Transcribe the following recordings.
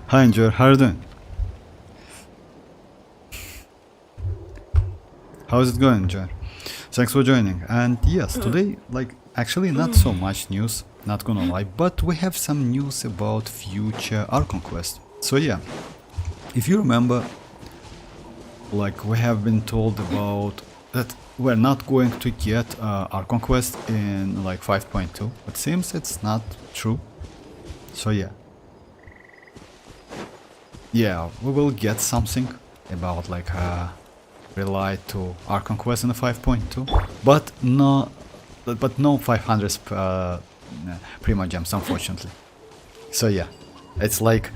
Hi Angel, how are you doing? How's it going, Angel? Thanks for joining. And yes, today, like, actually not so much news, not gonna lie, but we have some news about future Archon Quest. So yeah, if you remember, like, we have been told about that we're not going to get Archon Quest in like 5.2. It seems it's not true. So yeah. Yeah, we will get something about like relay to Archon Quest in the 5.2, but no 500 Primogems, unfortunately. So yeah, it's like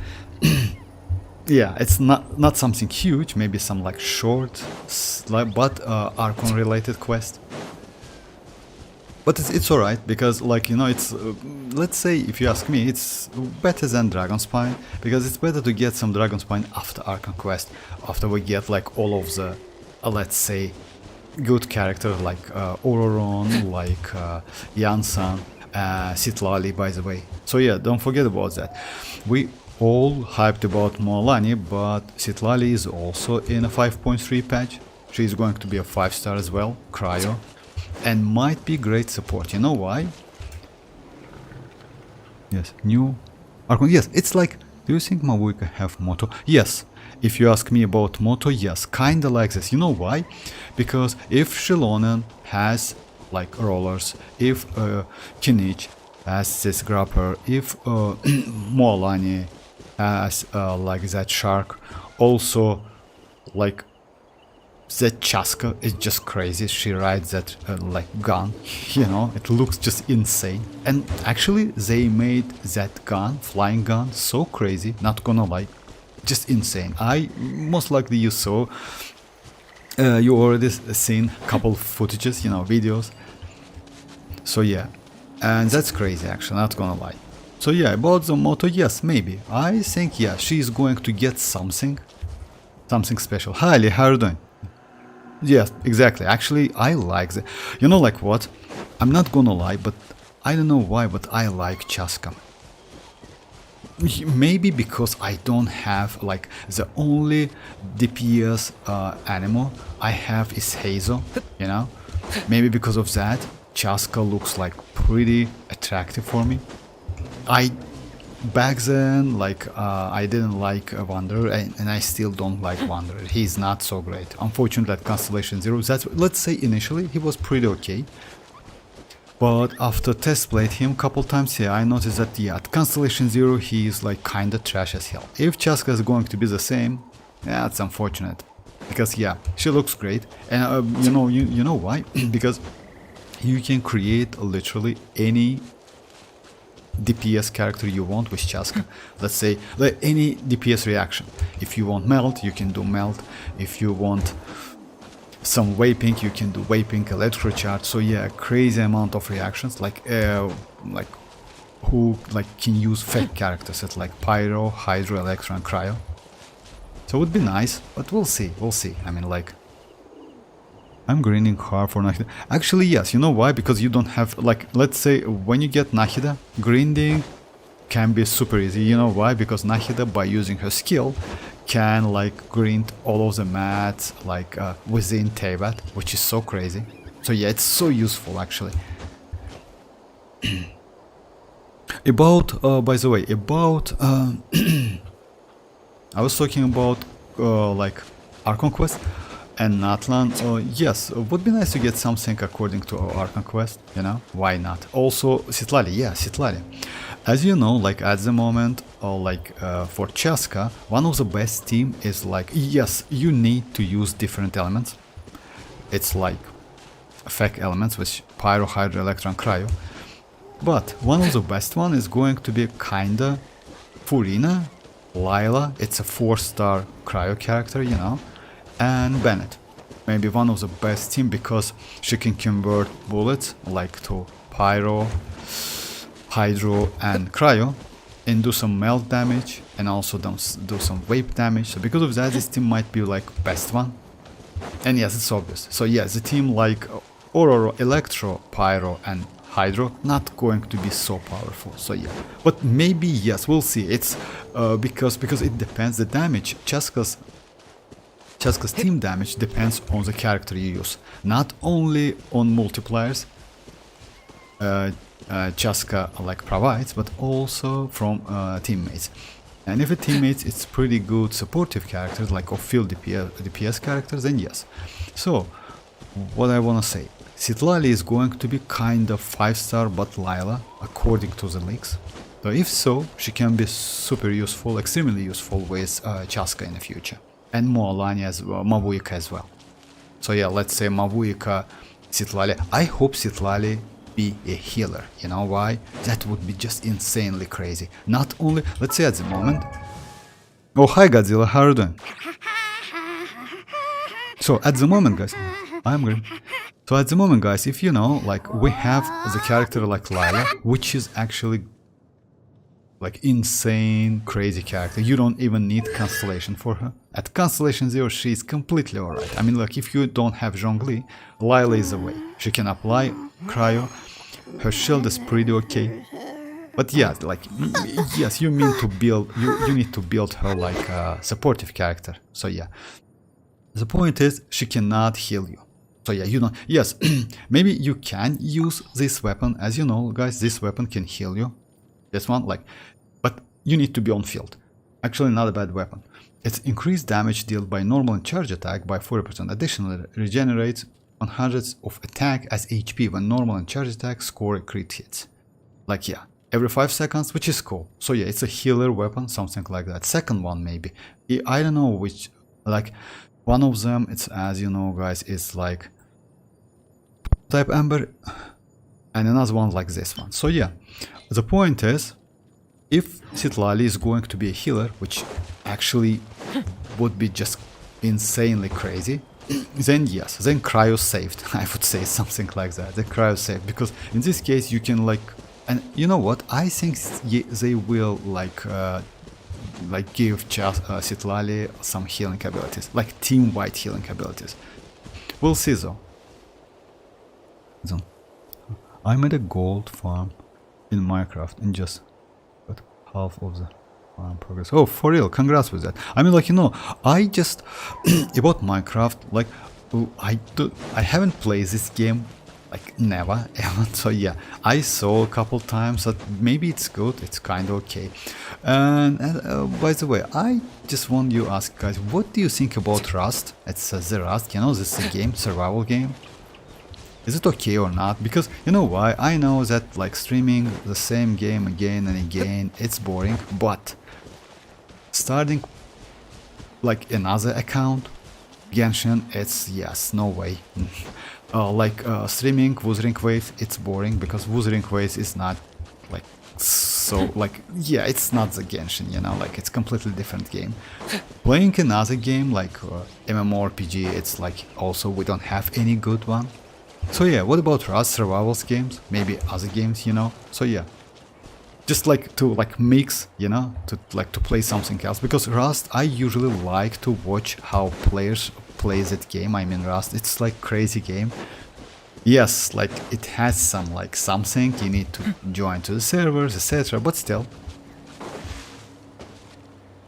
yeah, it's not something huge, maybe some like short, but Archon related quest. But it's alright, because like, you know, it's let's say, if you ask me, it's better than Dragon Spine, because it's better to get some Dragon Spine after Archon Quest, after we get like all of the let's say good characters like Ororon, like Yansan, Citlali, by the way. So yeah, don't forget about that. We all hyped about Mualani, but Citlali is also in a 5.3 patch. She's going to be a 5-star as well, Cryo, and might be great support. You know why? Yes, new Archon. Yes, it's like, do you think mavuika have motto? Yes. If you ask me about motto, yes, kinda like this. You know why? Because if Xilonen has like rollers, if Kinich has this grabber, if mualani has like that shark, also like that chasca is just crazy. She rides that like gun, you know, it looks just insane. And actually they made that gun, flying gun, so crazy, not gonna lie, just insane. I most likely you saw, you already seen a couple footages, you know, videos. So yeah, and that's crazy actually, not gonna lie. So yeah, about the motto, yes, maybe. I think yeah, she's going to get something special. Hi Ali, how are you doing? Yes, exactly. Actually, I like the... You know, like what? I'm not gonna lie, but I don't know why, but I like chasca. Maybe because I don't have, like, the only DPS animal I have is Hazel, you know? Maybe because of that, chasca looks, like, pretty attractive for me. Back then, like, I didn't like Wanderer, and I still don't like Wanderer. He's not so great. Unfortunately, at Constellation Zero, that's, let's say initially he was pretty okay. But after test played him a couple times, yeah, I noticed that yeah, at Constellation Zero he is like kinda trash as hell. If Chasca is going to be the same, yeah, it's unfortunate. Because yeah, she looks great, and you know why? Because you can create literally any DPS character you want with Chasca. Let's say like any DPS reaction. If you want melt, you can do melt. If you want some vaping, you can do vaping, electrocharge. So yeah, crazy amount of reactions. Like who like can use fake characters at like Pyro, Hydro, Electro, and Cryo. So it would be nice, but we'll see. We'll see. I mean, like, I'm grinding hard for Nahida. Actually, yes. You know why? Because you don't have, like, let's say when you get Nahida, grinding can be super easy. You know why? Because Nahida, by using her skill, can like grind all of the mats like within Teyvat, which is so crazy. So yeah, it's so useful actually. About, by the way, about I was talking about like Archon Quest. And Natlan, yes, would be nice to get something according to our Archon Quest, you know, why not? Also, Citlali, yeah, Citlali. As you know, like at the moment, like for Chasca, one of the best team is like, yes, you need to use different elements. It's like fake elements with Pyro, Hydro, Electro, and Cryo. But one of the best one is going to be kinda Furina, Lila, it's a 4-star Cryo character, you know. And Bennett, maybe one of the best team because she can convert bullets like to Pyro, Hydro, and Cryo, and do some melt damage, and also do some vape damage. So because of that, this team might be like best one. And yes, it's obvious. So yeah, the team like Aurora, Electro, Pyro, and Hydro, not going to be so powerful. So yeah, but maybe yes, we'll see. It's because it depends. The damage, Chasca's team damage depends on the character you use, not only on multipliers Chasca like provides, but also from teammates. And if a teammate it's pretty good supportive characters like off-field DPS characters, then yes. So what I wanna say, Citlali is going to be kind of 5-star but Lila according to the leaks. So if so, she can be super useful, extremely useful with Chasca in the future. And mualani as well, mavuika as well. So yeah, let's say mavuika, Citlali. I hope Citlali be a healer. You know why? That would be just insanely crazy. Not only, let's say at the moment. Oh, hi Godzilla, how are you doing? So at the moment, guys, I'm good. So at the moment, guys, if you know, like we have the character like Lila, which is actually like insane, crazy character. You don't even need Constellation for her. At Constellation 0, she's completely alright. I mean, like if you don't have Zhongli, Lila is the way. She can apply cryo. Her shield is pretty okay. But yeah, like yes, you mean to build. You need to build her like a supportive character. So yeah, the point is she cannot heal you. So yeah, you know, yes, maybe you can use this weapon. As you know, guys, this weapon can heal you. This one, like, but you need to be on field. Actually, not a bad weapon. It's increased damage dealt by normal and charge attack by 40%. Additionally, regenerates 100 of attack as HP when normal and charge attack score a crit hits. Like yeah, every 5 seconds, which is cool. So yeah, it's a healer weapon, something like that. Second one maybe. I don't know which, like, one of them, it's as you know, guys, is like type Ember, and another one like this one. So yeah, the point is, if Citlali is going to be a healer, which actually would be just insanely crazy, then yes, then cryo saved. I would say something like that. The cryo saved, because in this case you can like, and you know what? I think they will like give Citlali some healing abilities, like team-wide healing abilities. We'll see though. I made a gold farm in Minecraft and just got half of the farm progress. Oh, for real, congrats with that. I mean, like, you know, I just about Minecraft, like, I haven't played this game like never ever. So yeah, I saw a couple times that maybe it's good, it's kind of okay. And by the way, I just want you to ask guys, what do you think about Rust? It's the Rust, you know, this is a game, survival game. Is it okay or not? Because you know why? I know that like streaming the same game again and again, it's boring, but starting like another account, Genshin, it's yes, no way. Streaming Wuthering Waves, it's boring because Wuthering Waves is not like so like yeah, it's not the Genshin, you know, like it's completely different game. Playing another game like MMORPG, it's like also we don't have any good one. So yeah, what about Rust survivals games? Maybe other games, you know? So yeah, just like to like mix, you know, to play something else. Because Rust, I usually like to watch how players play that game. I mean Rust, it's like crazy game. Yes, like it has some like something, you need to join to the servers, etc. But still.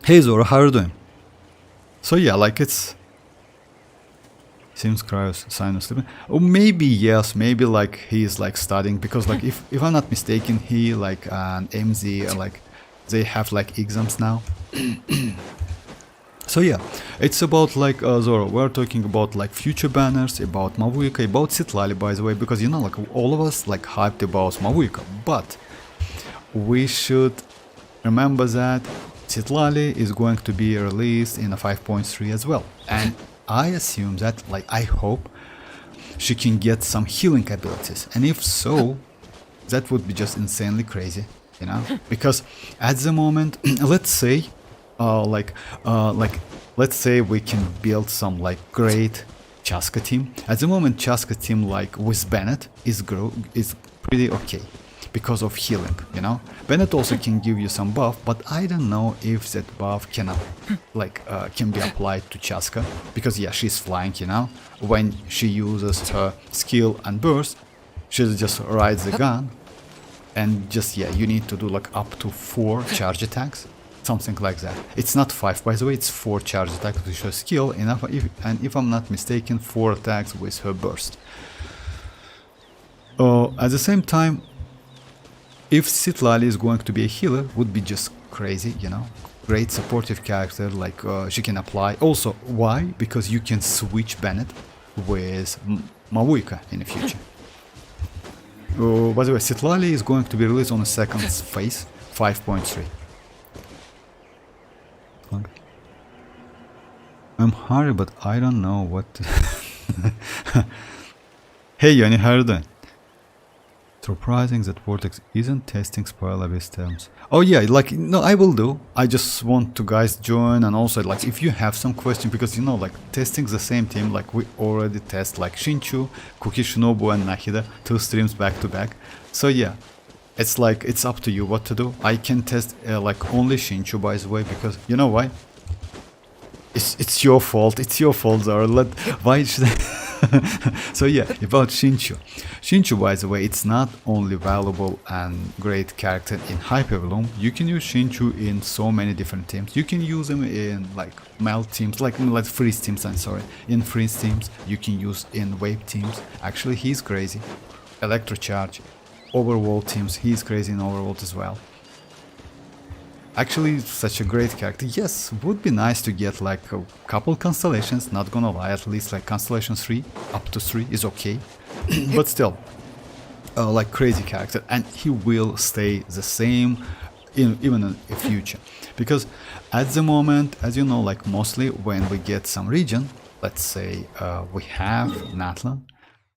Hey Zora, how are you doing? So yeah, like it's... Seems Cryos sign of sleeping. Or maybe yes, maybe like he is like studying, because like if I'm not mistaken, he like an MZ like they have like exams now. So yeah, it's about like Zoro. We're talking about like future banners, about Mavuika, about Citlali, by the way, because you know like all of us like hyped about Mavuika, but we should remember that Citlali is going to be released in a 5.3 as well, and I assume that, like, I hope she can get some healing abilities, and if so, that would be just insanely crazy, you know, because at the moment, let's say, let's say we can build some like great Chasca team. At the moment, Chasca team like with Bennett is pretty okay because of healing, you know. Bennett also can give you some buff, but I don't know if that buff can be applied to Chasca, because yeah, she's flying, you know. When she uses her skill and burst, she just rides the gun, and just, yeah, you need to do like up to 4 charge attacks, something like that. It's not 5, by the way, it's 4 charge attacks with her skill, and if I'm not mistaken, 4 attacks with her burst. At the same time, if Citlali is going to be a healer, would be just crazy, you know. Great supportive character, like she can apply. Also, why? Because you can switch Bennett with Mavuika in the future. By the way, Citlali is going to be released on the second phase, 5.3. I'm hungry, but I don't know what to Hey Yanni, how are you doing? Surprising that Vortex isn't testing Spoil Abyss terms. Oh yeah, like, no, I will do. I just want to guys join, and also like if you have some question, because you know, like testing the same team, like we already test like Shinchu, Kuki Shinobu and Nahida, 2 streams back to back. So yeah, it's like, it's up to you what to do. I can test like only Shinchu, by the way, because you know why? It's your fault, Zara. Why should I... So yeah, about Shinchu. Shinchu, by the way, it's not only valuable and great character in Hyperloom. You can use Shinchu in so many different teams. You can use him in like melt teams, like freeze teams, I'm sorry. In freeze teams, you can use in wave teams. Actually, he's crazy. Electrocharge, overworld teams, he's crazy in overworld as well. Actually, such a great character. Yes, would be nice to get like a couple constellations, not gonna lie, at least like constellation 3, up to 3 is okay. But still, like crazy character, and he will stay the same even in the future. Because at the moment, as you know, like mostly when we get some region, let's say we have Natlan,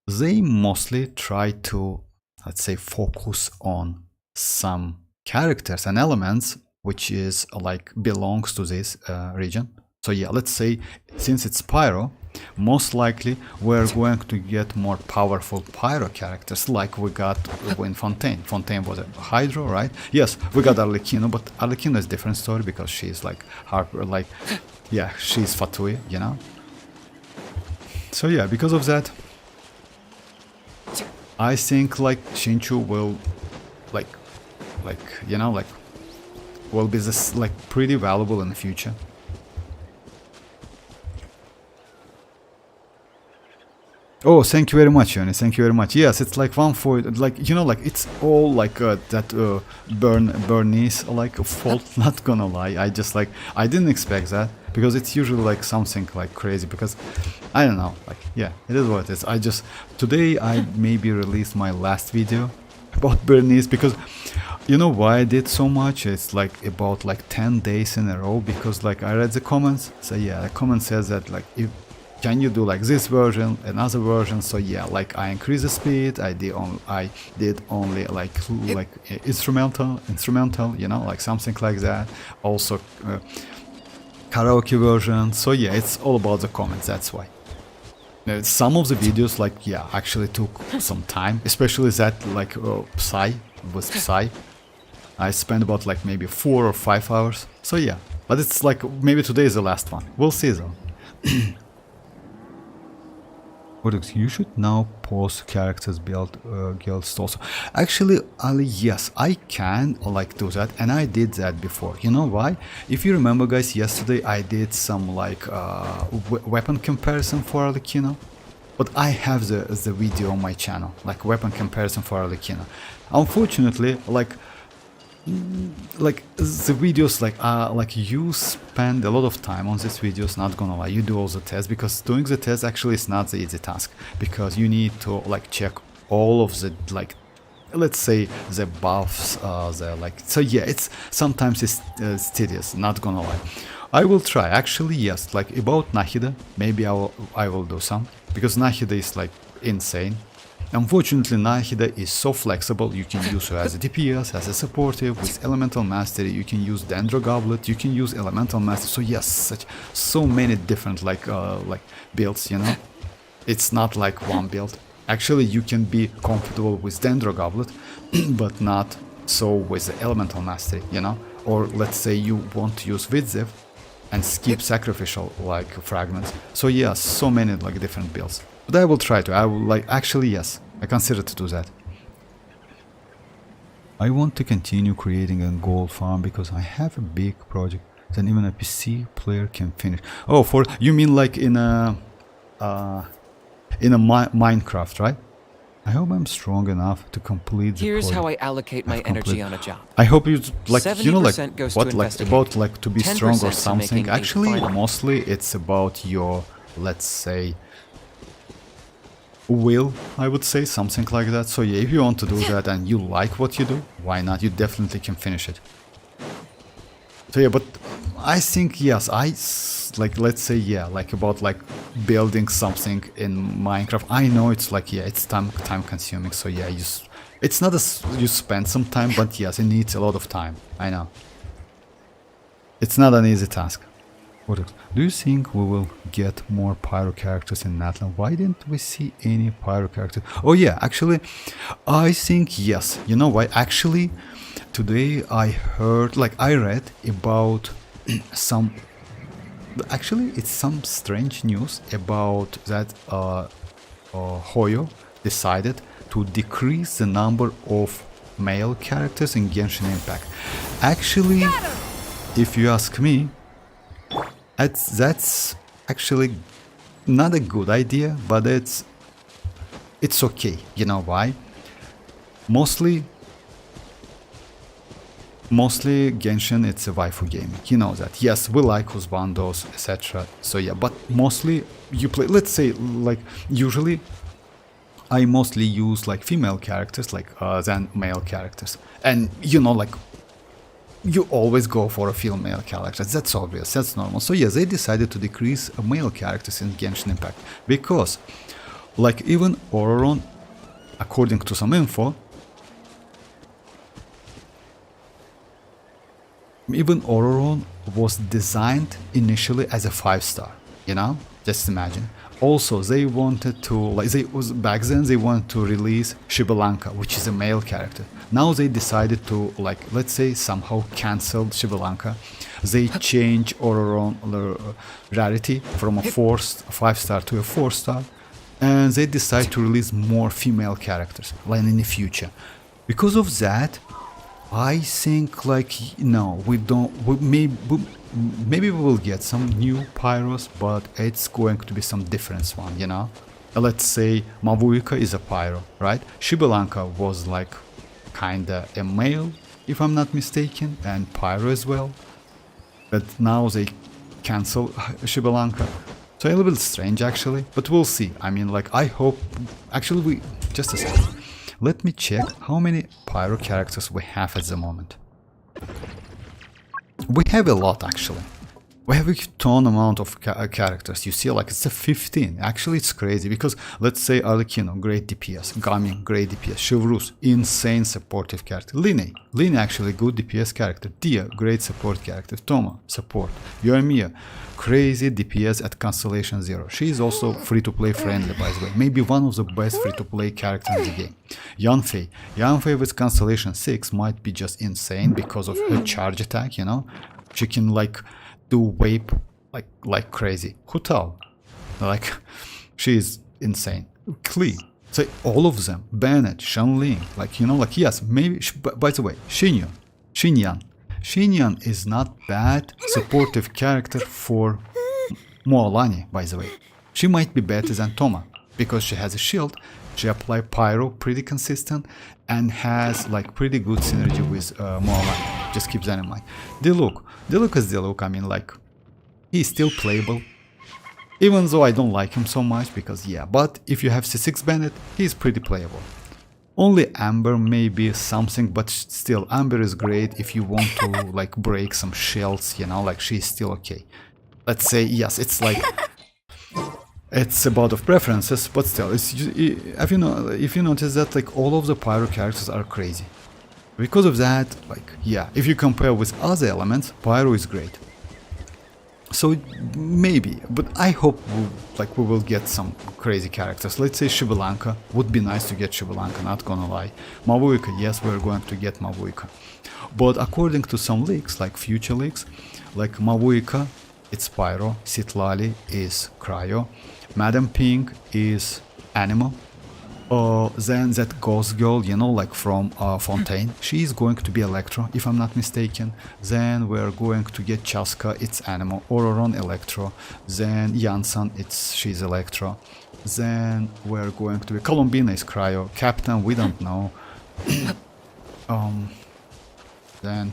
they mostly try to, let's say, focus on some characters and elements which is like belongs to this region. So yeah, let's say since it's Pyro, most likely we're going to get more powerful Pyro characters like we got in Fontaine. Fontaine was a Hydro, right? Yes, we got Arlecchino, but Arlecchino is a different story because she's like Harper, like, yeah, she's Fatui, you know? So yeah, because of that, I think like Shinchu will like, you know, like, will be this like pretty valuable in the future. Oh, thank you very much, Yoni. Thank you very much. Yes, it's like 140, like, you know, like it's all like that Bernice like fault. Not gonna lie, I just like, I didn't expect that, because it's usually like something like crazy, because I don't know, like, yeah, it is what it is. I just, today I maybe released my last video about Bernice, because you know why I did so much? It's like about like 10 days in a row, because like I read the comments. So yeah, the comment says that like, if can you do like this version, another version? So yeah, like I increase the speed. I did only like instrumental, you know, like something like that. Also karaoke version. So yeah, it's all about the comments. That's why. Now, some of the videos, like, yeah, actually took some time, especially that like Psy with Psy. I spent about like maybe 4 or 5 hours. So yeah, but it's like maybe today is the last one. We'll see though. You should now pause characters build guilds also. Actually, Ali, yes, I can like do that, and I did that before. You know why? If you remember, guys, yesterday I did some like weapon comparison for arlecchino, but I have the video on my channel, like weapon comparison for arlecchino. Unfortunately, like the videos, like you spend a lot of time on these videos, not gonna lie, you do all the tests, because doing the test actually is not the easy task, because you need to like check all of the, like, let's say the buffs, the like, so yeah, it's sometimes it's tedious, not gonna lie. I will try, actually, yes, like about Nahida, maybe I will do some, because Nahida is like insane. Unfortunately, Nahida is so flexible. You can use her as a DPS, as a supportive, with Elemental Mastery. You can use Dendro Goblet, you can use Elemental Mastery. So yes, so many different like builds, you know. It's not like one build. Actually, you can be comfortable with Dendro Goblet, but not so with the Elemental Mastery, you know. Or let's say you want to use Vidzev and skip sacrificial like fragments. So yes, so many like different builds. But I will try to. I will like, actually, yes, I consider to do that. I want to continue creating a gold farm because I have a big project that even a PC player can finish. Oh, for you mean like in a Minecraft, right? I hope I'm strong enough to complete the Here's project. how I allocate my energy on a job. I hope you like, you know, like 70% goes what, to like about like to be strong or 10% to something. making a Actually, final- mostly it's about your, let's say, will, I would say, something like that. So yeah, if you want to do that and you like what you do, why not? You definitely can finish it. So yeah, but I think yes, like, let's say, yeah, like about like building something in Minecraft. I know it's like, yeah, it's time consuming. So yeah, it's not as you spend some time, but yes, it needs a lot of time. I know. It's not an easy task. What else? Do you think we will get more pyro characters in Natlan? Why didn't we see any pyro characters? Oh yeah, actually, I think yes. You know why? Actually, today I heard, like I read about some, actually it's some strange news about that Hoyo decided to decrease the number of male characters in Genshin Impact. Actually, if you ask me, that's actually not a good idea, but it's okay. You know why? Mostly Genshin, it's a waifu game. You know that. Yes, we like husbandos, etc. So yeah, but mostly you play, let's say, like usually I mostly use like female characters like than male characters. And you know, like you always go for a female character. That's obvious, that's normal. So yeah, they decided to decrease male characters in Genshin Impact because like even Ororon, according to some info, even Ororon was designed initially as a 5-star, you know? Just imagine. Also, they wanted to, like, back then they wanted to release Shibalanka, which is a male character. Now they decided to, like, let's say somehow cancel Shibalanka. They change Ororon rarity from a 5-star to a 4-star, and they decide to release more female characters, like in the future. Because of that, I think like no, maybe we will get some new pyros, but it's going to be some different one, you know. Let's say Mavuika is a pyro, right? Shibalanka was like kinda a male, if I'm not mistaken, and pyro as well. But now they cancel Shibalanka. So a little bit strange actually, but we'll see. I mean, like I hope. Actually, just a second. Let me check how many pyro characters we have at the moment. We have a lot actually. We have a ton amount of characters. You see, like it's a 15. Actually, it's crazy because let's say Arlecchino, great DPS. Gami, great DPS. Chevrus, insane supportive character. Line actually good DPS character. Dia, great support character. Toma, support. Yoimiya, crazy DPS at Constellation 0. She is also free-to-play friendly, by the way. Maybe one of the best free-to-play characters in the game. Yanfei with Constellation 6 might be just insane because of her charge attack, you know? She can like do wape like crazy. Hutao, like she is insane. Klee, so all of them. Bennett, Shanling, like you know, like yes, maybe. By the way, Xianyun is not bad supportive character for Mualani. By the way, she might be better than Toma because she has a shield. She apply pyro pretty consistent and has like pretty good synergy with Mualani. Just keep that in mind. Diluc is Diluc. I mean, like he's still playable, even though I don't like him so much because yeah. But if you have C6 Bennett, he's pretty playable. Only Amber may be something, but still Amber is great if you want to like break some shells. You know, like she's still okay. Let's say yes. It's like. It's about of preferences, but still, it's if you notice that like all of the pyro characters are crazy. Because of that, like yeah, if you compare with other elements, pyro is great. So maybe, but I hope we will get some crazy characters. Let's say Shibalanka, would be nice to get Shibalanka, not gonna lie. Mavuika, yes, we're going to get Mavuika. But according to some leaks, like future leaks, like Mavuika, it's pyro, Sitlali is cryo, Madam Pink is animal, Then that ghost girl, you know, like from Fontaine, she is going to be Electro, if I'm not mistaken. Then we're going to get Chasca, it's Animal, Ororon, Electro. Then Yansan, she's Electro. Then we're going to be Columbina is Cryo, Captain, we don't know. Then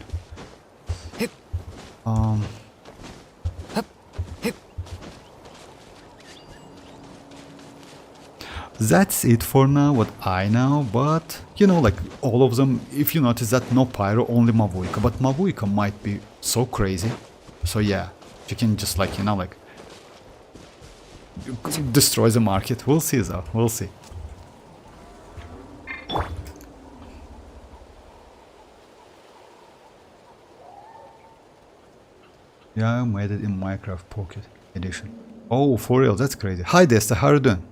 that's it for now, what I know, but you know, like all of them, if you notice that no Pyro, only Mavuika, but Mavuika might be so crazy. So yeah, you can just like, you know, like destroy the market. We'll see though, we'll see. Yeah, I made it in Minecraft Pocket Edition. Oh, for real, that's crazy. Hi Desta, how are you doing?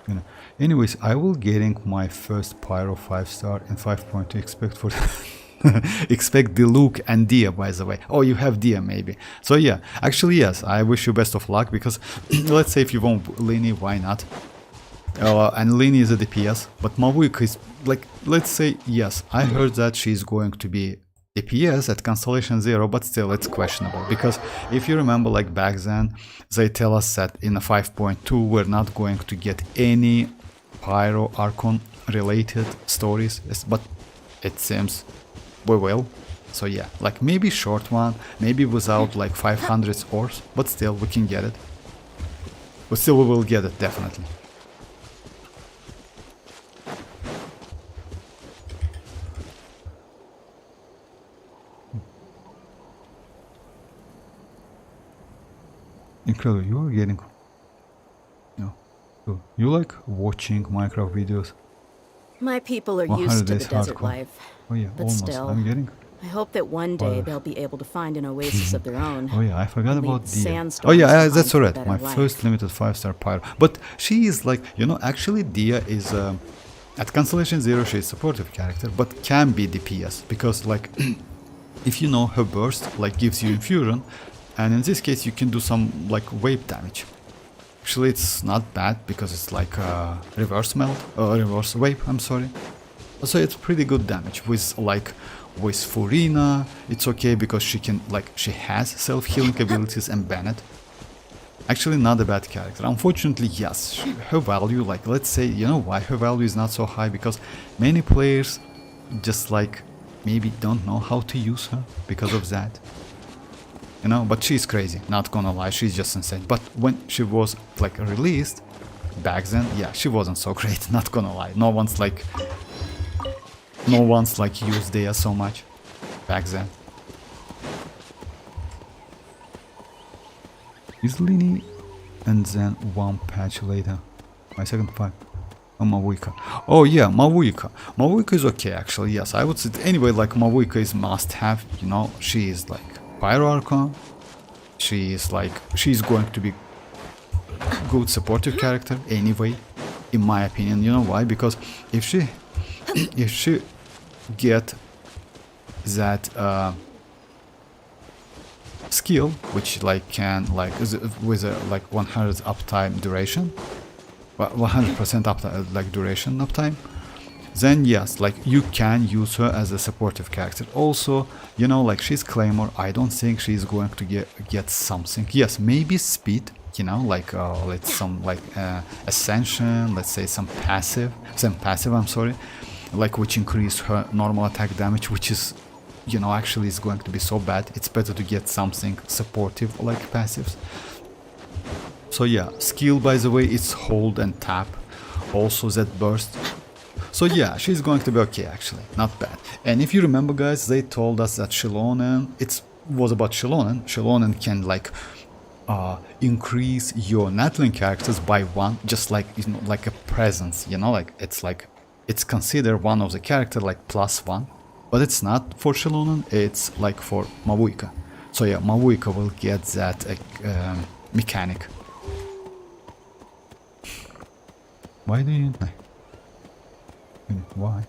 You know. Anyways, I will getting my first Pyro 5-star and 5.2 expect for expect the look and Dia, by the way. Oh, you have Dia maybe. So yeah, actually yes, I wish you best of luck because let's say if you want Lini, why not? And Lini is a DPS, but Mavuika is like, let's say yes, I heard that she's going to be DPS at Constellation 0, but still it's questionable because if you remember, like back then they tell us that in a 5.2 we're not going to get any Pyro Archon related stories, but it seems we will. So yeah, like maybe short one, maybe without like 500 ores, but still we can get it. But still we will get it definitely. Incredible, you are getting... No. So you like watching Minecraft videos? My people are 100 used to the days desert hardcore. life. Oh yeah, But almost. still, I'm getting... I hope that one day they'll be able to find an oasis of their own. Oh yeah, I forgot and leave about Dia. Oh sandstorms yeah, behind that's for a alright. better My life. first limited 5-star Pyro. But she is like, you know, actually Dia is... at Constellation 0 she is supportive character, but can be DPS. Because like, if you know her burst, like gives you infusion, and in this case you can do some like wave damage. Actually it's not bad because it's like reverse melt, reverse wave, I'm sorry. So it's pretty good damage with like with Furina. It's okay because she can like she has self-healing abilities and Bennett. Actually not a bad character. Unfortunately, yes, her value, like let's say, you know why her value is not so high, because many players just like maybe don't know how to use her because of that. You know, but she's crazy, not gonna lie, she's just insane. But when she was like released back then, yeah, she wasn't so great, not gonna lie. No one's like used Dia so much back then. Is Lini and then one patch later. My second fight. Oh, Mavuika. Oh yeah, Mavuika. Mavuika is okay actually, yes, I would say. Anyway, like Mavuika is must have, you know, she is like Pyro Archon. She's going to be good supportive character anyway, in my opinion. You know why? Because if she get that skill, which like can like with a like 100 uptime duration, 100% uptime like duration uptime, then yes, like you can use her as a supportive character. Also, you know, like she's Claymore, I don't think she's going to get something. Yes, maybe speed, you know, like let's some like ascension, let's say some passive, I'm sorry, like which increase her normal attack damage, which is, you know, actually is going to be so bad. It's better to get something supportive like passives. So yeah, skill by the way, it's hold and tap. Also that burst. So yeah, she's going to be okay actually, not bad. And if you remember guys, they told us that Xilonen, it was about Xilonen. Xilonen can like increase your natlan characters by 1, just like, you know, like a presence, you know, like it's considered one of the character like +1, but it's not for Xilonen, it's like for Mavuika. So yeah, Mavuika will get that mechanic. Why do you... Why?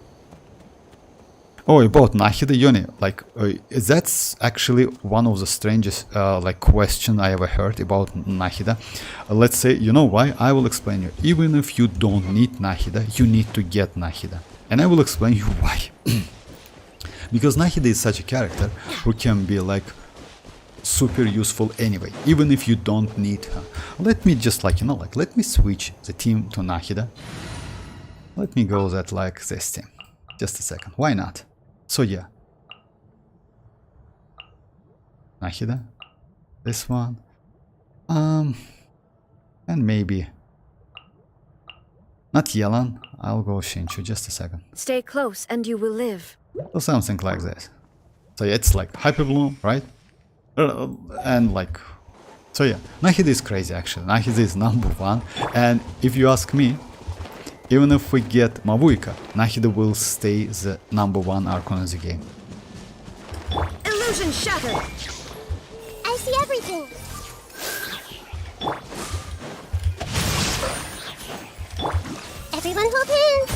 Oh, about Nahida Yoni, like that's actually one of the strangest like question I ever heard about Nahida. Let's say, you know why? I will explain you. Even if you don't need Nahida, you need to get Nahida, and I will explain you why. Because Nahida is such a character who can be like super useful anyway, even if you don't need her. Let me just like, you know, like let me switch the team to Nahida. Let me go that like this team. Just a second. Why not? So yeah. Nahida. This one. And maybe not Yelan. I'll go Shinchu. Just a second. Stay close and you will live. So something like this. So yeah, it's like Hyper Bloom, right? And like, so yeah, Nahida is crazy actually. Nahida is #1, and if you ask me, even if we get Mavuika, Nahida will stay the #1 Archon in the game. Illusion shattered. I see everything. Everyone hold hands.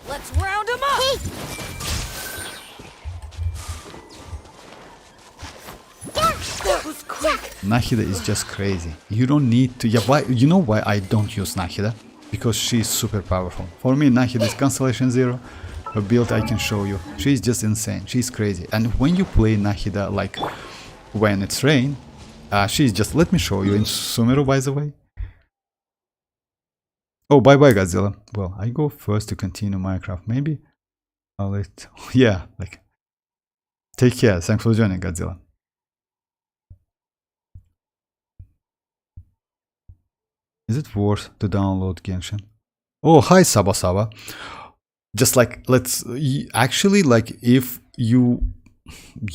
Let's round him up. Hey. That was quick. Nahida is just crazy. You don't need to. Yeah, why? You know why I don't use Nahida? Because she's super powerful. For me, Nahida is Constellation 0. Her build I can show you. She's just insane. She's crazy. And when you play Nahida, like when it's rain, she's just. Let me show you in Sumeru, by the way. Oh, bye bye, Godzilla. Well, I go first to continue Minecraft. Maybe I'll let. Yeah, like. Take care. Thanks for joining, Godzilla. Is it worth to download Genshin? Oh, hi Saba Saba. Just like, let's actually, like, if you,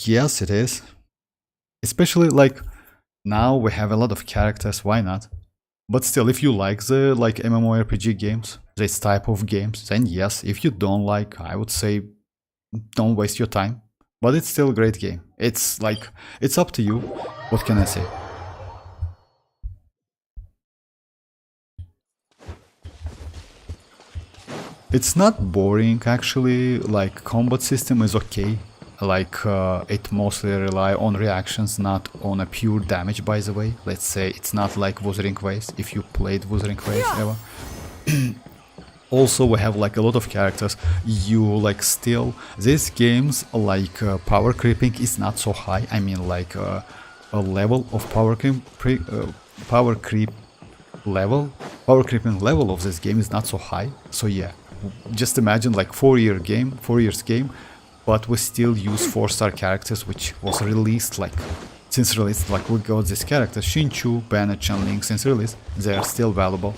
yes, it is. Especially like now we have a lot of characters. Why not? But still, if you like the like MMORPG games, this type of games, then yes. If you don't like, I would say, don't waste your time. But it's still a great game. It's like, it's up to you. What can I say? It's not boring actually, like combat system is okay, like it mostly rely on reactions, not on a pure damage, by the way. Let's say it's not like Wuthering Waves, if you played Wuthering Waves ever. Also we have like a lot of characters, you like still, these games like power creeping is not so high, I mean like a level of power creeping level of this game is not so high, so yeah. Just imagine like 4 years game, but we still use 4-star characters, which was released like since release. Like we got these characters, Xinchu, Bennett, Chanling, since release, they are still valuable.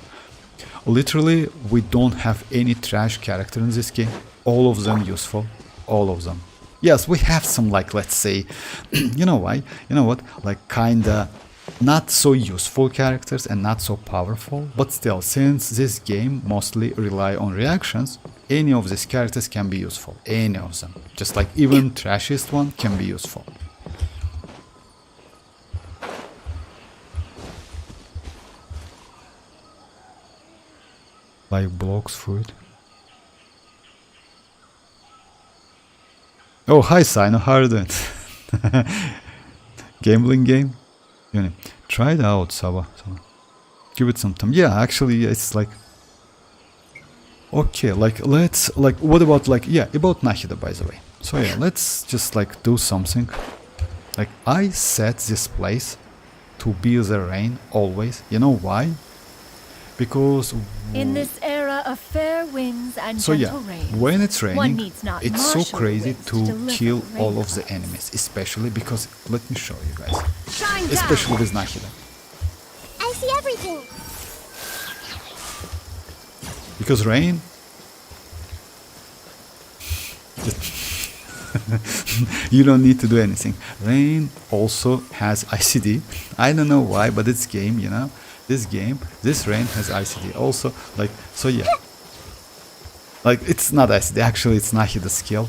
Literally, we don't have any trash character in this game. All of them useful, all of them. Yes, we have some like, let's say, you know why? You know what? Like kinda not so useful characters and not so powerful, but still, since this game mostly rely on reactions, any of these characters can be useful, any of them. Just like even trashiest one can be useful. Like blocks food. Oh, hi Sino, how are you doing? Gambling game? Try it out, Saba. Give it some time. Yeah, actually, it's like... Okay, like, let's... Like, what about, like... Yeah, about Nahida, by the way. So, yeah, let's just, like, do something. Like, I set this place to be the rain, always. You know why? Because... In this era of fair winds and so yeah, gentle rain, when it's one raining, needs not it's so martial crazy wits to deliver kill rain all of the clouds. enemies, especially because, let me show you guys, Shine especially down. with Nahida. I see everything. Because rain... you don't need to do anything. Rain also has ICD. I don't know why, but it's game, you know. This game, this rain has ICD also, like, so yeah. Like, it's not ICD, actually it's Nahida's skill.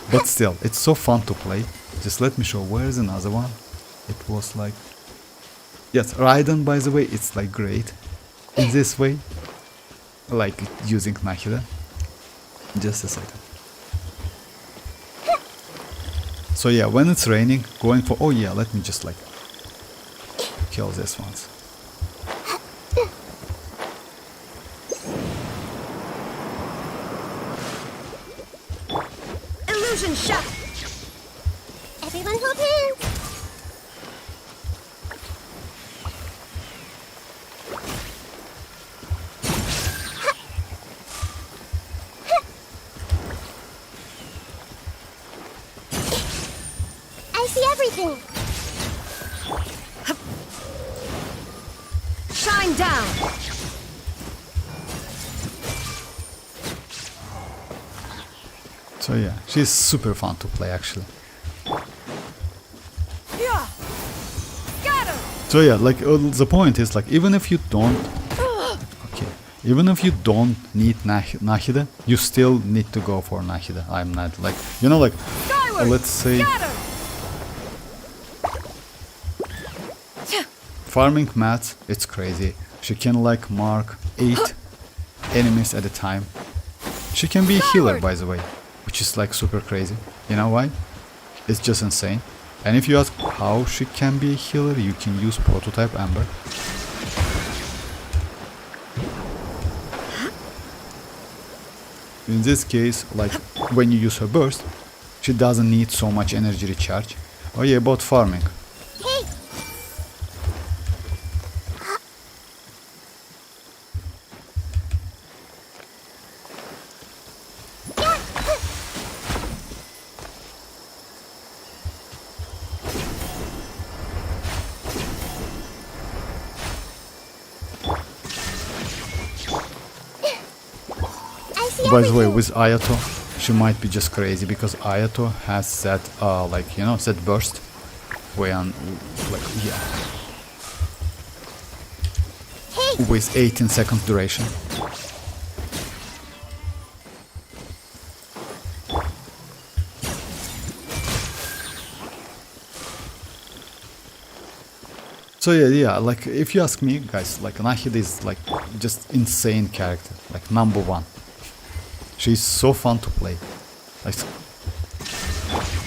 But still, it's so fun to play. Just let me show, where's another one? It was like... Yes, Raiden, by the way, it's like great. In this way. like using Nahida. Just a second. So yeah, when it's raining, going for... Oh yeah, let me just like kill this once. Illusion shot. Everyone hold hands. I see everything. Shine down. So yeah, she's super fun to play actually. Yeah. Scatter. So yeah, like the point is like even if you don't... Okay, even if you don't need Nahida, you still need to go for Nahida. I'm not like, you know, like Skyward. let's say Scatter. farming mats, it's crazy. She can like mark 8 enemies at a time. She can be a healer, by the way, which is like super crazy. You know why? It's just insane. And if you ask how she can be a healer, you can use prototype Amber. In this case, like when you use her burst, she doesn't need so much energy recharge. Oh yeah, about farming. Hey, I see By the way, everything. with Ayato, she might be just crazy because Ayato has that, like, you know, that burst when, like, yeah, Hey, with 18 seconds duration. So yeah, like if you ask me, guys, like Nahida is like just insane character, like #1. She's so fun to play. Like,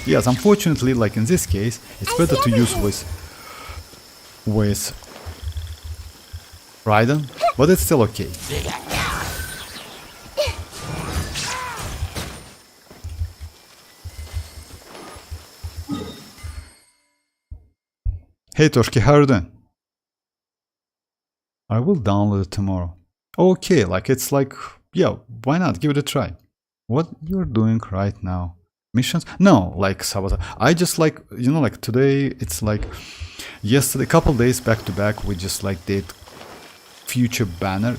yes, unfortunately, like in this case, it's better to use with Raiden, but it's still okay. Hey Toshki, how are you doing? I will download it tomorrow. Okay, like it's like, yeah, why not? Give it a try. What you're doing right now? Missions? No, like Sabotage. I just like, you know, like today, it's like yesterday, couple days back to back, we just like did future banner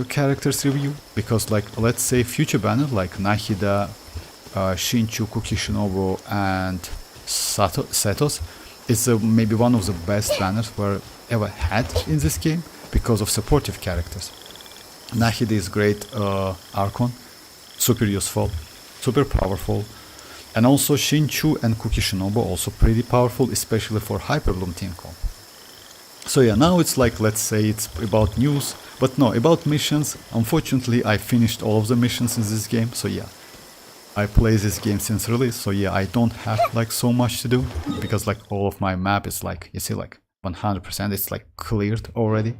characters review. Because like, let's say future banner, like Nahida, Shinchu, Kuki Shinobu, and Setos is maybe one of the best banners we've ever had in this game because of supportive characters. Nahida is great Archon, super useful, super powerful, and also Shinchu and Kuki Shinobu also pretty powerful, especially for Hyperbloom team comp. So yeah, now it's like, let's say it's about news, but no, about missions. Unfortunately, I finished all of the missions in this game, so yeah. I play this game since release, so yeah, I don't have like so much to do, because like all of my map is like, you see, like 100%, it's like cleared already.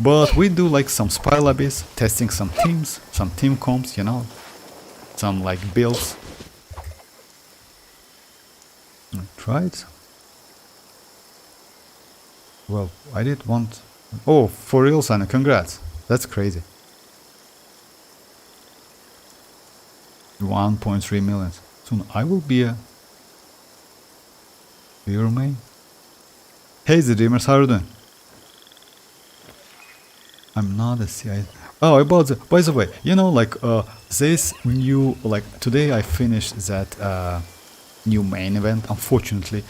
But we do like some spy lobbies, testing some teams, some team comps, you know, some like builds. Right. Well, I did want... Oh, for real, Sana, congrats. That's crazy. 1.3 million. Soon I will be a... Your main. Hey, the dreamers, how are you doing? I'm not a CI. Oh, about the... By the way, you know, like, this new... Like, today I finished that new main event, unfortunately.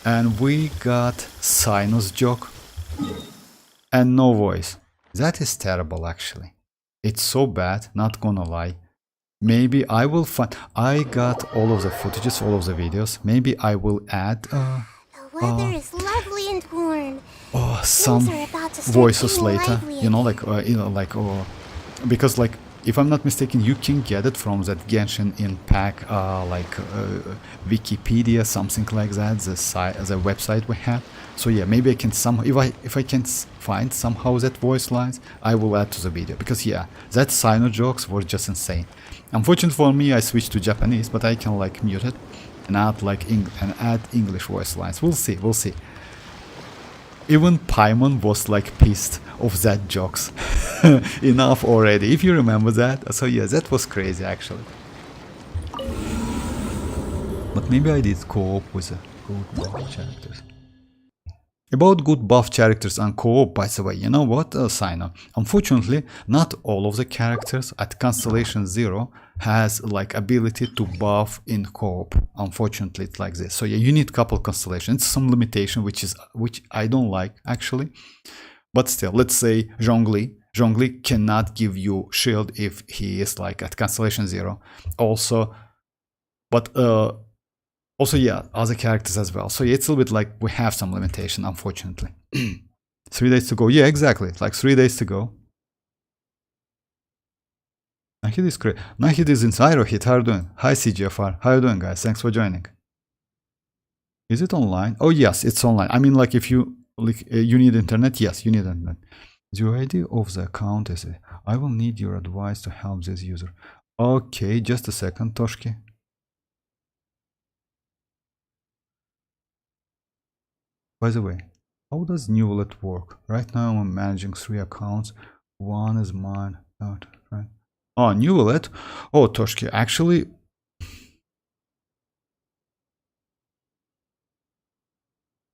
And we got Sinus joke. And no voice. That is terrible, actually. It's so bad, not gonna lie. Maybe I will find... I got all of the footages, all of the videos. Maybe I will add... The weather is lovely and warm. some are about to start voices getting later, lively you know, like because like if I'm not mistaken, you can get it from that Genshin in pack, Wikipedia, something like that, the website we have. So yeah, maybe I can if I can find somehow that voice lines, I will add to the video, because yeah, that Sino jokes were just insane. Unfortunately for me, I switched to Japanese, but I can like mute it and add add English voice lines. We'll see, we'll see. Even Paimon was like pissed of that jokes. Enough already, if you remember that. So yeah, that was crazy actually. But maybe I did co-op with the good buff characters. About good buff characters and co-op, by the way, you know what, Sino? Unfortunately, not all of the characters at Constellation 0 has like ability to buff in co-op. Unfortunately, it's like this. So yeah, you need couple constellations. It's some limitation which I don't like actually. But still, let's say Zhongli cannot give you shield if he is like at Constellation 0. Also, but also, yeah, other characters as well. So yeah, it's a little bit like we have some limitation, unfortunately. 3 days to go. Yeah, exactly. Like 3 days to go. Nahid is great. Nahid is in Hit. How are you doing? Hi CGFR. How are you doing, guys? Thanks for joining. Is it online? Oh yes, it's online. I mean, like if you like, you need internet. Yes, you need internet. The ID of the account is. I will need your advice to help this user. Okay, just a second, Toshki. By the way, how does Neuvillette work? Right now I'm managing 3 accounts. One is mine. Right. Oh, Neuvillette. Oh, Toshki, actually...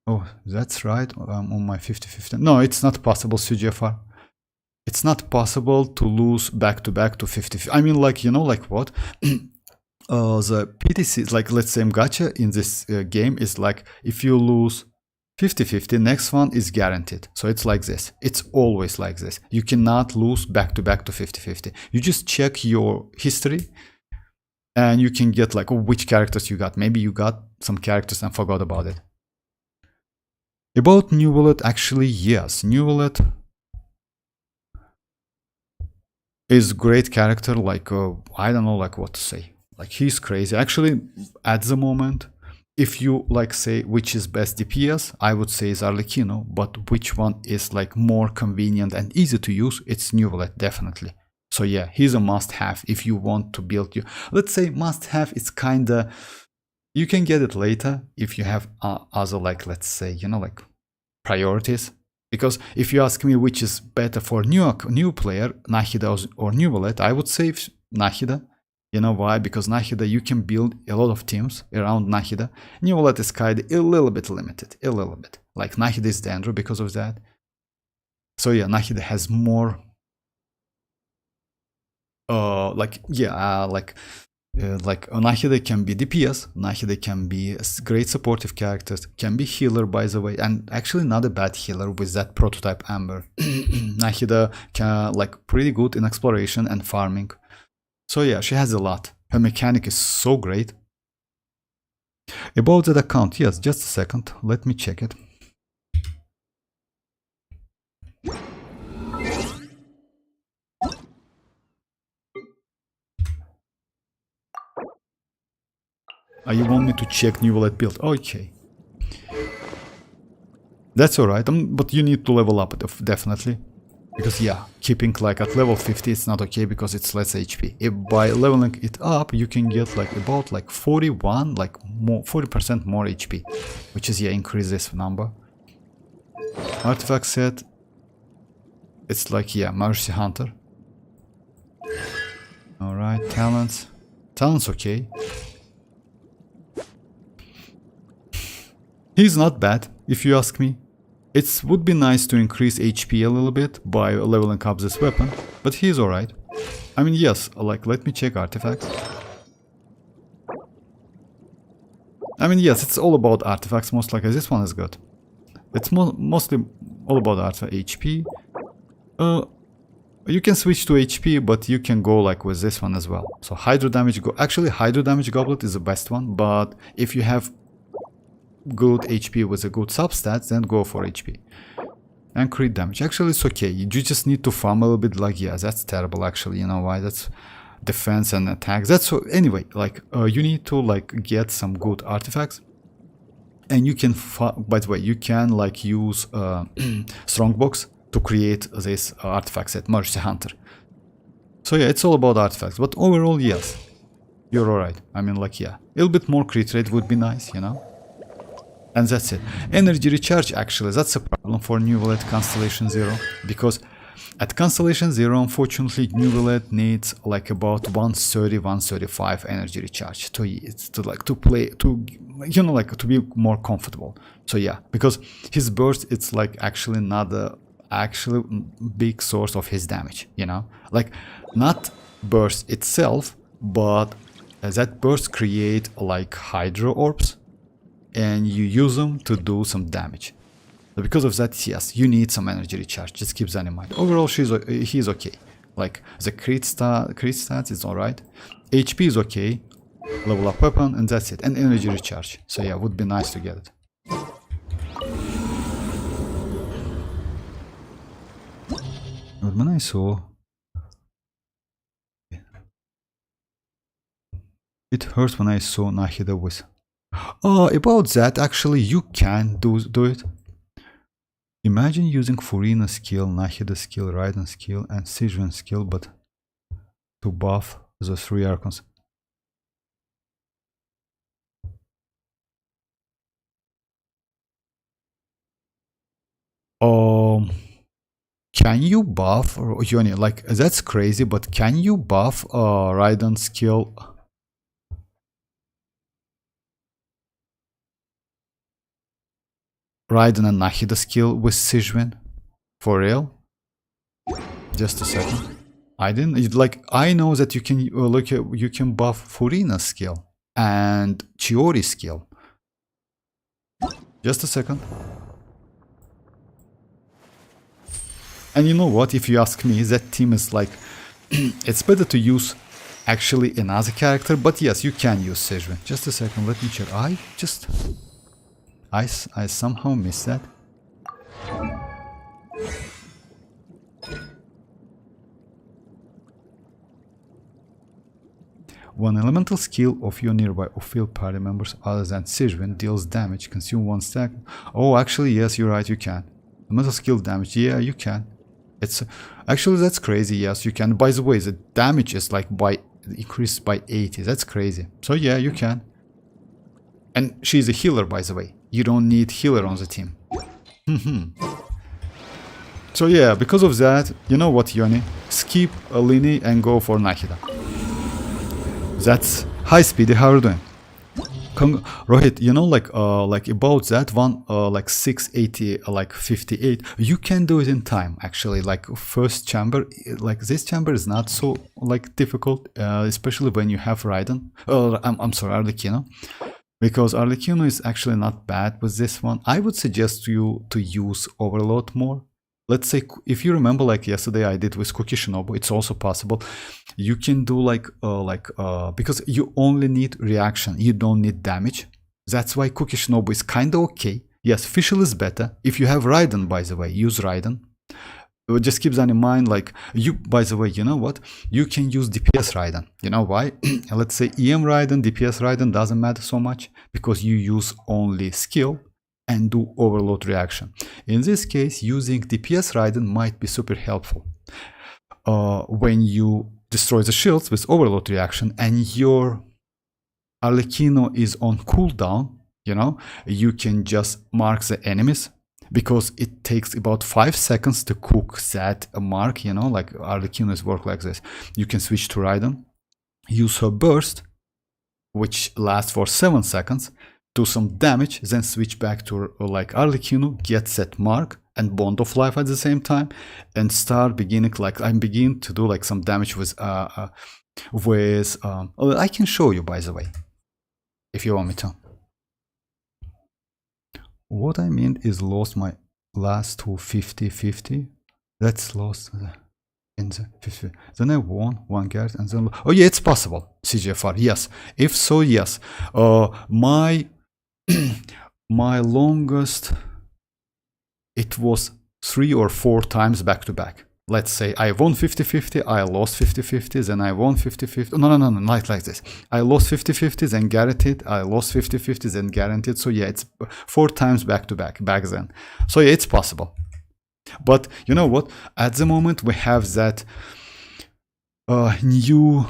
Oh, that's right. I'm on my 50-50. No, it's not possible, CGFR. It's not possible to lose back-to-back to 50. I mean, like, you know, like what? The PTC, like, let's say gacha in this game is like, if you lose 50-50, next one is guaranteed. So it's like this. It's always like this. You cannot lose back-to-back to 50-50. You just check your history and you can get like, oh, which characters you got. Maybe you got some characters and forgot about it. About Neuvillette, actually, yes. Neuvillette is great character. Like, I don't know like what to say. Like, he's crazy. Actually, at the moment, if you like say which is best DPS, I would say is Arlecchino, but which one is like more convenient and easy to use, it's Neuvillette, definitely. So yeah, he's a must-have if you want to build you. Let's say must-have, it's kinda, you can get it later if you have other like, let's say, you know, like priorities. Because if you ask me which is better for new player, Nahida or Neuvillette, I would say Nahida. You know why? Because Nahida, you can build a lot of teams around Nahida. Neuvillette is kind of a little bit limited, a little bit. Like Nahida is dangerous because of that. So yeah, Nahida has more, like Nahida can be DPS, Nahida can be a great supportive characters, can be healer by the way, and actually not a bad healer with that prototype Amber. Nahida can like pretty good in exploration and farming. So yeah, she has a lot. Her mechanic is so great. About that account, yes, just a second, let me check it. You want me to check Neuvillette build? Okay. That's alright, but you need to level up definitely. Because yeah, keeping like at level 50 it's not okay because it's less HP. If by leveling it up you can get like about like 41, like more 40% more HP, which is yeah, increase this number. Artifact set, it's like yeah, Mercy Hunter. Alright, talents. Talents okay. He's not bad, if you ask me. It would be nice to increase HP a little bit by leveling up this weapon, but he's alright. I mean, yes, like, let me check artifacts. I mean, yes, it's all about artifacts, most likely. This one is good. It's mostly all about artifact HP. You can switch to HP, but you can go like with this one as well. So Hydro Damage, actually Hydro Damage Goblet is the best one, but if you have good HP with a good substats, then go for HP. and crit damage. Actually, it's okay. You just need to farm a little bit. Like, yeah, that's terrible. Actually, you know why? That's defense and attack. That's so. Anyway, like, you need to like get some good artifacts, and you can. By the way, you can like use strongbox to create this artifact set, Mercy Hunter. So yeah, it's all about artifacts. But overall, yes, you're alright. I mean, like, yeah, a little bit more crit rate would be nice, you know. And that's it. Energy recharge, actually, that's a problem for Neuvillette Constellation 0. Because at Constellation 0, unfortunately, Neuvillette needs like about 130-135 energy recharge to play, to, you know, like to be more comfortable. So yeah, because his burst, it's like actually not a actually big source of his damage, you know. Like, not burst itself, but that burst create like hydro orbs, and you use them to do some damage. So because of that, yes, you need some energy recharge. Just keep that in mind. Overall, he's okay. Like, the crit stats is alright. HP is okay. Level up weapon, and that's it. And energy recharge. So yeah, would be nice to get it. But when I saw... It hurts when I saw Nahida with... about that, actually, you can do it. Imagine using Furina skill, Nahida skill, Raiden skill, and Xianyun skill, but to buff the 3 archons. Can you buff, Yoni, like, that's crazy, but can you buff Raiden skill? Raiden and Nahida skill with Xianyun? For real? Just a second. I didn't, like, I know that you can look at, you can buff Furina skill and Chiori skill. Just a second. And you know what, if you ask me, that team is like, it's better to use actually another character, but yes, you can use Xianyun. Just a second, let me check. I somehow missed that. One elemental skill of your nearby or field party members other than Xianyun deals damage, consume 1 stack. Oh, actually, yes, you're right, you can. Elemental skill damage, yeah, you can. It's actually, that's crazy. Yes, you can. By the way, the damage is like increased by 80. That's crazy. So yeah, you can. And she's a healer, by the way. You don't need healer on the team. So yeah, because of that, you know what, Yoni? Skip Lini and go for Nahida. That's hi Speedy. How are you doing? Rohit, you know, like about that one, like 680, like 58, you can do it in time, actually. Like, first chamber, like this chamber is not so like difficult, especially when you have Raiden. I'm sorry, Arlecchino, because Arlecchino is actually not bad with this one. I would suggest you to use Overload more. Let's say, if you remember, like yesterday I did with Cookie Shinobu, it's also possible. You can do because you only need reaction, you don't need damage. That's why Cookie Shinobu is kinda okay. Yes, Fischl is better. If you have Raiden, by the way, use Raiden. Just keep that in mind. Like, by the way, you know what? You can use DPS Raiden. You know why? Let's say EM Raiden, DPS Raiden doesn't matter so much, because you use only skill and do overload reaction. In this case, using DPS Raiden might be super helpful. When you destroy the shields with overload reaction and your Arlecchino is on cooldown, you know, you can just mark the enemies, because it takes about 5 seconds to cook that mark, you know, like Arlecchino's work like this. You can switch to Raiden, use her burst, which lasts for 7 seconds, do some damage, then switch back to like Arlecchino, get that mark and Bond of Life at the same time, and start beginning, like I'm beginning to do like some damage with I can show you, by the way, if you want me to. What I mean is lost my last two 50-50. That's lost in the 50. Then I won one guard and then, oh yeah, it's possible, CGFR, yes. If so, yes. My longest, it was 3 or 4 times back to back. Let's say I won 50-50, I lost 50-50, then I won 50-50. No, not like this. I lost 50-50, then guaranteed. I lost 50-50, then guaranteed. So yeah, it's 4 times back to back then. So yeah, it's possible. But you know what? At the moment, we have that new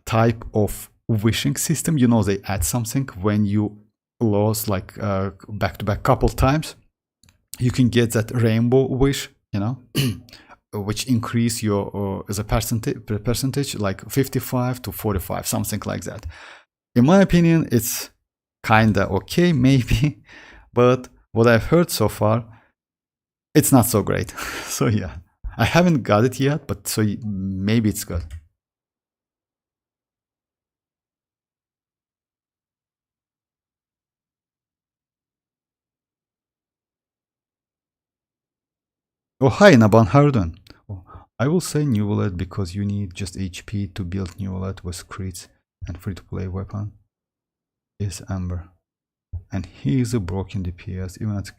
type of wishing system. You know, they add something when you lose like back to back couple times. You can get that rainbow wish, you know, which increase your the percentage like 55 to 45, something like that. In my opinion, it's kinda okay, maybe, but what I've heard so far, it's not so great. So yeah, I haven't got it yet, but so maybe it's good. Oh, hi, Naban, how are you doing? Oh, I will say Neuvillette because you need just HP to build Neuvillette with crits and free-to-play weapon is Amber. And he is a broken DPS, even at...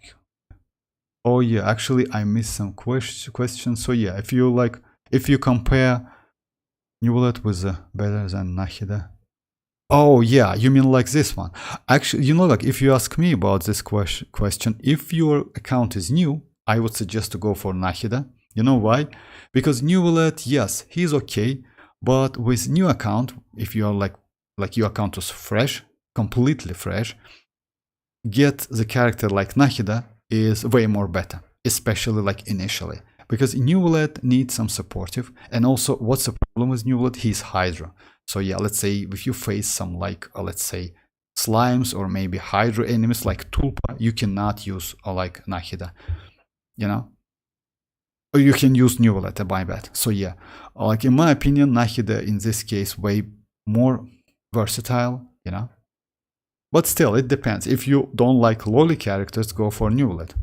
Oh yeah, actually I missed some questions. So yeah, if you compare Neuvillette with better than Nahida. Oh yeah, you mean like this one. Actually, you know, like if you ask me about this question, if your account is new, I would suggest to go for Nahida. You know why? Because Neuvillette, yes, he's okay, but with new account, if you are like your account is fresh, completely fresh, get the character like Nahida is way more better, especially like initially. Because Neuvillette needs some supportive, and also what's the problem with Neuvillette? He's Hydra. So yeah, let's say if you face some like let's say slimes or maybe Hydra enemies like Tulpa, you cannot use like Nahida, you know, or you can use Neuvillette, my bad. So yeah, like in my opinion, Nahida in this case way more versatile, you know, but still it depends. If you don't like lolly characters, go for Neuvillette.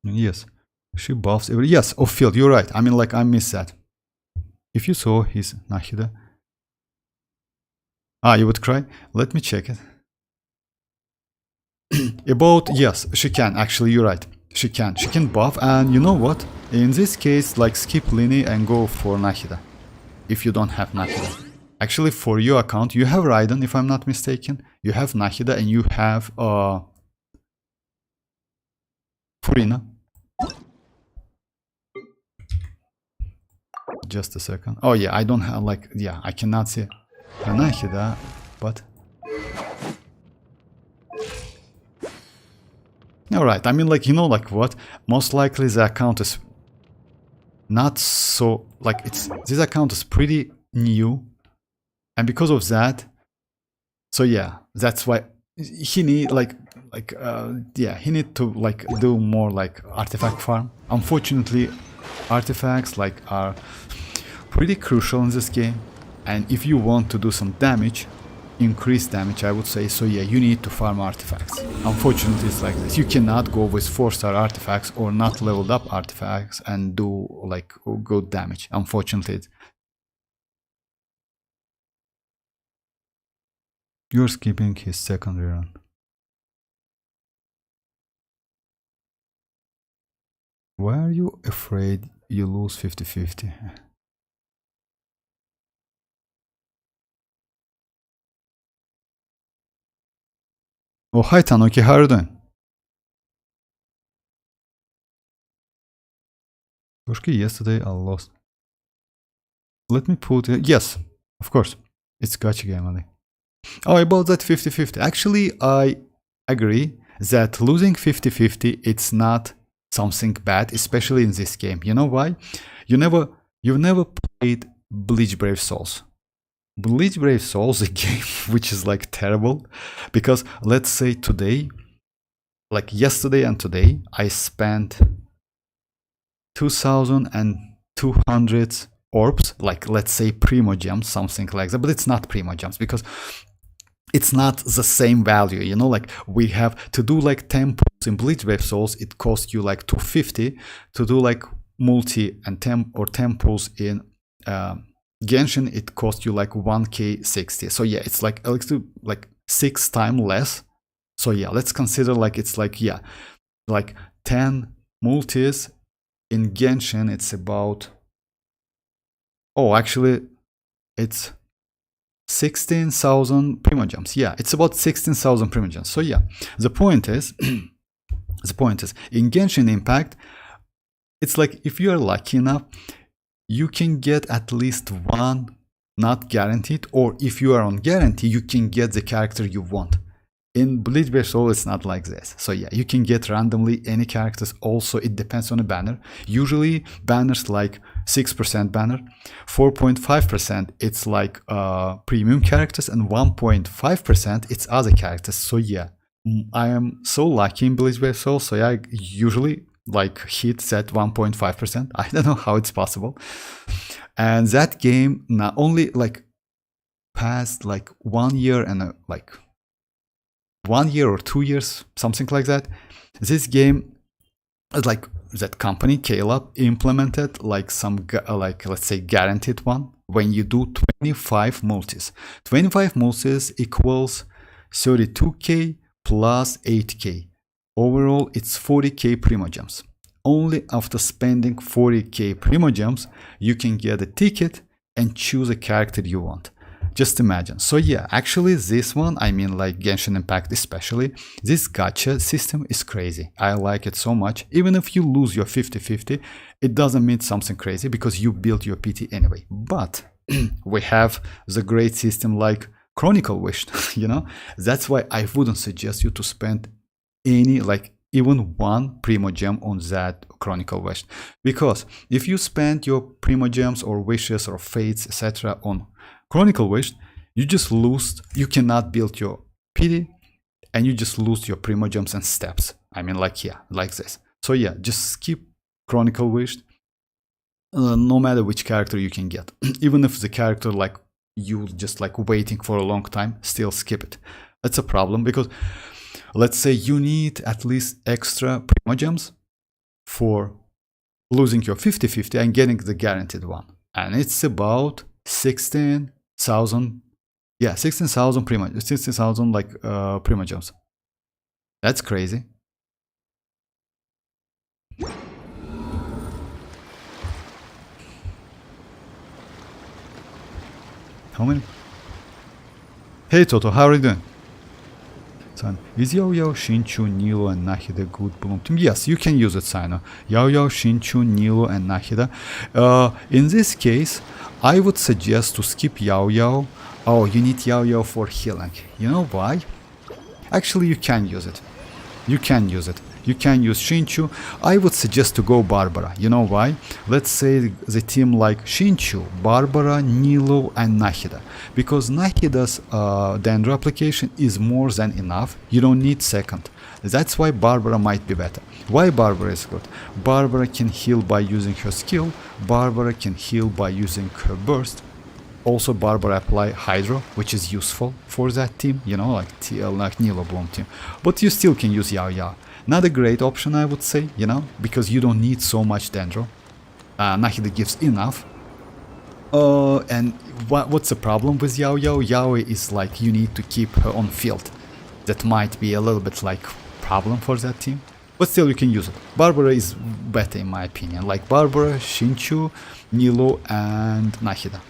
Yes, she buffs every... Yes, oh Phil, you're right. I mean, like, I missed that. If you saw his Nahida... Ah, you would cry? Let me check it. About... Yes, she can. Actually, you're right. She can. She can buff. And you know what? In this case, like, skip Lini and go for Nahida. If you don't have Nahida. Actually, for your account, you have Raiden, if I'm not mistaken. You have Nahida and you have... Furina. Just a second. Oh yeah, I don't have like, yeah, I cannot see Nahida, but... Alright, I mean like, you know, like what? Most likely the account is not so, like this account is pretty new. And because of that, so yeah, that's why he need yeah, he need to like do more like artifact farm. Unfortunately, artifacts like are pretty crucial in this game, and if you want to do some damage, increase damage, I would say, so yeah, you need to farm artifacts. Unfortunately, it's like this. You cannot go with 4-star artifacts or not leveled up artifacts and do like good damage. Unfortunately, you're skipping his secondary run. Why are you afraid you lose 50-50? Oh, hi Tanuki, how are you doing? Toshki, yesterday I lost. Let me put it. Yes, of course. It's gacha game only. Oh, about that 50-50. Actually, I agree that losing 50-50, it's not something bad, especially in this game. You know why? You've never played Bleach Brave Souls. Bleach Brave Souls, a game which is like terrible, because let's say today, like yesterday and today, I spent 2,200 orbs, like let's say Primogems, something like that, but it's not Primogems because it's not the same value, you know, like we have to do like temples in Bleach Brave Souls, it costs you like 250 to do like multi and temples in Genshin, it costs you like 1k60. So yeah, it's like 6 times less. So yeah, let's consider like it's like, yeah, like 10 multis in Genshin. It's about, oh, actually it's 16,000 Primogems. Yeah, it's about 16,000 Primogems. So yeah, the point is, the point is, in Genshin Impact, it's like if you are lucky enough, you can get at least one, not guaranteed, or if you are on guarantee, you can get the character you want. In Bleedbear Soul, it's not like this. So yeah, you can get randomly any characters. Also, it depends on the banner. Usually, banners like 6% banner, 4.5% it's like premium characters, and 1.5% it's other characters. So yeah, I am so lucky in Bleedbear Soul. So yeah, I usually like hits at 1.5%. I don't know how it's possible. And that game not only like past like 1 year and like 1 year or 2 years, something like that. This game, like that company Caleb implemented like some like, let's say, guaranteed one. When you do 25 multis, 25 multis equals 32k plus 8k. Overall, it's 40k Primogems. Only after spending 40k Primogems, you can get a ticket and choose a character you want. Just imagine. So yeah, actually this one, I mean like Genshin Impact especially, this gacha system is crazy. I like it so much. Even if you lose your 50-50, it doesn't mean something crazy because you built your PT anyway. But we have the great system like Chronicle Wish, you know? That's why I wouldn't suggest you to spend any, like even one Primogem on that Chronicle Wish. Because if you spend your Primogems or wishes or fates, etc. on Chronicle Wish, you just lose, you cannot build your PD, and you just lose your Primogems and steps. I mean, like, yeah, like this. So yeah, just skip Chronicle Wish, no matter which character you can get. Even if the character, like, you just like waiting for a long time, still skip it. That's a problem because, let's say you need at least extra Primogems for losing your 50-50 and getting the guaranteed one. And it's about 16,000, yeah, 16,000 Primogems, 16,000 like Primogems. That's crazy. How many? Hey Toto, how are you doing? Son, is Yao Yao, Shinchu, Nilo, and Nahida good Bloom Team? Yes, you can use it, Sino. Yao Yao, Shinchu, Nilo, and Nahida. In this case, I would suggest to skip Yao Yao. Oh, you need Yao Yao for healing. You know why? Actually, you can use it. You can use it. You can use Shinchu. I would suggest to go Barbara. You know why? Let's say the team like Shinchu, Barbara, Nilo, and Nahida. Because Nahida's Dendro application is more than enough. You don't need second. That's why Barbara might be better. Why Barbara is good? Barbara can heal by using her skill. Barbara can heal by using her burst. Also, Barbara apply Hydro, which is useful for that team, you know, like Nilo Bloom team. But you still can use Yao Yao. Not a great option, I would say, you know, because you don't need so much Dendro. Nahida gives enough. And what's the problem with Yao Yao? Yao is like you need to keep her on field. That might be a little bit like problem for that team. But still you can use it. Barbara is better in my opinion. Like Barbara, Shinchu, Nilo, and Nahida.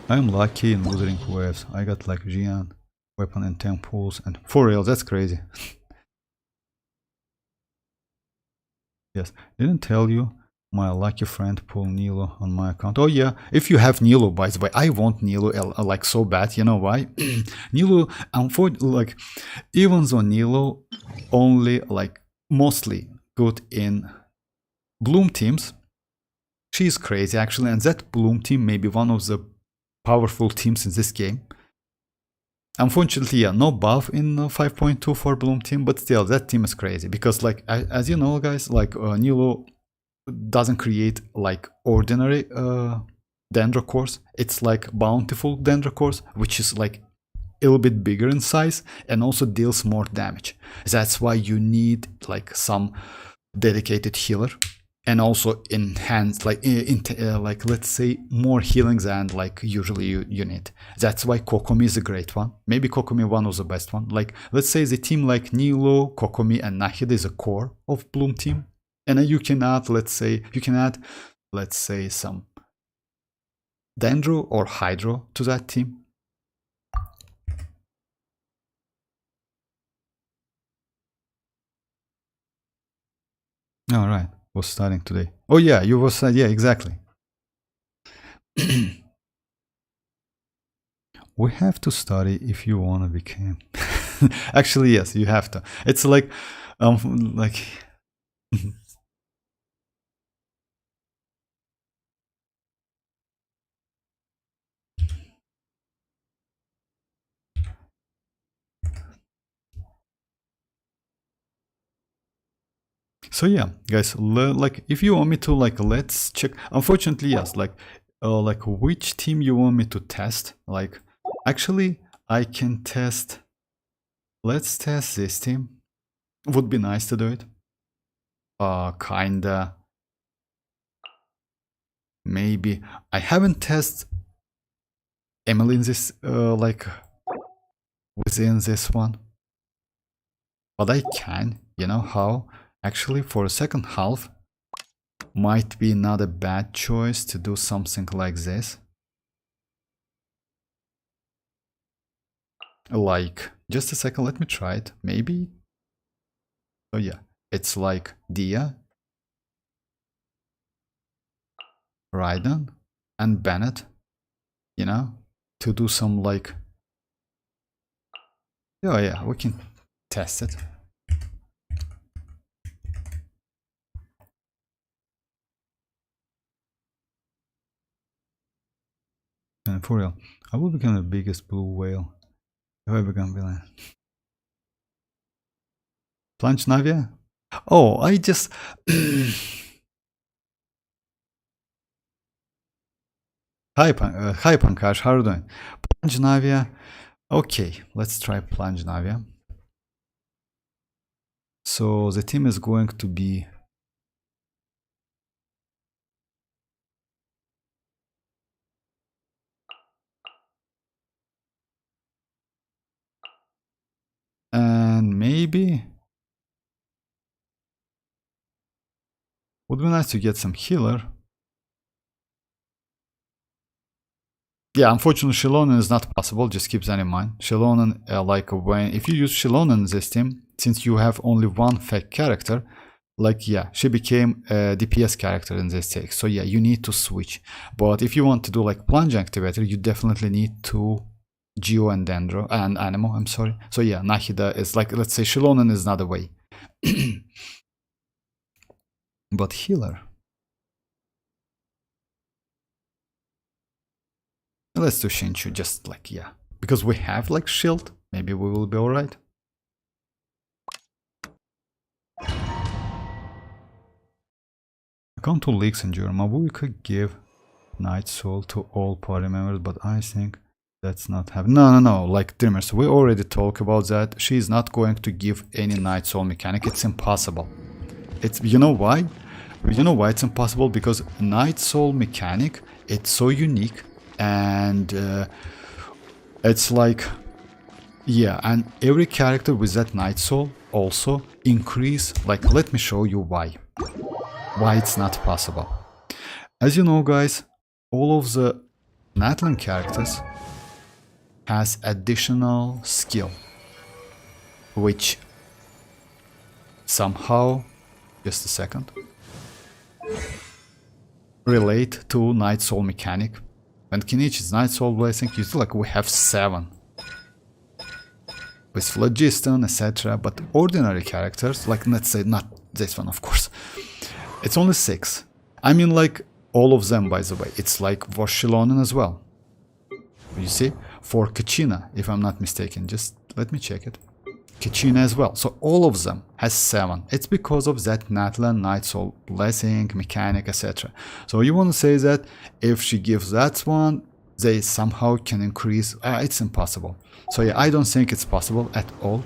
I'm lucky in losing waves. I got like Xianyun, weapon and temples, and for real, that's crazy. Yes, didn't tell you my lucky friend pulled Nilo on my account. Oh yeah, if you have Nilo, by the way, I want Nilo like so bad. You know why? Nilo, unfortunately, like even though Nilo only like mostly good in Bloom teams, she's crazy actually, and that Bloom team may be one of the powerful teams in this game. Unfortunately, yeah, no buff in 5.2 for Bloom team, but still, that team is crazy because, like, as you know, guys, like Nilo doesn't create like ordinary Dendro cores. It's like bountiful Dendro cores, which is like a little bit bigger in size and also deals more damage. That's why you need like some dedicated healer and also enhance, like like let's say more healings and like usually you need. That's why Kokomi is a great one. Maybe Kokomi 1 was the best one. Like let's say the team like Nilo, Kokomi, and Nahida is a core of Bloom team, and then you can add, let's say some Dendro or Hydro to that team. All right, was starting today. Oh yeah, you was yeah, exactly. We have to study if you want to become. Actually, yes, you have to. It's like so yeah, guys, like if you want me to, like, let's check. Unfortunately, yes, like which team you want me to test? Like, actually, I can test. Let's test this team. Would be nice to do it. Kinda. Maybe I haven't tested Emily in this, like within this one, but I can. You know how? Actually, for a second half, might be not a bad choice to do something like this. Like, just a second, let me try it. Maybe. Oh yeah, it's like Dia, Raiden, and Bennett. You know, to do some like. Oh yeah, we can test it. And for real, I will become the biggest blue whale if I become villain. Plunge Navia? Oh, I just. Hi, Pankaj, how are you doing? Plunge Navia. Okay, let's try Plunge Navia. So the team is going to be. And maybe would be nice to get some healer. Yeah, unfortunately, Xilonen is not possible. Just keep that in mind. Xilonen, like if you use Xilonen in this team, since you have only one fake character, like yeah, she became a DPS character in this take. So yeah, you need to switch. But if you want to do like Plunge Activator, you definitely need to Geo and Dendro and Anemo. I'm sorry. So yeah, Nahida is like, let's say Xilonen is not a way. But healer. Let's do Shinshu, just like, yeah. Because we have like shield, maybe we will be alright. Account to leaks endure. Mavuika give Night Soul to all party members, but I think that's not happening. No, like Dreamers, we already talked about that. She's not going to give any Night Soul mechanic. It's impossible. It's, you know why? You know why it's impossible? Because Night Soul mechanic, it's so unique. And it's like, yeah, and every character with that Night Soul also increase, like, let me show you why it's not possible. As you know, guys, all of the Natlan characters has additional skill, which somehow, just a second, relate to Night Soul mechanic. And kinich is Night Soul Blessing, you see, like, we have 7 with Phlogiston, etc. But ordinary characters, like, let's say not this one, of course, it's only 6. I mean, like, all of them, by the way. It's like for Xilonen as well. You see, for Kachina, if I'm not mistaken, just let me check it. Kachina as well. So all of them has 7. It's because of that Natlan, Night Soul Blessing, mechanic, etc. So you want to say that if she gives that one, they somehow can increase. It's impossible. So yeah, I don't think it's possible at all.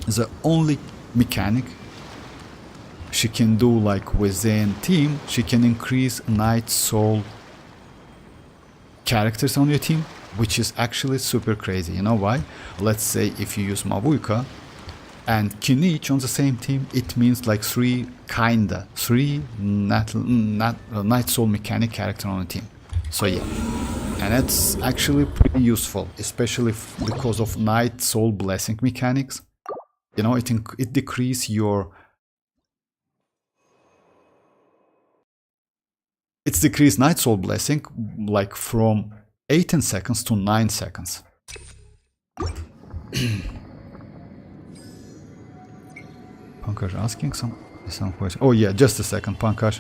The only mechanic she can do like within team, she can increase Night Soul characters on your team, which is actually super crazy. You know why? Let's say if you use Mavuika and Kinich on the same team, it means like three Night Soul mechanic character on a team. So yeah, and that's actually pretty useful, especially because of Night Soul blessing mechanics. You know, it decrease your... It's decreased Night Soul blessing like from 18 seconds to 9 seconds. Pankaj asking some question. Oh yeah, just a second, Pankaj.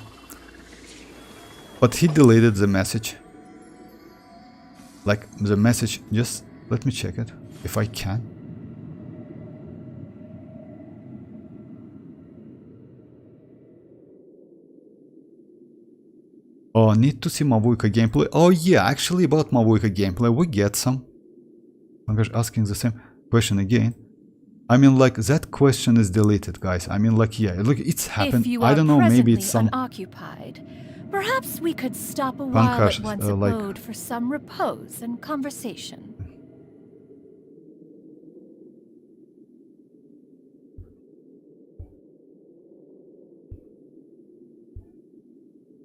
But he deleted the message. Like the message, just let me check it if I can. Oh, need to see Mavuika gameplay. Oh yeah, actually about Mavuika gameplay, we get some. I'm just asking the same question again. I mean, like, that question is deleted, guys. I mean, like, yeah, look, it's happened. I don't know, maybe it's some... Unoccupied, perhaps we could stop a while Pankaj, at one's abode for some repose and conversation.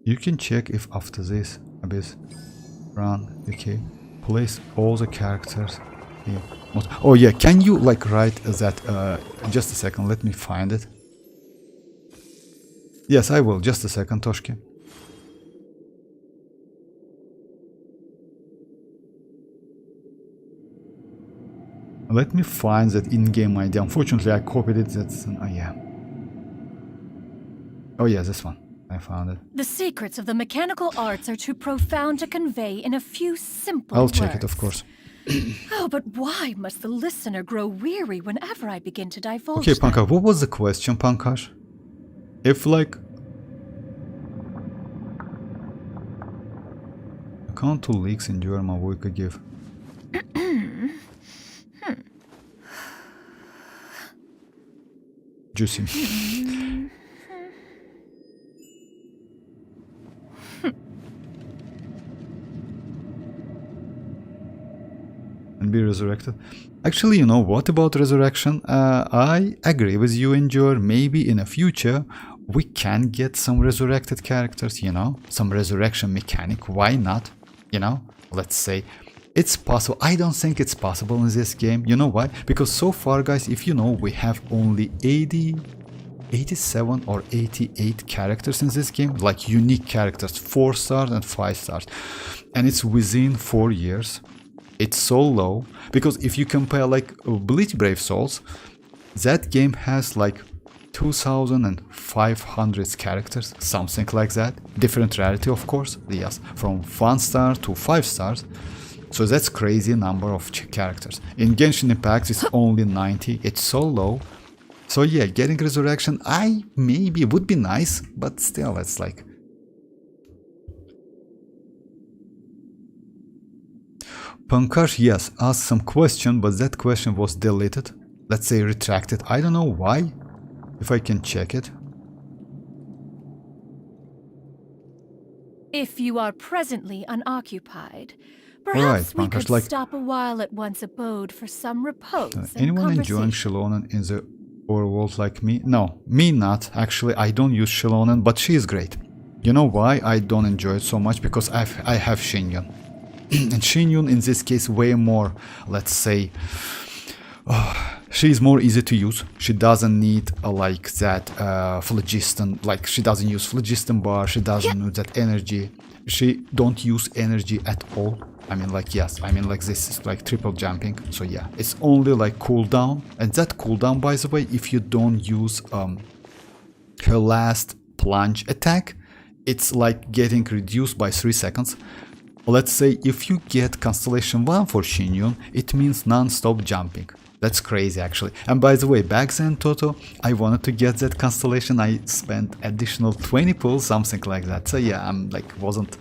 You can check if after this Abyss run, okay, place all the characters here. Oh yeah, can you like write that, just a second, let me find it. Yes, I will, just a second, Toshki. Let me find that in-game ID. Unfortunately, I copied it, that's, oh yeah. Oh yeah, this one. I found it. The secrets of the mechanical arts are too profound to convey in a few simple words. I'll check it, of course. Oh, but why must the listener grow weary whenever I begin to divulge Okay, Pankaj, what was the question, Pankaj? If, like... Account to leaks endure Mavuika give. Juicy. And be resurrected. Actually, you know what about resurrection? I agree with you, Endure. Maybe in the future we can get some resurrected characters, you know, some resurrection mechanic. Why not? You know, let's say it's possible. I don't think it's possible in this game. You know why? Because so far, guys, if you know, we have only 87 or 88 characters in this game, like unique characters, 4 stars and 5 stars, and it's within 4 years. It's so low, because if you compare like Bleach Brave Souls, that game has like 2,500 characters, something like that. Different rarity, of course, yes, from 1 star to 5 stars. So that's crazy number of characters. In Genshin Impact, it's only 90, it's so low. So yeah, getting resurrection, maybe would be nice, but still, it's like... Pankaj, yes, asked some question, but that question was deleted. Let's say retracted. I don't know why. If I can check it. If you are presently unoccupied, perhaps we could stop a while at one's abode for some repose and anyone enjoying Xilonen in the overworld like me? No, me not. Actually, I don't use Xilonen, but she is great. You know why I don't enjoy it so much? Because I have Xianyun. And Xianyun in this case way more, let's say, she is more easy to use. She doesn't need like that phlogiston, like she doesn't use phlogiston bar, she doesn't need that energy. She don't use energy at all. I mean, like, yes, I mean, like, this is like triple jumping. So yeah, it's only like cooldown, and that cooldown, by the way, if you don't use her last plunge attack, it's like getting reduced by 3 seconds. Let's say if you get Constellation 1 for Xianyun, it means non-stop jumping. That's crazy, actually. And by the way, back then, Toto, I wanted to get that Constellation. I spent additional 20 pulls, something like that. So yeah, I wasn't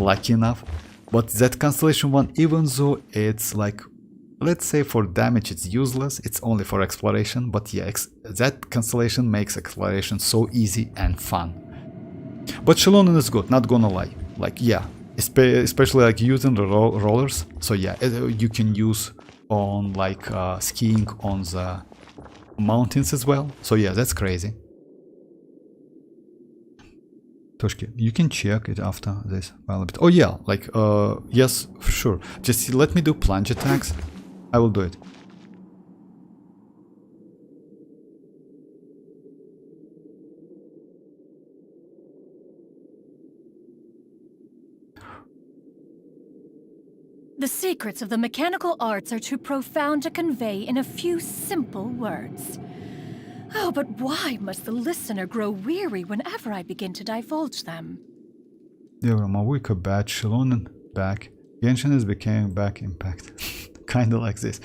lucky enough. But that Constellation 1, even though it's like let's say for damage it's useless, it's only for exploration, but yeah, that constellation makes exploration so easy and fun. But Xilonen is good, not gonna lie. Like, yeah, especially like using the rollers. So yeah, you can use on like skiing on the mountains as well. So yeah, that's crazy. Toshki, you can check it after this while a bit. Oh yeah, like yes, for sure. Just let me do plunge attacks. I will do it. The secrets of the mechanical arts are too profound to convey in a few simple words. Oh, but why must the listener grow weary whenever I begin to divulge them? Yeah, mavuika bad, Xilonen back. Genshin is becoming back impact. Kinda like this.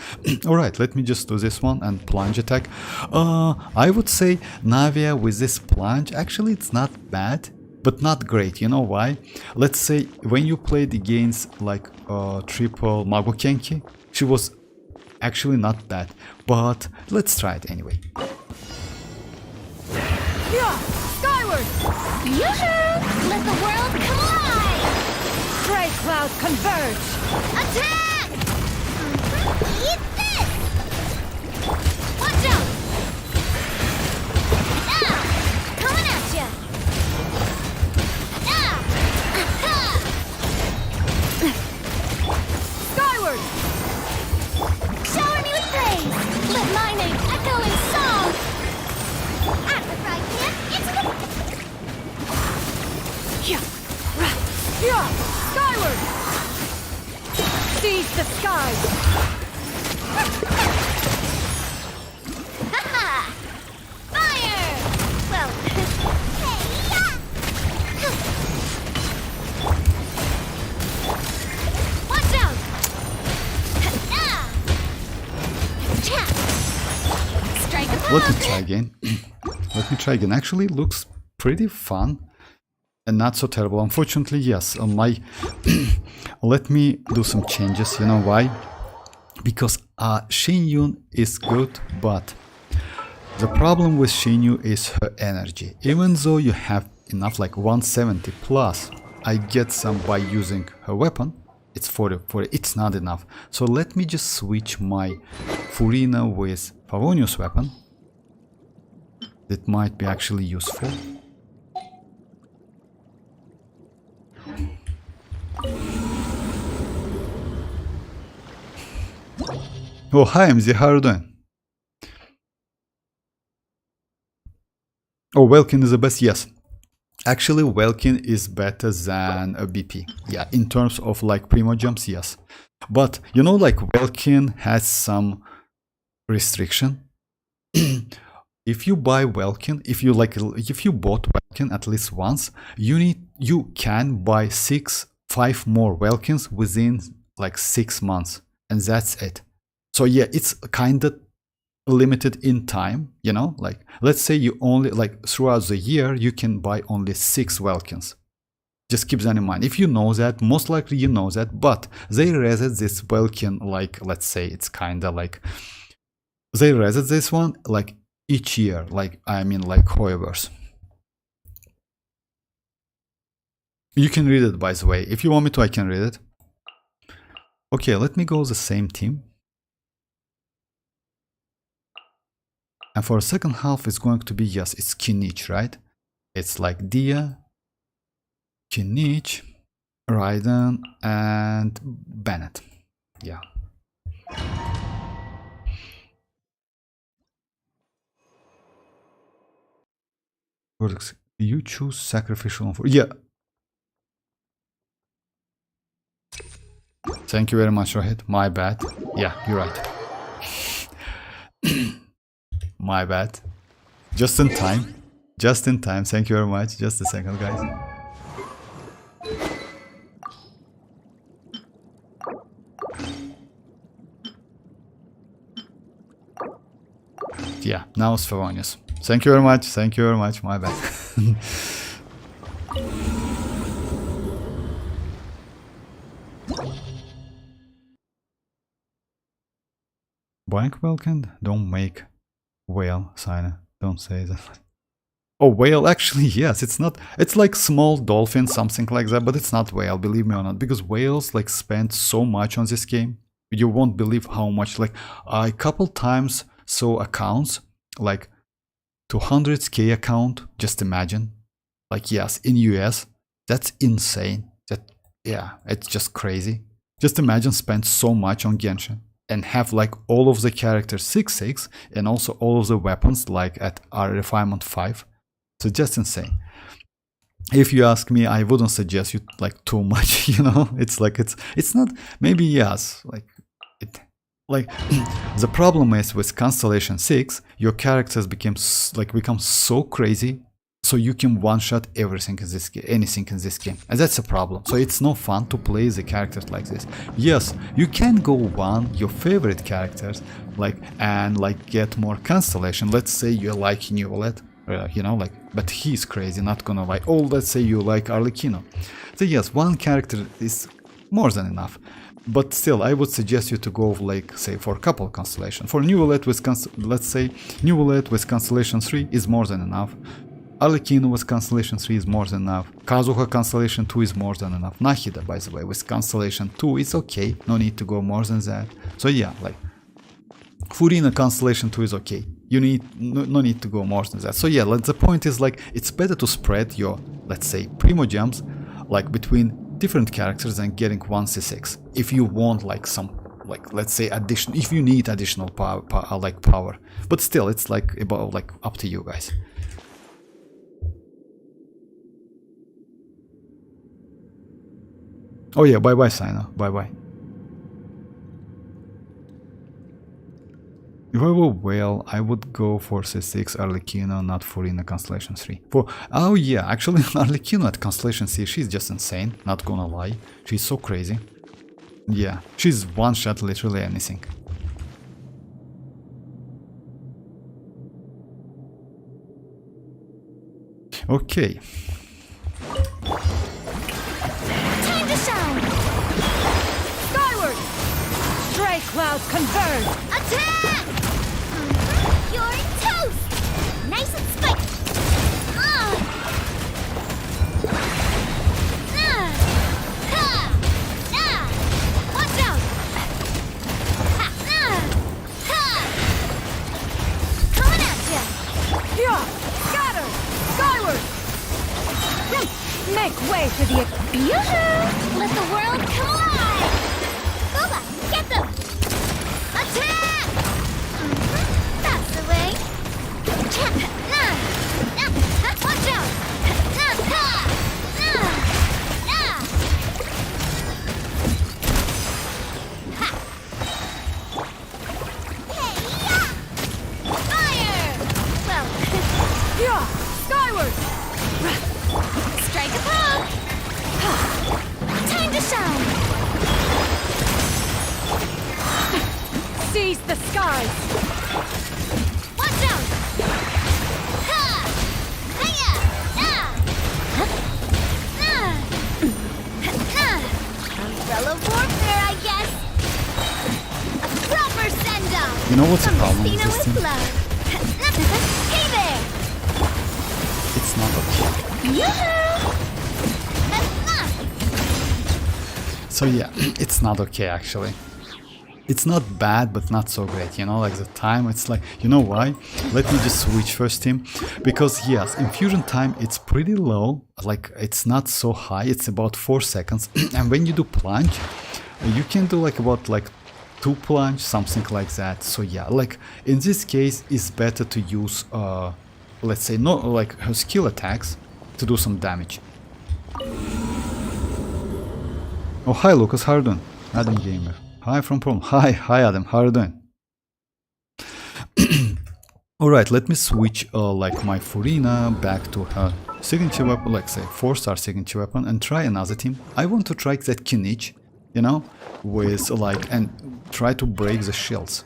Alright, let me just do this one and plunge attack. I would say Navia with this plunge, actually it's not bad, but not great. You know why? Let's say when you played against like triple Magokenki, she was actually not bad, but let's try it anyway. Yeah, skyward! Yoo-hoo! Let the world collide! Gray cloud converge! Attack! Eat this! Watch out! Now! Coming at ya! Now! Skyward! Shower me with praise! Let my name echo in song! At the fry pan, into the... Yeah, skyward! Seize the skies! Ha-ha! Fire! Well, hey-ya! Watch out! Strike a Let me pose! try again. Let me try again. Actually, looks pretty fun and not so terrible. Unfortunately, yes. On my let me do some changes. You know why? Because Xianyun is good, but the problem with Xianyun is her energy. Even though you have enough, like 170 plus, I get some by using her weapon. It's 40, it's not enough. So let me just switch my Furina with Favonius weapon. That might be actually useful. Oh, hi MZ, how are you doing? Oh, Welkin is the best, yes. Actually, Welkin is better than a BP. Yeah, in terms of like Primogems, yes. But, you know, like Welkin has some restriction. If you buy Welkin, if you bought Welkin at least once, you can buy 5 more Welkins within like 6 months, and that's it. So yeah, it's kind of limited in time, you know, like let's say you only like throughout the year you can buy only 6 Welkins. Just keep that in mind. If you know that, most likely you know that, but they reset this Welkin, like let's say it's kind of like they reset this one like each year, like I mean like Hoyoverse. You can read it, by the way. If you want me to, I can read it. Okay, let me go the same team. And for the second half, it's going to be, yes, it's Kinich, right? It's like Dia, Kinich, Raiden, and Bennett. Yeah. You choose sacrificial. Yeah. Thank you very much, Rohit. My bad. Yeah, you're right. My bad. Just in time. Just in time. Thank you very much. Just a second, guys. Yeah, now it's Favonius. Thank you very much. Thank you very much. My bad. Bank Welkin, don't make whale, Sina. Don't say that. Oh, whale, actually, yes, it's not, it's like small dolphin, something like that, but it's not whale, believe me or not, because whales like spend so much on this game. You won't believe how much, like, I couple times saw accounts, like 200k account, just imagine. Like, yes, in US, that's insane. That, yeah, it's just crazy. Just imagine spend so much on Genshin and have like all of the characters 6/6 and also all of the weapons like at refinement 5. So just insane. If you ask me, I wouldn't suggest you like too much, you know. It's like it's not, maybe yes, like it, like the problem is with Constellation 6, your characters become so crazy, so you can one-shot everything in this game, anything in this game, and that's a problem. So it's no fun to play the characters like this. Yes, you can go one your favorite characters, like, and like get more Constellation. Let's say you like Neuvillette, you know, like, but he's crazy, not gonna lie. Oh, let's say you like Arlecchino. So yes, one character is more than enough. But still, I would suggest you to go, like, say, for a couple Constellation. For Neuvillette with, let's say, Neuvillette with Constellation 3 is more than enough. Arlecchino with Constellation 3 is more than enough. Kazuha Constellation 2 is more than enough. Nahida, by the way, with Constellation 2 is okay. No need to go more than that. So yeah, like, Furina Constellation 2 is okay. You need no need to go more than that. So yeah, like, the point is, like, it's better to spread your, let's say, Primogems, like, between different characters and getting one C6. If you want, like, some, like, let's say, additional, if you need additional power. But still, it's like about, like, up to you guys. Oh yeah, bye bye, Sina. Bye bye. If I were whale, I would go for C6 Arlecchino, not Furina Constellation 3. For, oh yeah, actually Arlecchino at Constellation C, she's just insane, not gonna lie. She's so crazy. Yeah, she's one shot literally anything. Okay. Time to shine! Skyward! Stray clouds converge! Attack! You're toast! Nice and spiky! Watch out! Coming at ya! Yeah! Scatter! Skyward! Make way for the... Yoo-hoo! Let the world come alive! Boba, get them! Attack! That's the way! Watch out! Fire! Well, Yeah! Skyward! strike a poke! Time to shine! Seize the skies! Watch out! Hiya! Umbrella warfare, I guess. A proper send-off. You know what's the From problem with Destino this with thing? love. Hey there! It's not okay. Yoo-hoo! So yeah, it's not okay actually. It's not bad, but not so great, you know, like the time, it's like, you know why? Let me just switch first team, because yes, infusion time, it's pretty low, like it's not so high, it's about 4 seconds, and when you do plunge, you can do like about like 2 plunge, something like that. So yeah, like in this case, it's better to use, let's say, no, like her skill attacks to do some damage. Oh, hi Lucas, how are you doing? Adam Gamer. Hi from Prom. Hi Adam, how are you doing? Alright, let me switch like my Furina back to her signature weapon, like say 4-star signature weapon, and try another team. I want to try that kinich, you know, with like, and try to break the shields.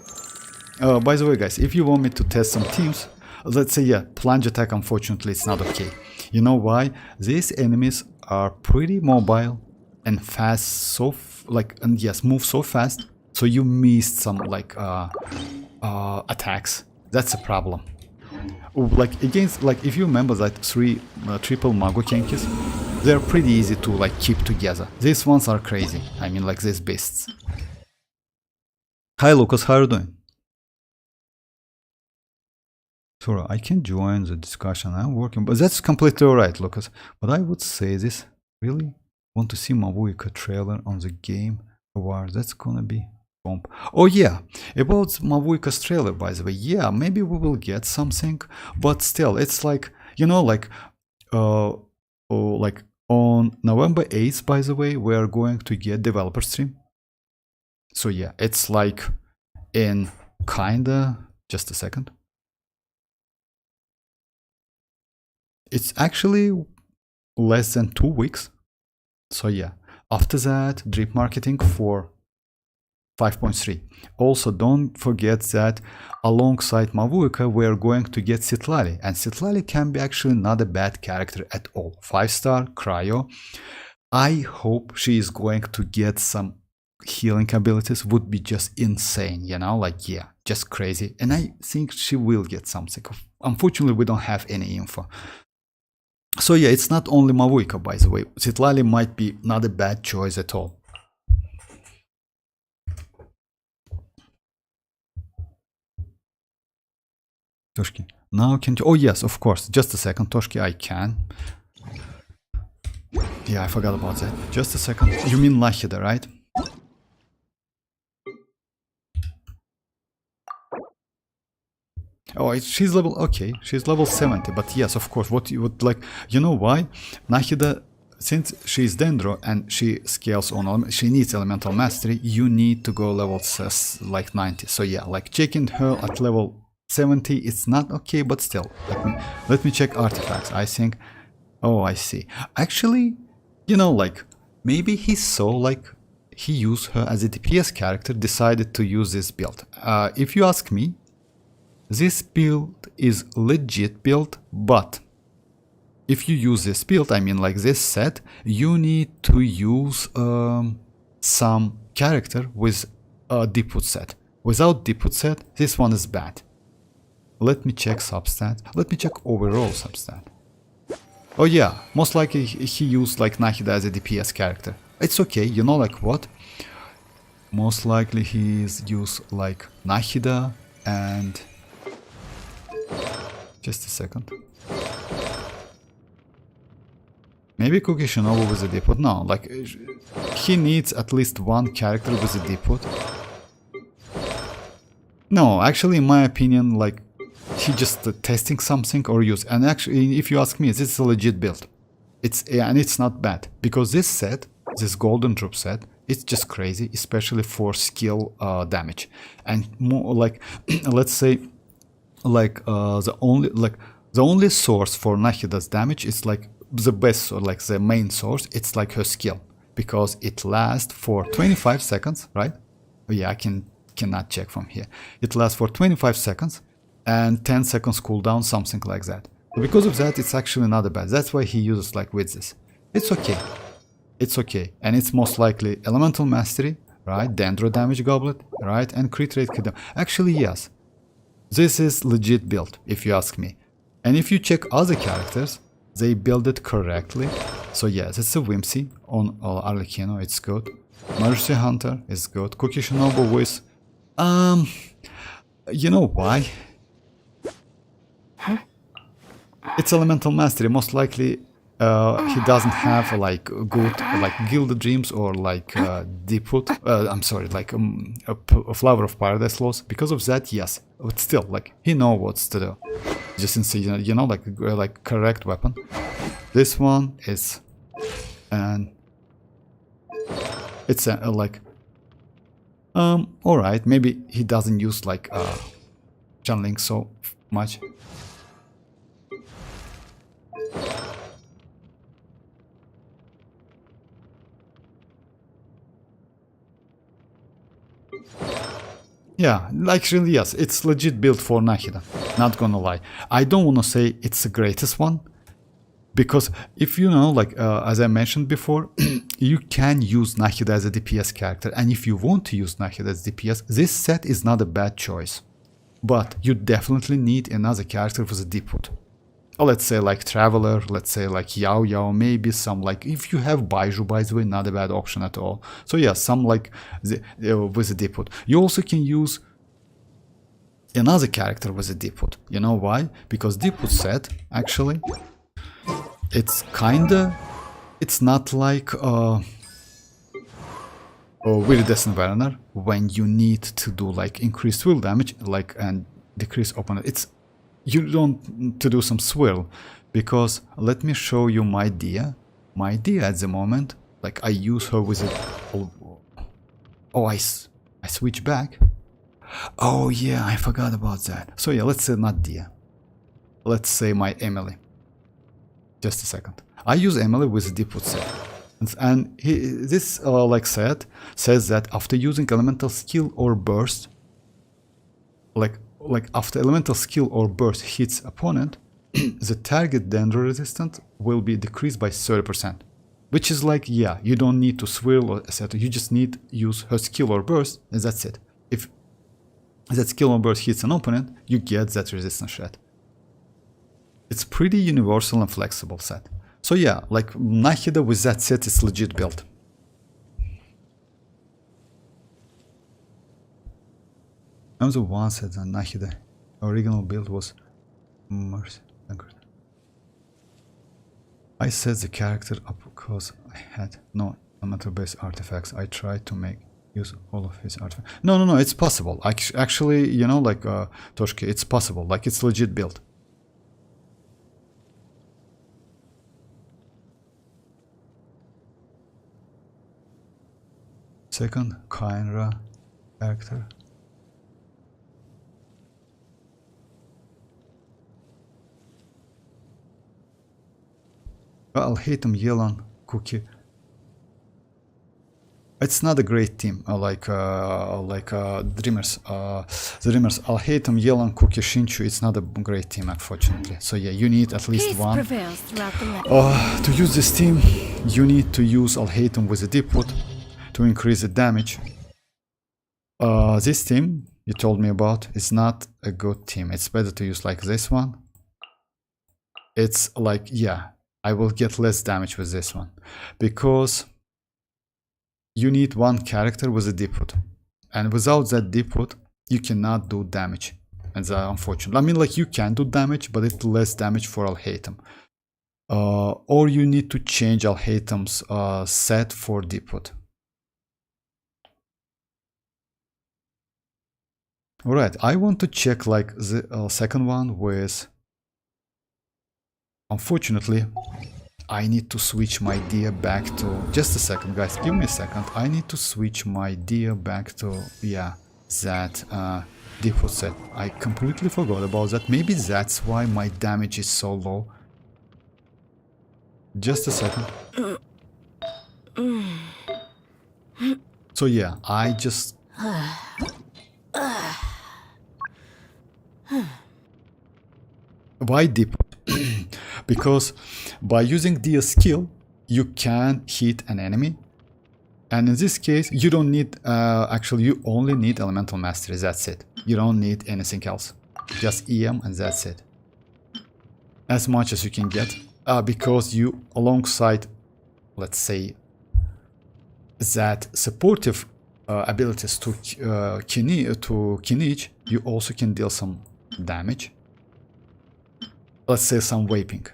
By the way guys, if you want me to test some teams, let's say yeah, plunge attack, unfortunately it's not okay. You know why? These enemies are pretty mobile and fast, so like, and yes, move so fast, so you missed some like attacks. That's a problem. Like against, like if you remember that three triple Mago Kenkis, they're pretty easy to like keep together. These ones are crazy. I mean, like these beasts. Hi Lucas, how are you doing? Sorry, I can join the discussion. I'm working, but that's completely alright, Lucas. But I would say this. Really want to see Mavuika trailer on the Game Awards. That's gonna be bomb. Oh yeah, about Mavuika's trailer, by the way. Yeah, maybe we will get something, but still, it's like, you know, like like on November 8th, by the way, we are going to get developer stream. So yeah, it's like in kinda, just a second. It's actually less than 2 weeks. So yeah, after that, drip marketing for 5.3. Also, don't forget that alongside Mavuika, we are going to get Citlali. And Citlali can be actually not a bad character at all. 5-star, cryo. I hope she is going to get some healing abilities. Would be just insane, you know, like, yeah, just crazy. And I think she will get something. Unfortunately, we don't have any info. So yeah, it's not only Mavuika, by the way. Citlali might be not a bad choice at all. Toshki, now can you... Oh yes, of course. Just a second, Toshki, I can. Yeah, I forgot about that. Just a second. You mean Lahida, right? Oh, she's level, okay, she's level 70, but yes, of course, what you would like, you know why? Nahida, since she's Dendro and she scales on, she needs elemental mastery, you need to go level like 90. So yeah, like checking her at level 70, it's not okay, but still, let me check artifacts. I think, oh, I see. Actually, you know, like, maybe he saw, like, he used her as a DPS character, decided to use this build. If you ask me, this build is legit build, but if you use this build, I mean like this set, you need to use some character with a Deepwood set. Without Deepwood set, this one is bad. Let me check substat. Let me check overall substat. Oh yeah, most likely he used like Nahida as a DPS character. It's okay, you know like what? Most likely he's used like Nahida and... Just a second. Maybe Cookie Shinobu with a Deepwood. No, like he needs at least one character with a Deepwood. No, actually, in my opinion, like he just testing something or use. And actually, if you ask me, this is a legit build. And it's not bad because this set, this golden troop set, it's just crazy, especially for skill damage. And more like, let's say, like the only source for Nahida's damage is like the best, or like the main source, it's like her skill, because it lasts for 25 seconds, right? Oh yeah, I cannot check from here. It lasts for 25 seconds and 10 seconds cooldown, something like that. Because of that, it's actually not bad. That's why he uses like with this. It's okay. It's okay. And it's most likely elemental mastery, right? Dendro damage goblet, right? And crit rate. Actually, yes. This is legit build, if you ask me. And if you check other characters, they build it correctly. So yes, it's a Whimsy on Arlecchino, it's good. Mercy Hunter is good. Cookie Shinobu with... you know why? Huh? It's elemental mastery. Most likely he doesn't have like good like Gilded Dreams or like Deepwood. I'm sorry, like a Flower of Paradise loss. Because of that, yes. But still, like he knows what's to do. Just insane, you know, like correct weapon. This one is, and it's like all right. Maybe he doesn't use like channeling so much. Yeah, actually yes, it's legit built for Nahida, not gonna lie. I don't wanna say it's the greatest one, Because if you know, like as I mentioned before, you can use Nahida as a DPS character, and if you want to use Nahida as DPS, this set is not a bad choice. But you definitely need another character with a D-put. Or let's say like Traveler, let's say like Yao Yao, maybe some like, if you have Baiju, by the way, not a bad option at all. So yeah, some like with a D-put. You also can use another character with a D-put. You know why? Because D-put set, actually, it's kinda, it's not like Viridescent Werner, when you need to do like increased swirl damage, like, and decrease opponent. It's, you don't to do some swirl, because let me show you my Dia. My Dia at the moment, like I use her with a, I switch back. Oh yeah, I forgot about that. So yeah, let's say not Dia. Let's say my Emily. Just a second. I use Emily with a D-put set. And this like set says that after using elemental skill or burst, like after elemental skill or burst hits opponent, the target danger resistance will be decreased by 30%. Which is like, yeah, you don't need to swirl or etc. You just need to use her skill or burst, and that's it. If that skill or burst hits an opponent, you get that resistance shot. It's pretty universal and flexible set. So yeah, like Nahida with that set is legit build. I'm the one said that Nahida original build was Mercy. I set the character up because I had no elemental based artifacts. I tried to make use all of his artifacts. No, it's possible. Actually, you know, like Toshki, it's possible. Like it's legit build. Second, Kainra character. I'll hate him, Yelan, Cookie. It's not a great team, like Dreamers. The Dreamers, I'll hate him, Yelan, Cookie, Shinchu. It's not a great team, unfortunately. So yeah, you need at least Peace one. prevails throughout the land. To use this team, you need to use I'll hate him with a D-put to increase the damage. This team you told me about is not a good team. It's better to use like this one. It's like, yeah, I will get less damage with this one, because you need one character with a D-put, and without that D-put you cannot do damage, and that's unfortunate. I mean, like, you can do damage, but it's less damage for Alhatem. Or you need to change Alhatem's set for D-put. Alright, I want to check like the second one with... Unfortunately, I need to switch my Dia back to... Just a second, guys, give me a second. I need to switch my Dia back to, yeah, that default set. I completely forgot about that. Maybe that's why my damage is so low. Just a second. So yeah, I just... Why default? Because by using Dia skill, you can hit an enemy, and in this case you don't need actually you only need elemental mastery. That's it. You don't need anything else, just EM, and that's it, as much as you can get, because you, alongside, let's say, that supportive abilities to kinich, you also can deal some damage. Let's say some vaping.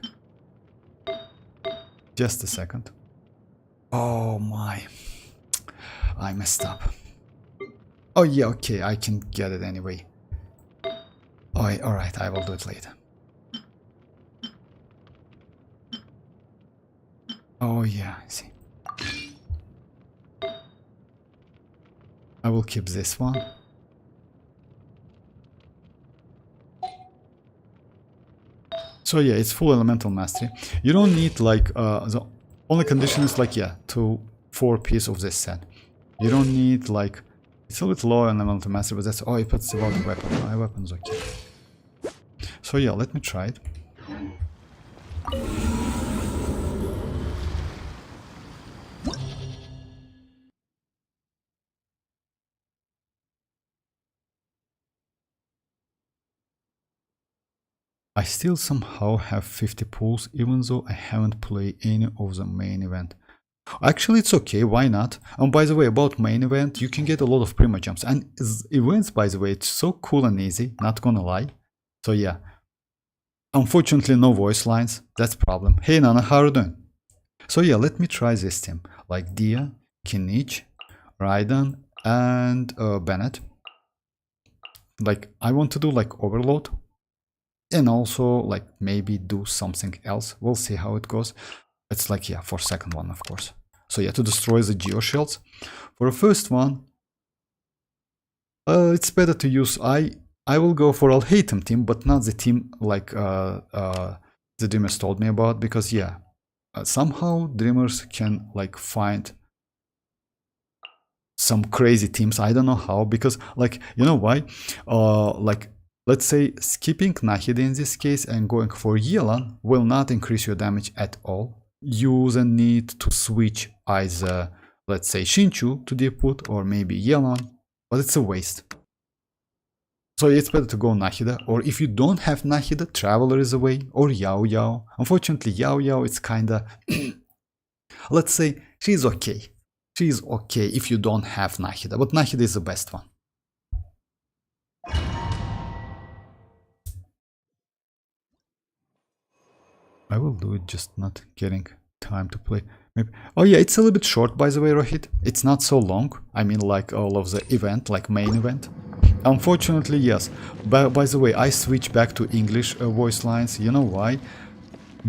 Just a second. Oh my. I messed up. Oh yeah, okay, I can get it anyway. Alright, I will do it later. Oh yeah, I see. I will keep this one. So yeah, it's full elemental mastery. You don't need like the only condition is like, yeah, 4 pieces of this set. You don't need like, it's a little low on elemental mastery, but that's all. It puts about the weapon. My weapon's okay. So yeah, let me try it. I still somehow have 50 pulls, even though I haven't played any of the main event. Actually, it's okay, why not? And by the way, about main event, you can get a lot of Primogems. And events, by the way, it's so cool and easy, not gonna lie. So yeah. Unfortunately, no voice lines, that's problem. Hey Nana, how are you doing? So yeah, let me try this team. Like Dia, Kinich, Raiden, and Bennett. Like, I want to do like Overload. And also, like, maybe do something else. We'll see how it goes. It's like, yeah, for second one, of course. So yeah, to destroy the Geo Shields. For the first one, it's better to use... I will go for Alhatem team, but not the team like the Dreamers told me about. Because, yeah, somehow Dreamers can, like, find some crazy teams. I don't know how, because, like, you know why? Like, let's say skipping Nahida in this case and going for Yelan will not increase your damage at all. You then need to switch either, let's say, Shinchu to deep put or maybe Yelan, but it's a waste. So it's better to go Nahida, or if you don't have Nahida, Traveler is a way, or Yao Yao. Unfortunately, Yao Yao is kinda, let's say, she's okay. She's okay if you don't have Nahida, but Nahida is the best one. I will do it, just not getting time to play. Maybe. Oh yeah, it's a little bit short, by the way, Rohit. It's not so long. I mean, like all of the event, like main event. Unfortunately, yes. By the way, I switch back to English voice lines. You know why?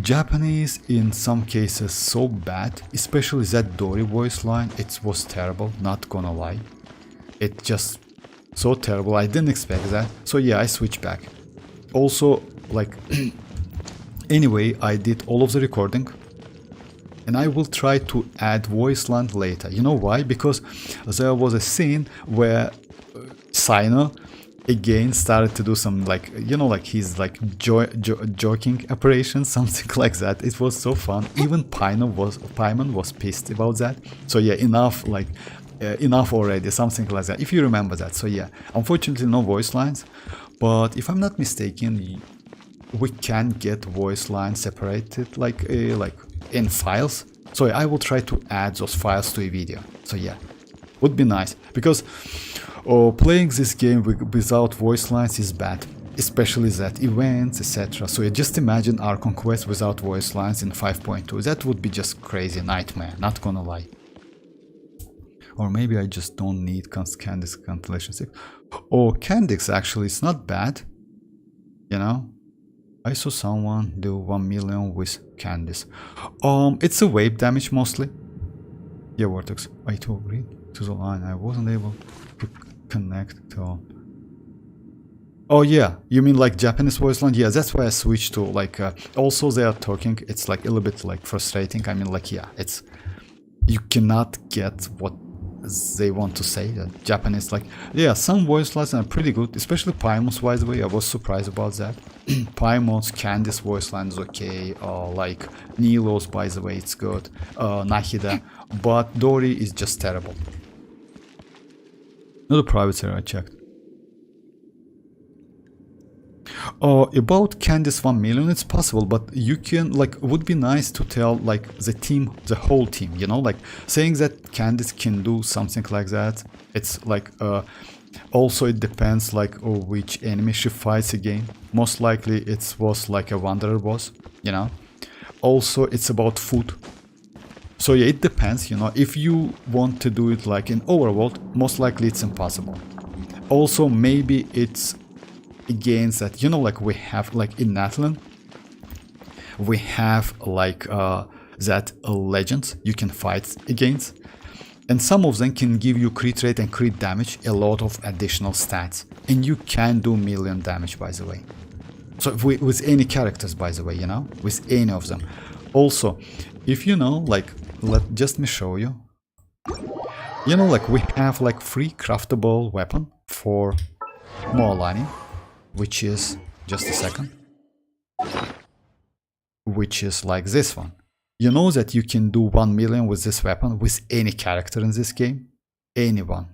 Japanese in some cases so bad, especially that Dory voice line. It was terrible, not gonna lie. It just so terrible. I didn't expect that. So yeah, I switch back. Also, like... Anyway, I did all of the recording, and I will try to add voice line later. You know why? Because there was a scene where Xianyun again started to do some, like, you know, like he's like joking operations, something like that. It was so fun. Even Paimon was pissed about that. So yeah, enough, like enough already, something like that. If you remember that. So yeah, unfortunately no voice lines, but if I'm not mistaken, we can get voice lines separated like in files. So I will try to add those files to a video. So yeah, would be nice, because playing this game without voice lines is bad, especially that events, etc. So just imagine our conquest without voice lines in 5.2. That would be just crazy nightmare, not gonna lie. Or maybe I just don't need Candice Compilation 6. Oh, Candice actually, it's not bad, you know. I saw someone do 1 million with Candice. It's a wave damage mostly. Yeah, Vortex. I to read to the line. I wasn't able to connect to... Oh yeah, you mean like Japanese voice line? Yeah, that's why I switched to like... also they are talking, it's like a little bit like frustrating. I mean, like, yeah, it's... You cannot get what they want to say. That Japanese, like, yeah, some voice lines are pretty good, especially Paimon's, by the way. I was surprised about that. Paimon's, Candice voice line is okay, like Nilo's, by the way, it's good, Nahida, but Dory is just terrible. Not a private server, I checked. About Candice 1 million, it's possible, but you can, like, would be nice to tell, like, the team, the whole team, you know, like, saying that Candice can do something like that. It's like, also it depends, like, which enemy she fights again. Most likely it was like a Wanderer boss, you know. Also, it's about food. So yeah, it depends, you know. If you want to do it like in Overworld, most likely it's impossible. Also, maybe it's against that, you know, like we have like in Natlan, we have like that legends you can fight against, and some of them can give you crit rate and crit damage, a lot of additional stats, and you can do million damage, by the way. So with any characters, by the way, you know, with any of them. Also, if you know, like, just me show you, you know, like we have like free craftable weapon for mualani, which is, just a second, which is like this one. You know that you can do 1 million with this weapon with any character in this game, anyone.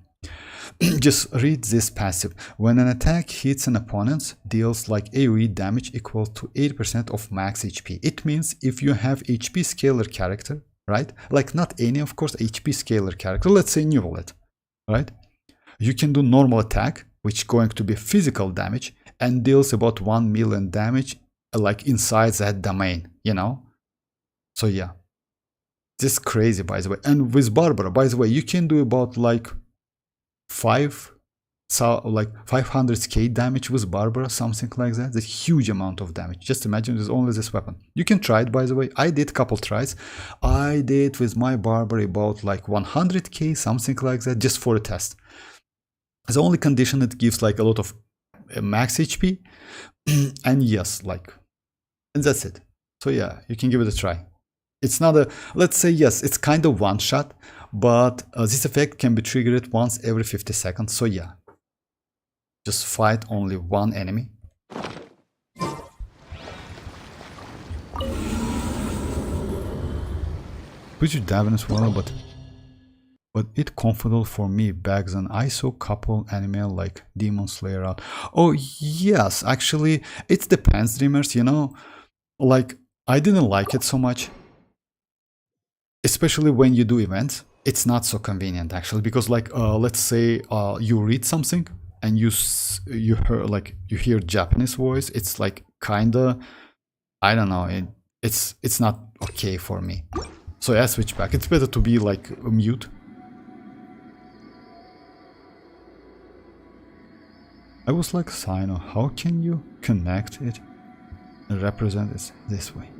just read this passive. When an attack hits an opponent, deals like AoE damage equal to 80% of max HP. It means if you have HP scalar character, right? Like not any, of course, HP scalar character. Let's say Neuvillette, right? You can do normal attack, which is going to be physical damage and deals about 1 million damage, like inside that domain, you know? So yeah, this is crazy, by the way. And with Barbara, by the way, you can do about like 500k damage with Barbara, something like that. That's a huge amount of damage. Just imagine there's only this weapon. You can try it, by the way. I did a couple tries. I did with my Barbara about like 100k, something like that, just for a test. The only condition, it gives like a lot of max HP, and yes, like, and that's it. So yeah, you can give it a try. It's not a, let's say, yes, it's kind of one shot, but this effect can be triggered once every 50 seconds. So yeah, just fight only one enemy. Which you dive as well, but it comfortable for me back then. I saw couple anime like Demon Slayer out. Oh yes, actually it depends, dreamers, you know, like I didn't like it so much, especially when you do events. It's not so convenient actually, because like let's say you read something and you hear, like, you hear Japanese voice. It's like kinda, I don't know, it's not okay for me. So I switch back. It's better to be like mute. I was like, Sino, how can you connect it and represent it this way?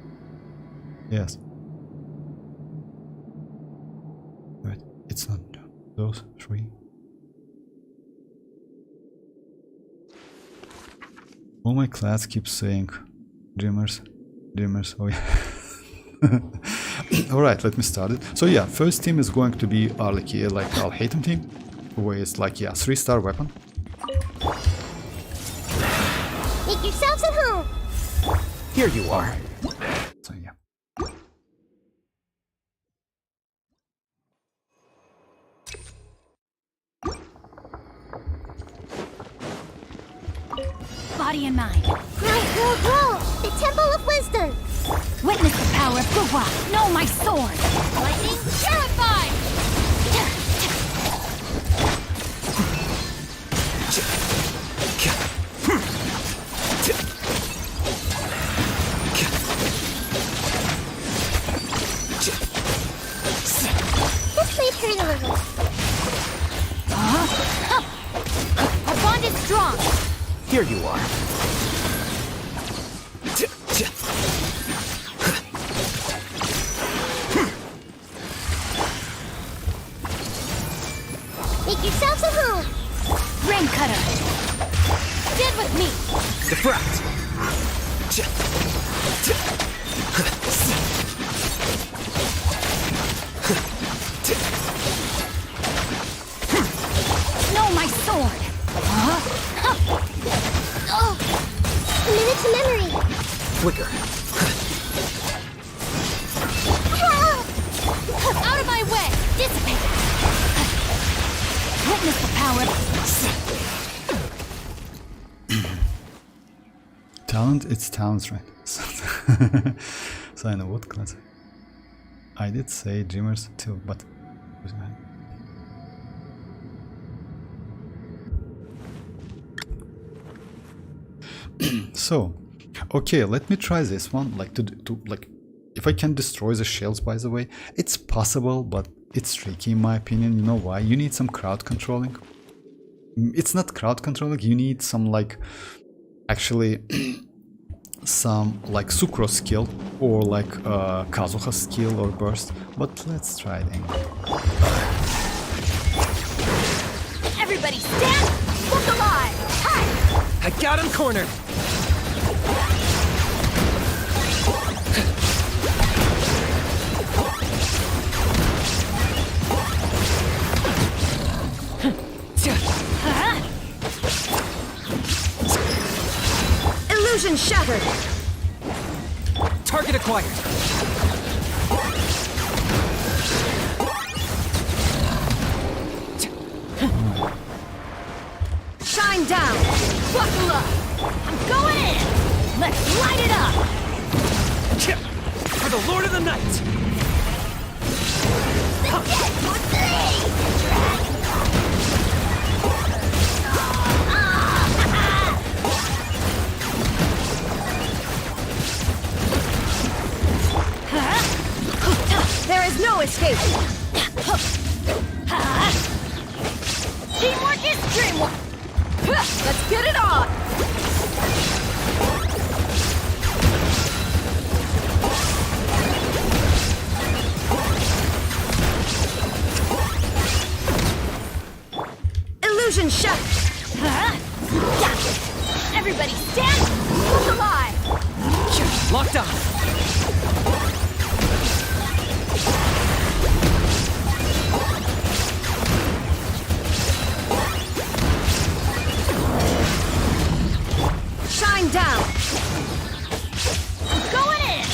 Yes. But it's not those three. All my class keeps saying, dreamers, dreamers, oh yeah. Alright, let me start it. So yeah, first team is going to be arlecchino, like arlecchino team, who is like, yeah, 3-star weapon. Make yourselves at home. Here you are. So yeah. Body and mind. Grow. The Temple of Wisdom. Witness the power of Gua. Know my sword. Lightning purified. This made hurt a little. Our bond is strong. Here you are. Make yourselves at home. Rain cutter. Stand with me. Defract. Know my sword. Oh. Minute to memory. Flicker. Out of my way. Dissipate. Witness the power. Talent, it's talent, right? So I know what class. I did say dreamers too, but so okay, let me try this one, like to like, if I can destroy the shells, by the way. It's possible, but it's tricky in my opinion. You know why? You need some crowd controlling. It's not crowd controlling, you need some like, actually some like sucrose skill, or like Kazuha skill or burst, but let's try it anyway. Everybody stand. Look alive. Hi. I got him cornered. Illusion shattered. Target acquired. Buckle up! I'm going in! Let's light it up! For the Lord of the Night! There is no escape! Teamwork is dreamwork! Let's get it on! Illusion shot! Everybody stand! Look alive! Locked on! Shine down! I'm going in!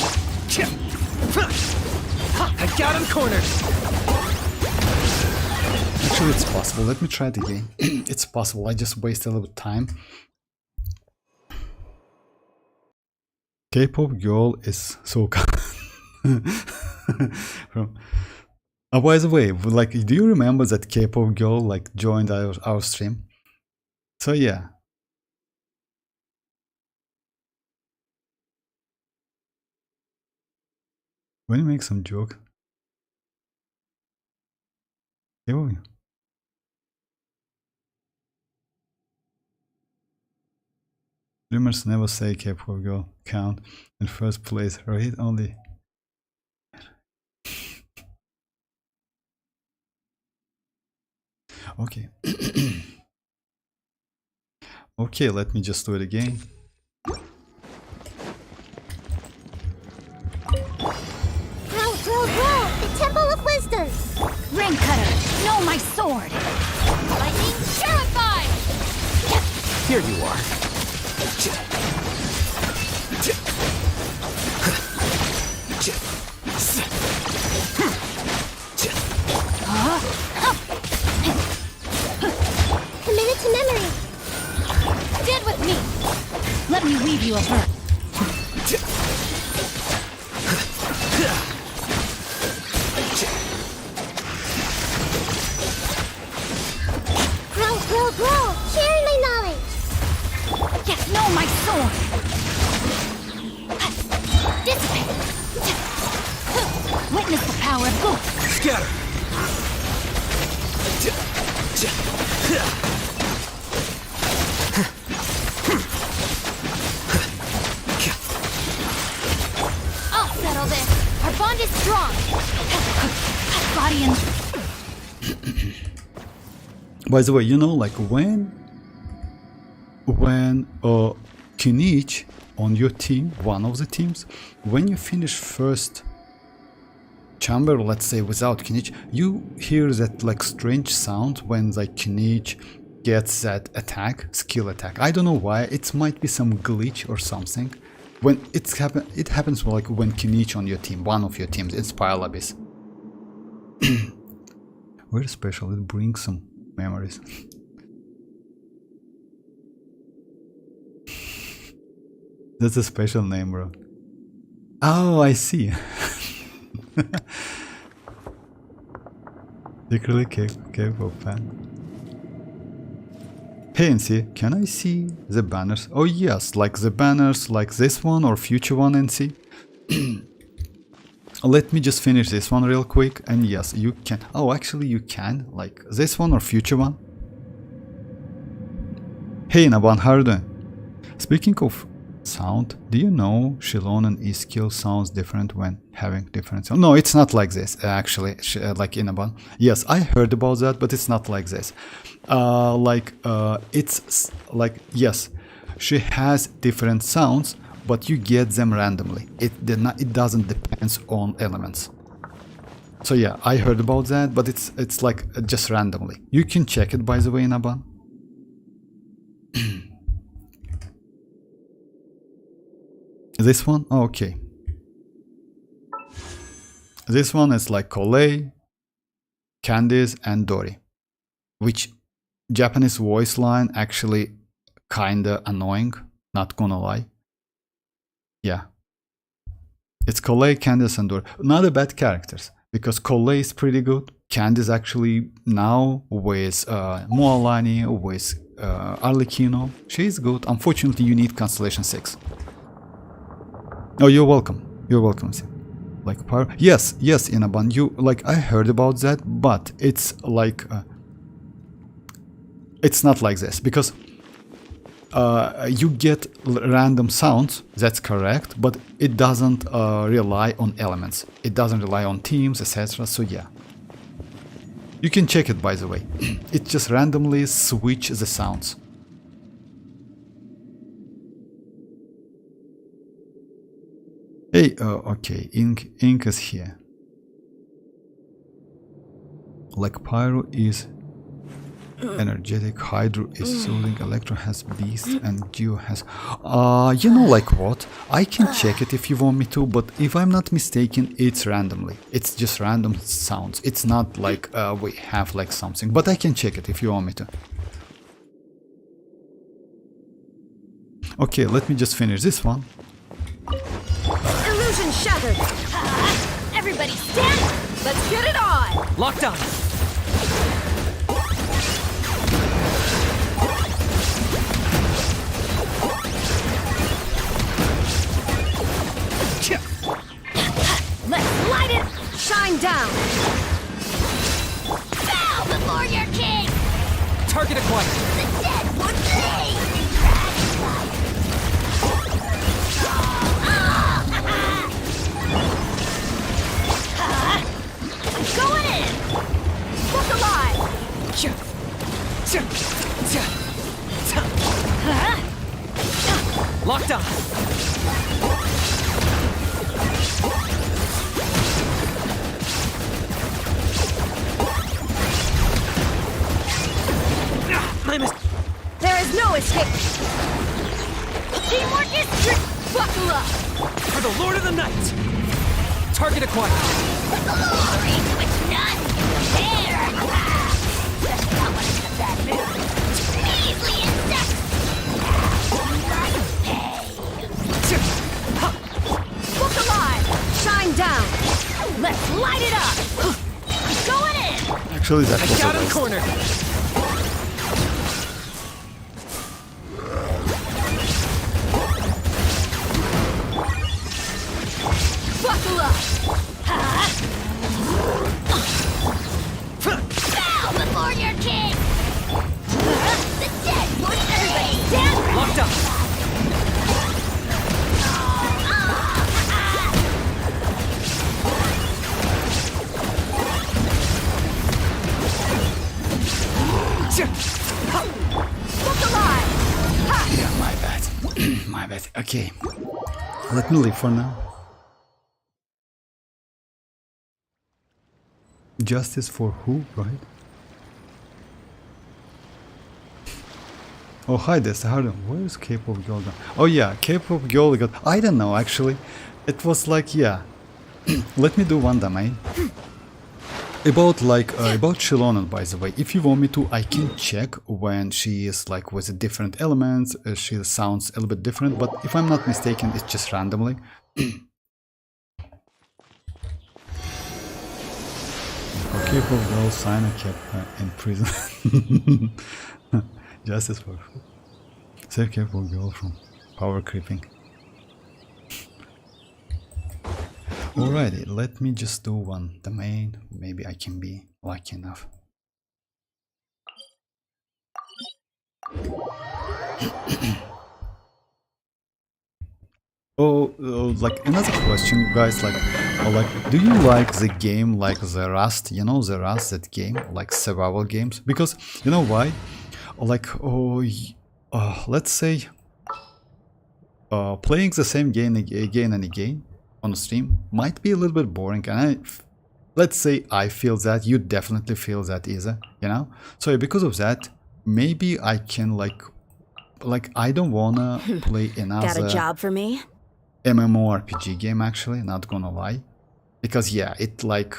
I got him cornered! Actually, it's possible. Let me try it again. It's possible. I just wasted a little time. K-pop girl is so from. Oh, by the way, like, do you remember that K-pop girl like joined our stream? So yeah. When you make some joke. Oh. Rumors never say K-pop girl count in first place, right? Only. Okay. Okay, let me just do it again. Grow, grow, grow! The Temple of Wisdom! Ring cutter, know my sword! Lightning purified! Here you are. Committed to memory! Stand with me! Let me weave you a verse. Grow, grow, grow! Sharing my knowledge! Yes, know my sword! Dissipate! Witness the power of good! Scatter! I'll settle this! Our bond is strong! Body and... By the way, you know, like when kinich on your team, one of the teams, when you finish first chamber, let's say without kinich, you hear that like strange sound when like kinich gets that attack, skill attack. I don't know why. It might be some glitch or something. When it happens like when kinich on your team, one of your teams, it's Pile Abyss. Very special. It brings some memories. That's a special name, bro. Oh, I see. Secretly K-pop fan. Hey, NC, can I see the banners? Oh yes, like the banners like this one or future one, NC. Let me just finish this one real quick, and yes, you can. Oh, actually you can, like this one or future one. Hey Naban, how are you doing? Speaking of sound, do you know Xilonen E skill sounds different when having different sound? No, it's not like this actually, like Inaban. Yes, I heard about that, but it's not like this. It's like, yes, she has different sounds, but you get them randomly. It doesn't depend on elements. So yeah, I heard about that, but it's like just randomly. You can check it, by the way, Inaban. This one? Oh, okay. This one is like Kolei, Candice, and Dori, which Japanese voice line actually kinda annoying, not gonna lie. Yeah. It's Collei, Candice, and Dora. Not a bad characters, because Collei is pretty good. Candice actually now with Mualani, with Arlecchino, she's good. Unfortunately, you need Constellation 6. Oh, you're welcome. You're welcome. Like power. Yes, Inaban. You like I heard about that, but it's like it's not like this because you get random sounds. That's correct, but it doesn't rely on elements. It doesn't rely on teams, etc. So yeah, you can check it by the way. It just randomly switch the sounds. Hey, okay, Ink is here. Like Pyro is energetic, Hydro is soothing, Electro has Beast, and Geo has... you know like what? I can check it if you want me to, but if I'm not mistaken, it's randomly. It's just random sounds. It's not like we have like something, but I can check it if you want me to. Okay, let me just finish this one. Illusion shattered. Everybody stand. Let's get it on. Locked on. Let's light it. Shine down. Bow before your king. Target acquired. The dead would bleed. Going in! Look alive! Locked on. There is no escape! Teamwork is trick! Buckle up! For the Lord of the Night! Target acquired. The glory which none can compare! Someone is in a bad mood. Measly insect! Look alive! Shine down! Let's light it up! Going in! Actually, that was Got a him waste. cornered. Buckle up! Bow before your king! The dead would everybody stand! Locked on. Look alive! Yeah, my bad. My bad. Okay. Let me leave for now. Justice for who, right? Oh, hi there, Sahara. Where is Cape of Golden? Oh yeah, Cape of Golden. I don't know actually. It was like, yeah. Let me do one domain. About Xilonen, by the way. If you want me to, I can check when she is like with the different elements. She sounds a little bit different, but if I'm not mistaken, it's just randomly. Cape of Gold, Sina kept in prison. Justice for who? Save Cape of Gold from power creeping. Alrighty, let me just do one domain. Maybe I can be lucky enough. Like another question, guys. Like, do you like the game like the Rust? You know the Rust, that game, like survival games. Because you know why? Like, let's say, playing the same game again and again on stream might be a little bit boring, and let's say I feel that, you definitely feel that either, you know. So because of that, maybe I can like I don't wanna play another. Got a job for me? MMORPG game, actually, not gonna lie, because yeah, it like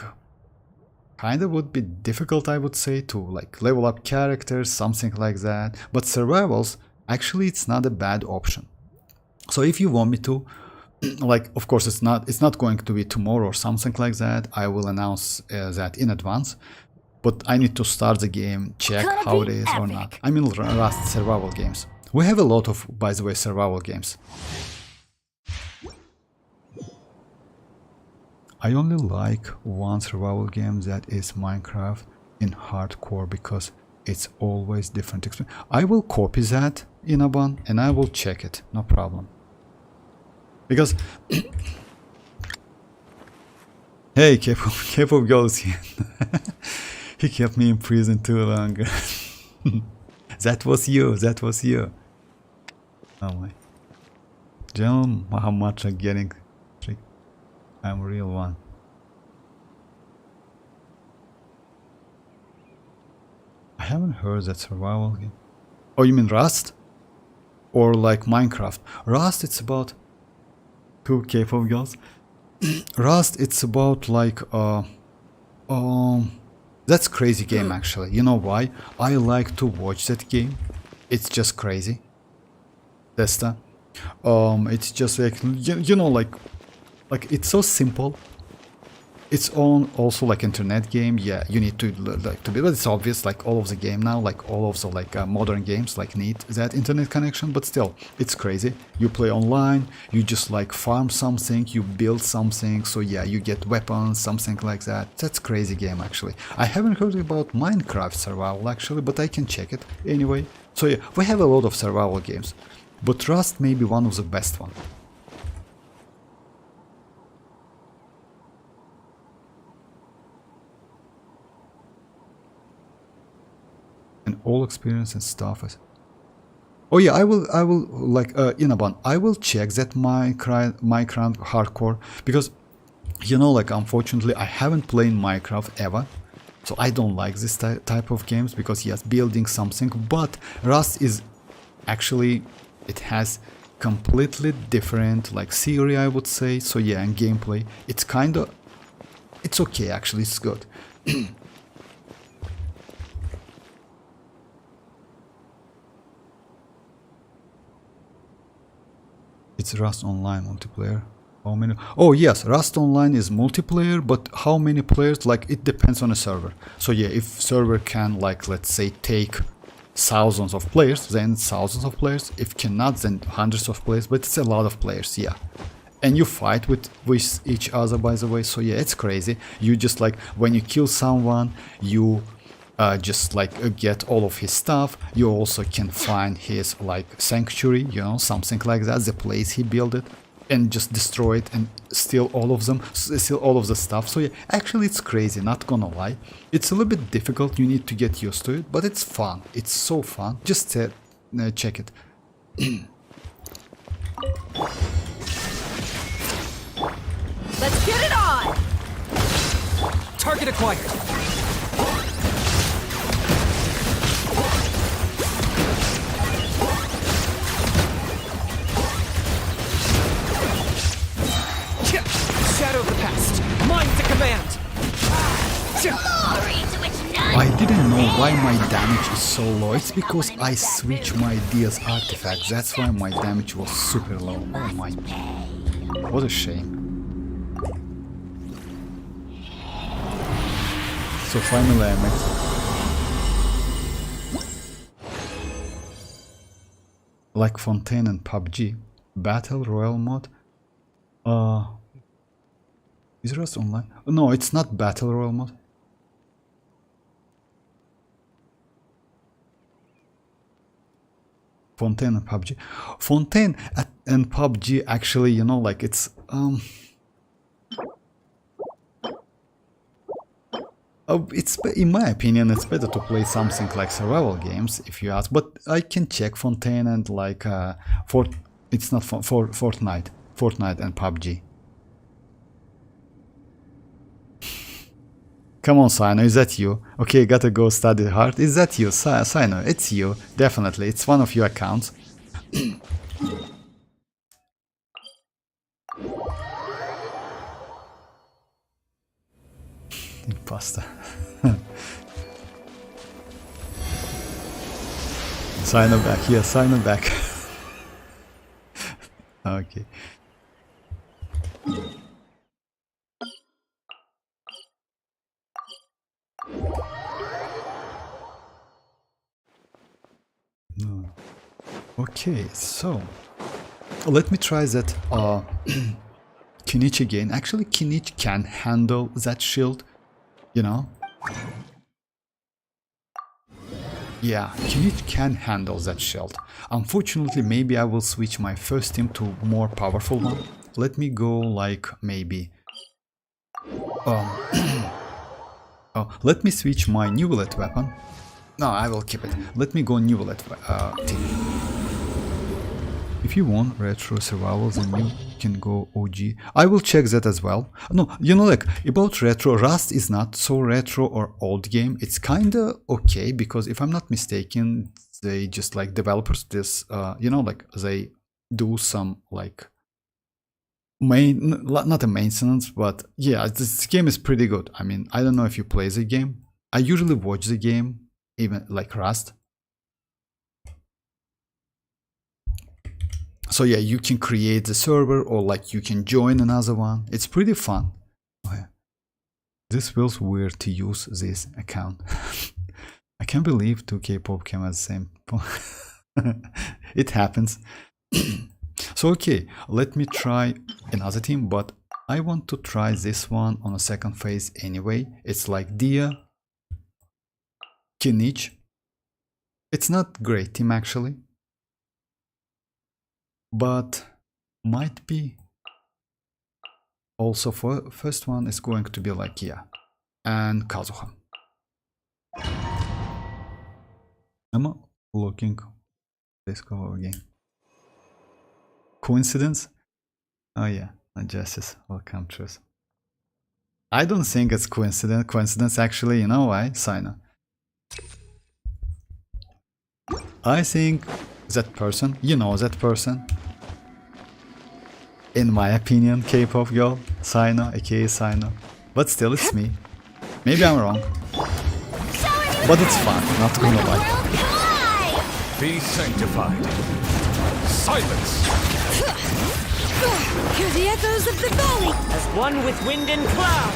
kind of would be difficult, I would say, to like level up characters, something like that. But survivals, actually it's not a bad option. So if you want me to, like, of course it's not going to be tomorrow or something like that. I will announce that in advance. But I need to start the game, check how it is or not. I mean, Rust survival games. We have a lot of, by the way, survival games. I only like one survival game, that is Minecraft in hardcore, because it's always different experience. I will copy that in a bun and I will check it, no problem. Because hey, K-pop girls here. He kept me in prison too long. That was you, that was you. Oh my. John, how much I'm getting tricked. I'm a real one. I haven't heard that survival game. Oh, you mean Rust? Or like Minecraft? Rust, it's about two K-pop girls. Rust, it's about like that's crazy game actually. You know why? I like to watch that game. It's just crazy. Testa. It's just like you know, like it's so simple. It's also like internet game. Yeah, you need to like to be, but it's obvious like all of the game now, like all of the like modern games like need that internet connection, but still it's crazy. You play online, you just like farm something, you build something, so yeah, you get weapons, something like that. That's crazy game actually. I haven't heard about Minecraft survival actually, but I can check it anyway. So yeah, we have a lot of survival games, but Rust may be one of the best one. And all experience and stuff is. Oh yeah, I will like Inaban, I will check that Minecraft hardcore, because you know, like unfortunately I haven't played Minecraft ever, so I don't like this type of games, because yes, building something, but Rust is actually, it has completely different like theory, I would say. So yeah, and gameplay, it's it's okay actually, it's good. It's Rust Online multiplayer. How many? Oh yes, Rust Online is multiplayer, but how many players? Like it depends on a server. So yeah, if server can like, let's say, take thousands of players, then thousands of players. If cannot, then hundreds of players. But it's a lot of players, yeah. And you fight with each other, by the way. So yeah, it's crazy. You just like when you kill someone, you just like get all of his stuff. You also can find his like sanctuary, you know, something like that, the place he built it, and just destroy it and steal all of them, steal all of the stuff. So yeah, actually it's crazy, not gonna lie. It's a little bit difficult, you need to get used to it, but it's fun. It's so fun. Just check it. Let's get it on! Target acquired. Shadow of the past. Mine to command. Glory to its none. I didn't know why my damage is so low. It's because I switched my DS artifact. That's why my damage was super low. Oh my. What a shame. So finally I met. Like Fontaine and PUBG. Battle Royale mod. Is Rust Online? No, it's not Battle Royale mod. Fontaine and PUBG. Fontaine and PUBG actually, you know, like it's in my opinion, it's better to play something like survival games, if you ask. But I can check Fontaine and like it's not for Fortnite and PUBG. Come on, Sino, is that you? Okay, gotta go study hard. Is that you, Sino? It's you, definitely. It's one of your accounts. Imposter. Sign her back. Yes, sign her back. Okay. No. Okay, so let me try that kinich again. Actually, kinich can handle that shield, you know. Yeah, kinich can handle that shield. Unfortunately, maybe I will switch my first team to more powerful one. Let me go like maybe. Let me switch my Neuvillette weapon. No, I will keep it. Let me go Neuvillette team. If you want retro survival, then you can go OG. I will check that as well. No, you know, like about retro, Rust is not so retro or old game. It's kinda okay because if I'm not mistaken, they just like developers this, you know, like they do some like not a maintenance, but yeah, this game is pretty good. I mean, I don't know if you play the game. I usually watch the game, even like Rust. So yeah, you can create the server or like you can join another one. It's pretty fun. Oh, yeah. This feels weird to use this account. I can't believe 2 K-pop came at the same point. It happens. So okay, let me try another team, but I want to try this one on a second phase anyway. It's like Dia, Kinich. It's not great team actually, but might be. Also for first one is going to be like and Kazuha. I'm looking this cover again. Coincidence? Oh yeah, Justice will come true. I don't think it's coincidence actually, you know why? Sina. I think that person, you know that person. In my opinion, K-pop girl, Sina, aka Sina. But still it's me. Maybe I'm wrong. But it's fun, not gonna lie. Be sanctified. Silence! Hear the echoes of the valley! As one with wind and cloud.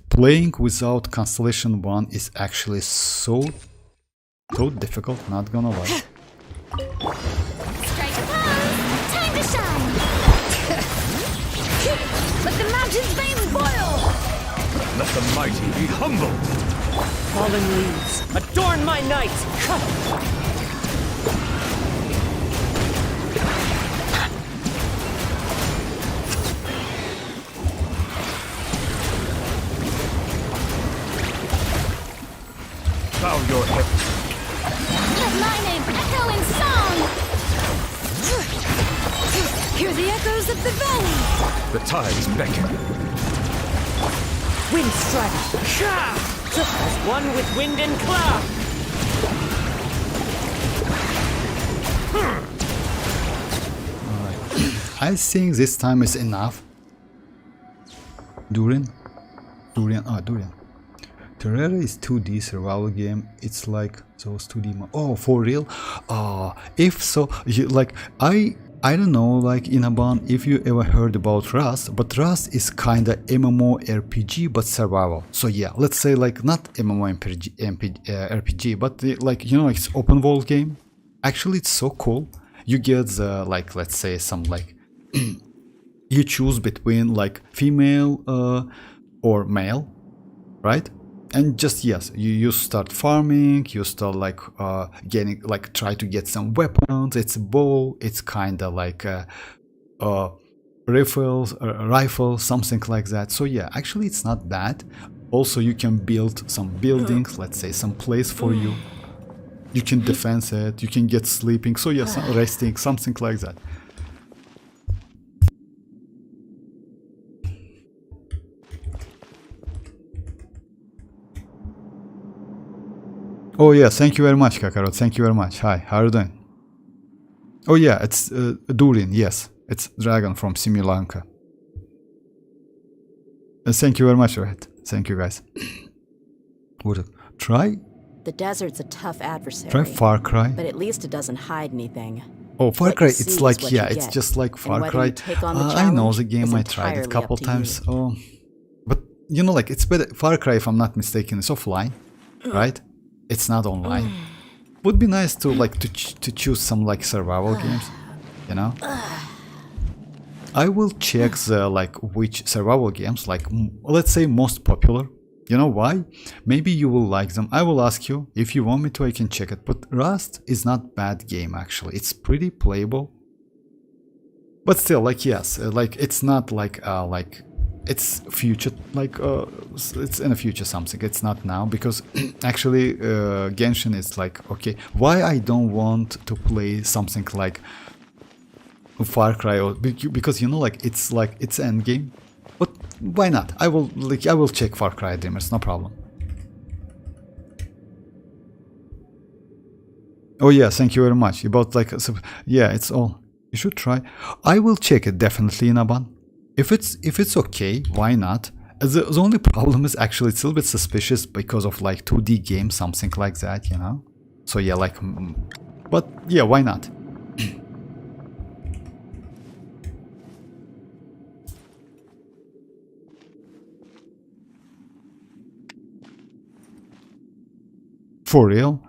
Playing without Constellation 1 is actually so difficult, not gonna lie. Strike a pose! Time to shine! Let the mountain's veins boil! Let the mighty be humble. Fallen leaves, adorn my night! Bow your head. Let my name echo in song! Hear the echoes of the valley! The tides beckon. Wind strike! As one with wind and cloud! I think this time is enough. Durian. Terraria is 2D survival game. It's like those 2D. Oh, for real? If so, like I don't know, like Inaban, if you ever heard about Rust, but Rust is kinda MMORPG but survival. So yeah, let's say like not MMORPG, but like you know, it's open world game. Actually, it's so cool. You get the like, let's say some like you choose between like female or male, right? And just yes, you start farming, you start like getting like try to get some weapons. It's a bow, it's kind of like rifle, something like that. So yeah, actually it's not bad. Also you can build some buildings, let's say some place for you. You can defend it, you can get sleeping. So yeah, some resting, something like that. Oh yeah, thank you very much, Kakarot. Thank you very much. Hi, how are you doing? Oh yeah, it's Durin. Yes, it's Dragon from Sri Lanka. Thank you very much, Red. Thank you, guys. What? Try The desert's a tough adversary. Try Far Cry. But at least it doesn't hide anything. Oh, Far What Cry, you see it's is like, what yeah, you it's get. just like And Far whether Cry. you take on the I know challenge the game, is I tried it a entirely couple up to times. you. Oh, but you know, like, it's better. Far Cry, if I'm not mistaken, is offline, right? It's not online. Would be nice to, like, to choose some, like, survival games, you know? I will check the, like, which survival games, like, let's say most popular. You know why? Maybe you will like them. I will ask you. If you want me to, I can check it. But Rust is not bad game, actually. It's pretty playable. But still, like, yes, like, it's not like, it's future, like, it's in the future something. It's not now, because actually, Genshin is like, okay, why I don't want to play something like Far Cry, or because, you know, like, it's end game. But why not? I will check Far Cry Dreamers, no problem. Oh yeah, thank you very much. About, like, yeah, it's all. You should try. I will check it definitely, Naban. If it's okay, why not? The only problem is actually it's a little bit suspicious because of, like, 2D game, something like that, you know. So yeah, like, but yeah, why not? For real?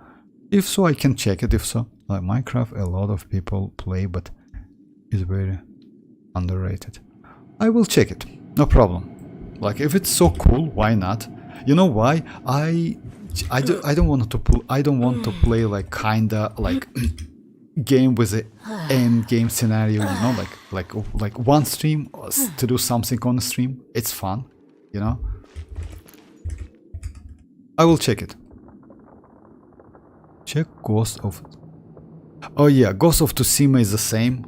If so, I can check it. If so, like, Minecraft, a lot of people play, but it's very underrated. I will check it. No problem. Like, if it's so cool, why not? You know why? I don't want to play, like, kinda like game with a end game scenario. You know, like one stream to do something on the stream. It's fun. You know. I will check it. Check Ghost of... Oh yeah, Ghost of Tsushima is the same.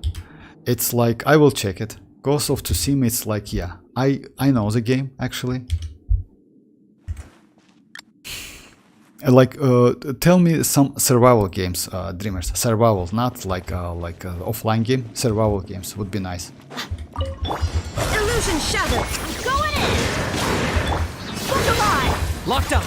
It's like, I will check it. Ghost of Tsushima, it's like, yeah, I know the game, actually. Like, tell me some survival games, Dreamers. Survival, not like offline game. Survival games would be nice. Illusion shattered. I'm going in. Look alive. Locked on.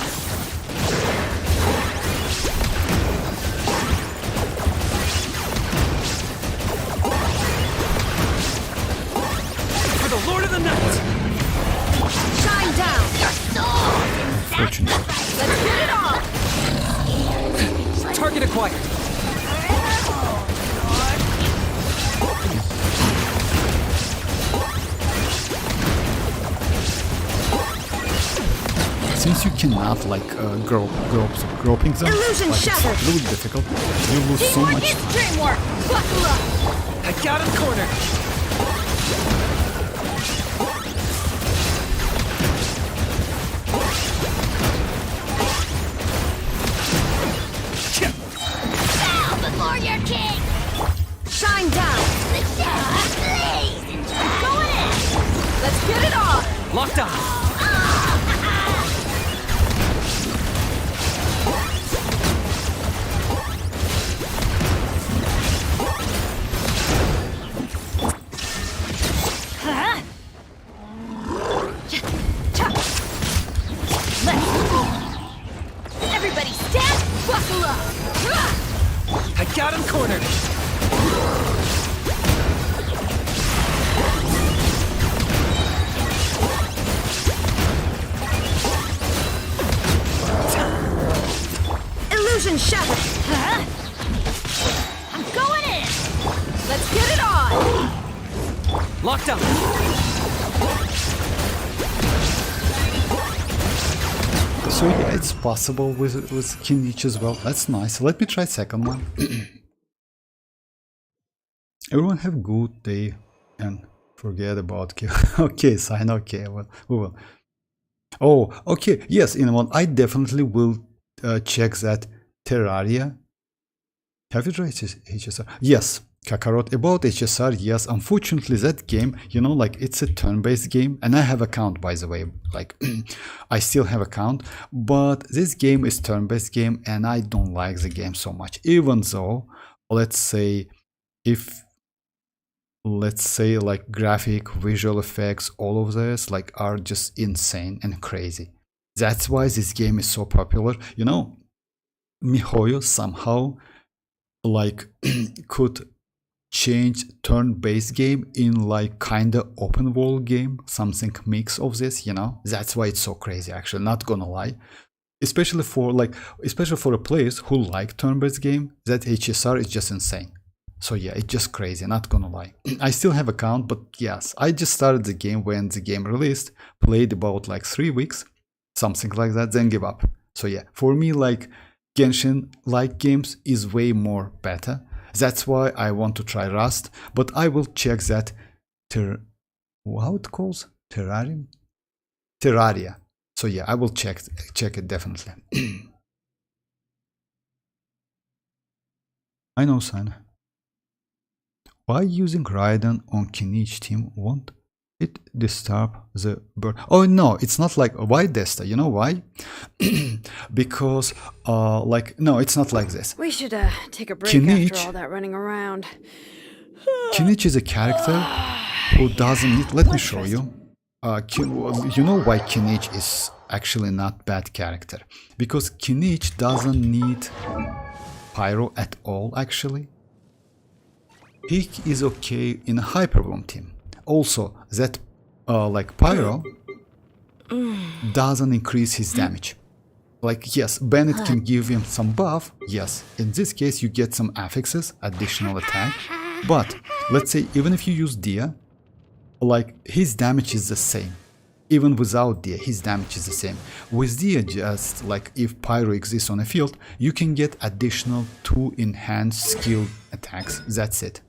For the Lord of the Night. Shine down. Fortunately. Let's get it on. Target acquired. Since you cannot, like, groping them, Illusion like, shattered. it's a little difficult. You lose so Teamwork much is time. dreamwork. Buckle up. I got him cornered. Bow before your king. Shine down. I'm going in. Let's get it on. Locked on. Everybody stand. Buckle up. I got him cornered. Illusion shattered. I'm going in. Let's get it on. Locked on. So yeah, it's possible with kinich as well. That's nice. Let me try second one. Everyone have good day and forget about kill. Okay, sign. Okay, well, we will. Oh, okay. Yes, in one, I definitely will check that Terraria. Have you tried HSR? Yes, Kakarot, about HSR, yes, unfortunately that game, you know, like it's a turn-based game, and I have account, by the way, like I still have account, but this game is turn-based game and I don't like the game so much, even though, let's say like graphic, visual effects, all of this like are just insane and crazy. That's why this game is so popular. You know, Mihoyo somehow like could change turn-based game in like kinda open world game, something mix of this, you know. That's why it's so crazy, actually, not gonna lie. Especially for a players who like turn-based game, that HSR is just insane. So yeah, it's just crazy, not gonna lie. I still have account, but yes, I just started the game when the game released, played about like 3 weeks, something like that, then give up. So yeah, for me, like Genshin like games is way more better. That's why I want to try Rust, but I will check that how it calls? Terrarium? Terraria. So yeah, I will check it definitely. I know, son. Why using Raiden on Kinich team won't it disturb the bird? Oh no, it's not like why Desta, you know why? Because like no, it's not like this. We should take a break Kinich, after all that running around. Kinich is a character who doesn't need, let me show you. You know why Kinich is actually not bad character? Because Kinich doesn't need pyro at all, actually. He is okay in a Hyperbloom team. Also, that like pyro doesn't increase his damage. Like yes, Bennett can give him some buff. Yes, in this case you get some affixes, additional attack. But let's say even if you use Dia, like his damage is the same. Even without Dia, his damage is the same. With Dia, just like if pyro exists on a field, you can get additional 2 enhanced skill attacks. That's it.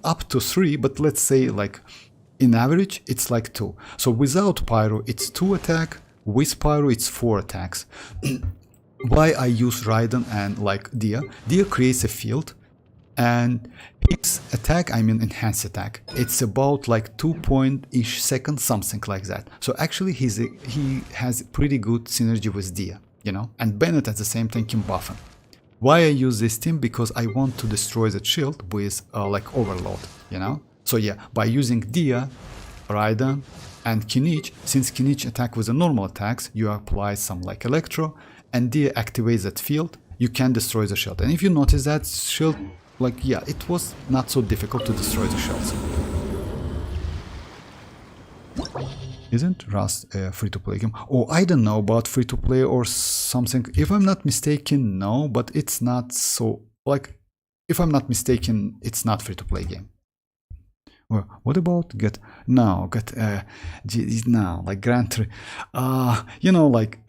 Up to 3, but let's say like in average it's like 2. So without pyro it's 2 attack, with pyro it's 4 attacks. Why I use Raiden and like Dia? Dia creates a field and his attack, I mean enhanced attack, it's about like 2-point-ish seconds, something like that. So actually he has pretty good synergy with Dia, you know, and Bennett at the same time can buff him. Why I use this team? Because I want to destroy the shield with like overload, you know. So yeah, by using Dia, Raiden, and Kinich, since Kinich attack with the normal attacks, you apply some like Electro, and Dia activates that field, you can destroy the shield. And if you notice that shield, like yeah, it was not so difficult to destroy the shields. Isn't Rust a free-to-play game? Oh, I don't know about free-to-play or something. If I'm not mistaken, no, but it's not so, like, if I'm not mistaken, it's not free-to-play game. Well, what about now, like Grand Tri, you know, like,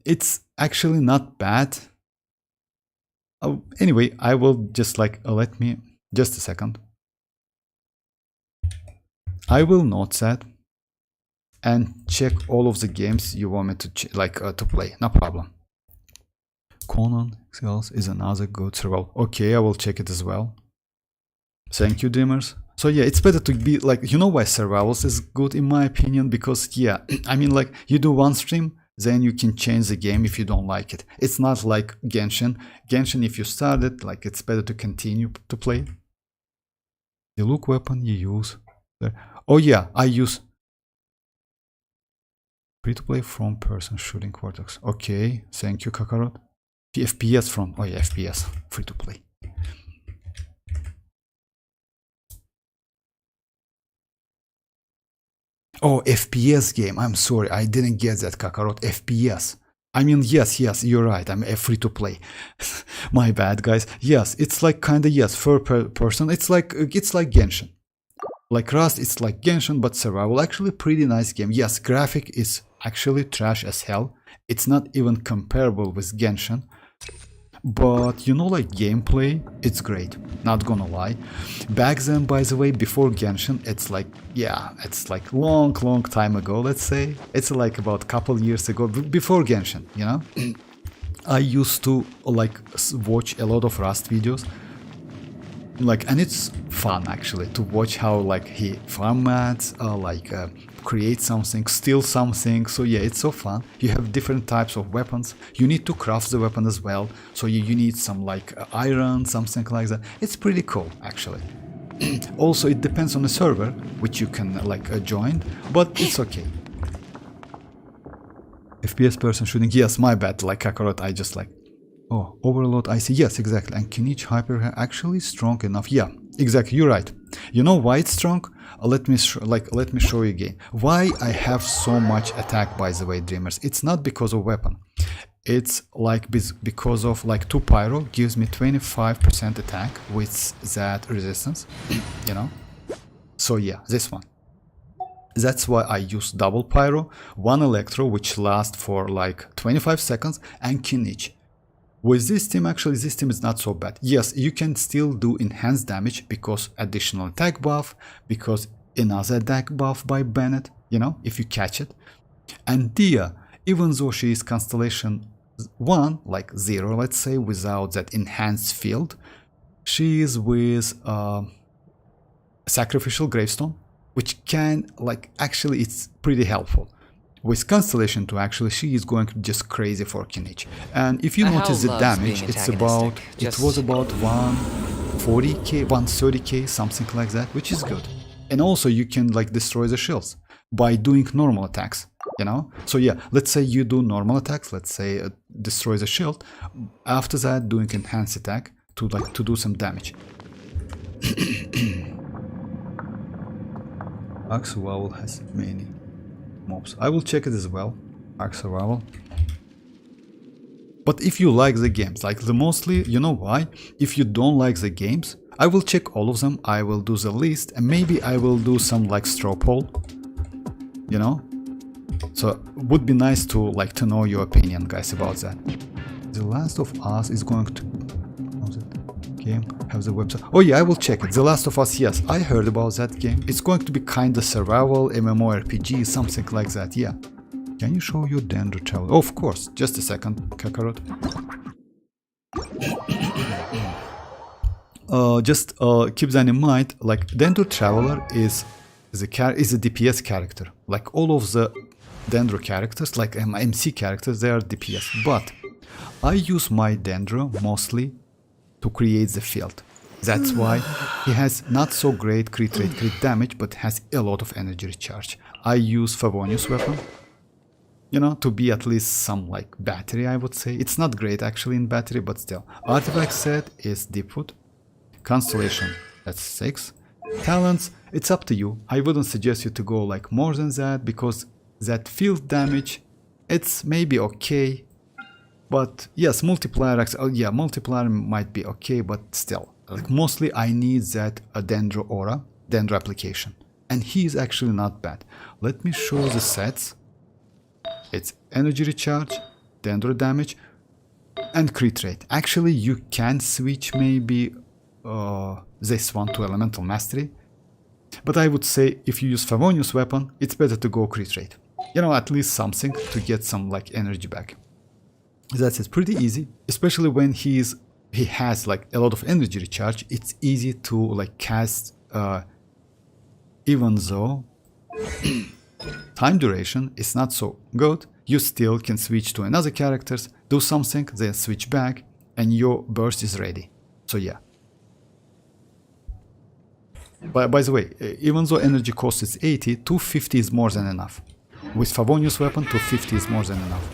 it's actually not bad. Anyway, I will just like, let me, just a second. I will note that and check all of the games you want me to to play. No problem. Conan Exiles is another good survival. Okay, I will check it as well. Thank you, Dreamers. So yeah, it's better to be like, you know why survivals is good in my opinion? Because yeah, I mean like you do one stream, then you can change the game if you don't like it. It's not like Genshin. Genshin, if you start it, like it's better to continue to play. The look weapon you use there. Oh yeah, I use free-to-play from person shooting Cortex. Okay, thank you, Kakarot. The FPS from, oh yeah, FPS, free-to-play. Oh, FPS game, I'm sorry, I didn't get that, Kakarot. FPS. I mean, yes, you're right, I'm a free-to-play. My bad, guys. Yes, it's like kinda, yes, third person. It's like Genshin. Like Rust, it's like Genshin, but survival. Actually, pretty nice game. Yes, graphic is actually trash as hell. It's not even comparable with Genshin. But you know, like gameplay, it's great. Not gonna lie. Back then, by the way, before Genshin, it's like, yeah, it's like long time ago, let's say. It's like about a couple years ago, before Genshin, you know? I used to like watch a lot of Rust videos. like, and it's fun actually to watch how like he formats, create something, steal something. So yeah, it's so fun. You have different types of weapons. You need to craft the weapon as well. So you need some like iron, something like that. It's pretty cool actually. Also, it depends on the server which you can like join, but it's okay. FPS person shooting. Yes, my bad. Like Kakarot, I just like. Oh, overload. I see. Yes, exactly. And kinich hyper actually strong enough. Yeah, exactly. You're right. You know why it's strong? Let me show you again. Why I have so much attack, by the way, Dreamers. It's not because of weapon. It's like because of like 2 pyro gives me 25% attack with that resistance. You know. So yeah, this one. That's why I use double pyro, 1 electro, which lasts for like 25 seconds, and kinich. With this team, actually, this team is not so bad. Yes, you can still do enhanced damage because additional attack buff, because another attack buff by Bennett, you know, if you catch it. And Dia, even though she is Constellation 1, like 0, let's say, without that enhanced field, she is with Sacrificial Gravestone, which can, like, actually, it's pretty helpful. With Constellation 2, actually, she is going just crazy for kinich. And if you notice the damage, it was about 140k, 130k, something like that, which is good. And also, you can, like, destroy the shields by doing normal attacks, you know? So yeah, let's say you do normal attacks, let's say destroy the shield. After that, doing enhanced attack to do some damage. Arc Survival has many mobs. I will check it as well. Arc Survival. But if you like the games, like the mostly, you know why? If you don't like the games, I will check all of them. I will do the list, and maybe I will do some like straw poll. You know? So would be nice to know your opinion, guys, about that. The Last of Us is going to game have the website. Oh yeah, I will check it. The Last of Us, yes, I heard about that game. It's going to be kind of survival, MMORPG, something like that, yeah. Can you show your Dendro Traveler? Oh, of course. Just a second, Kakarot. Just keep that in mind, like Dendro Traveler is a DPS character. Like all of the Dendro characters, like MC characters, they are DPS. But I use my Dendro mostly to create the field. That's why he has not so great crit rate, crit damage, but has a lot of energy recharge. I use Favonius weapon, you know, to be at least some like battery, I would say. It's not great actually in battery, but still. Artifact set is Deepwood. Constellation, that's 6. Talents, it's up to you. I wouldn't suggest you to go like more than that, because that field damage, it's maybe okay. But yes, multiplier, multiplier might be okay, but still, like mostly I need that Dendro aura, Dendro application, and he is actually not bad. Let me show the sets. It's energy recharge, Dendro damage, and crit rate. Actually, you can switch maybe this one to Elemental Mastery, but I would say if you use Favonius weapon, it's better to go crit rate. You know, at least something to get some like energy back. That's it, pretty easy, especially when he has like a lot of energy recharge. It's easy to like cast, even though time duration is not so good, you still can switch to another characters, do something, then switch back, and your burst is ready. So yeah. By the way, even though energy cost is 80, 250 is more than enough. With Favonius weapon, 250 is more than enough.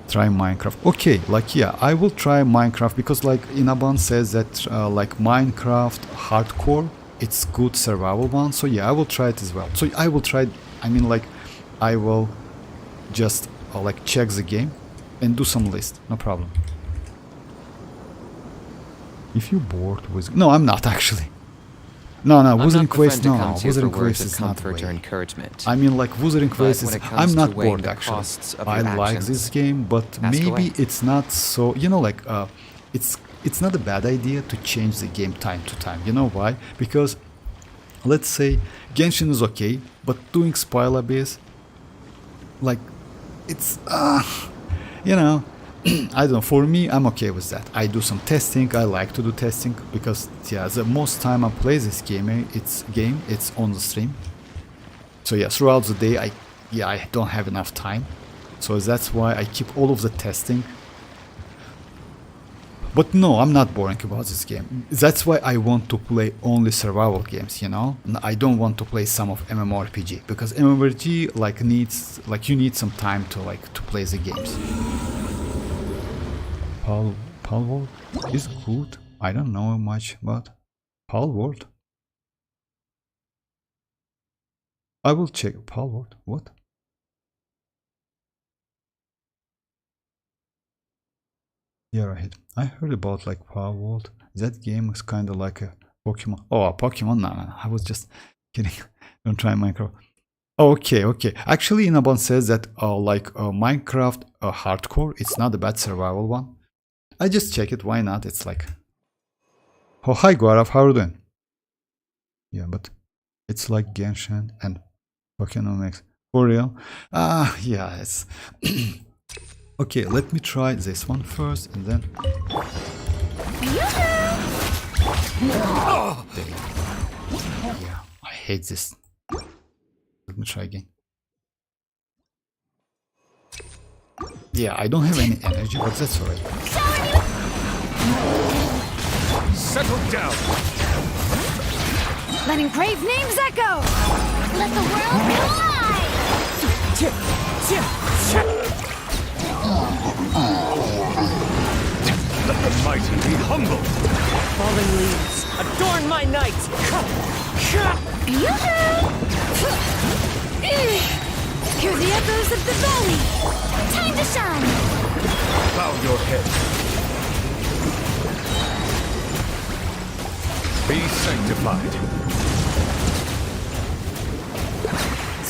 Try Minecraft. Okay, like yeah, I will try Minecraft because like Inaban says that like Minecraft hardcore, it's good survival one. So yeah, I will try it as well. So I will try, I mean like I will just like check the game and do some list, no problem. If you bored with... No, I'm not actually. No, Wuthering Quest, no, Wuthering Quest is not the way. I mean, like, Wuthering Quest is... I'm not bored, actually. I like this game, but maybe it's not so... You know, like, it's not a bad idea to change the game time to time. You know why? Because, let's say, Genshin is okay, but doing Spoil Abyss, like, it's... you know... I don't know, for me, I'm okay with that. I do some testing, I like to do testing, because yeah, the most time I play this game, it's on the stream. So yeah, throughout the day, I don't have enough time. So that's why I keep all of the testing. But no, I'm not boring about this game. That's why I want to play only survival games, you know? I don't want to play some of MMORPG, because MMORPG like you need some time to play the games. Palworld is good. I don't know much about Palworld. I will check Palworld. What? Yeah, right. I heard about like Palworld. That game is kind of like a Pokemon. Oh, a Pokemon? No. I was just kidding. Don't try Minecraft. Okay. Actually, Inaban says that Minecraft hardcore, it's not a bad survival one. I just check it. Why not? It's like, oh hi Guarav, how are you doing? Yeah, but it's like Genshin and Pokenomics for real. Yeah, it's okay. Let me try this one first, and then. Yeah, I hate this. Let me try again. Yeah, I don't have any energy, but that's alright. Settle down. Letting brave names echo. Let the world collide. Let the mighty be humble. Falling leaves, adorn my night. Hear the echoes of the valley. Time to shine. Bow your head. Be sanctified.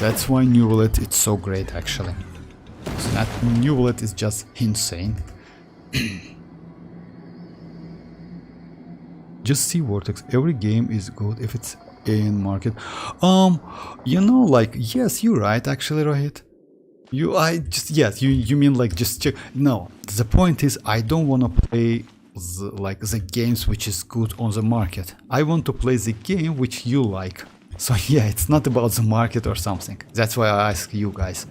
That's why Neuvillette is so great, actually. So that Neuvillette is just insane. Just see Vortex. Every game is good if it's in market. You know, like, yes, you're right, actually, Rohit. You mean like just check. No, the point is I don't want to play the games which is good on the market. I want to play the game which you like. So yeah, it's not about the market or something. That's why I ask you guys.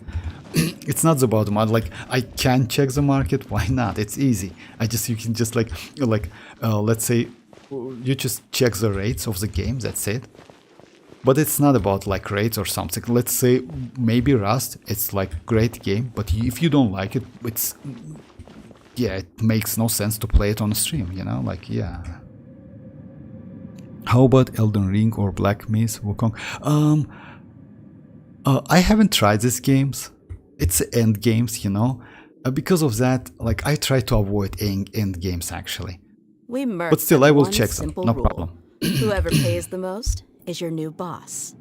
It's not about the market. Like, I can check the market. Why not? It's easy. You can just let's say you just check the rates of the game. That's it. But it's not about like rates or something. Let's say maybe Rust. It's like great game, but if you don't like it, it makes no sense to play it on a stream. You know, like yeah. How about Elden Ring or Black Myth Wukong? I haven't tried these games. It's end games, you know. Because of that, like I try to avoid end games actually. But still, I will check them. No problem. Whoever pays the most is your new boss.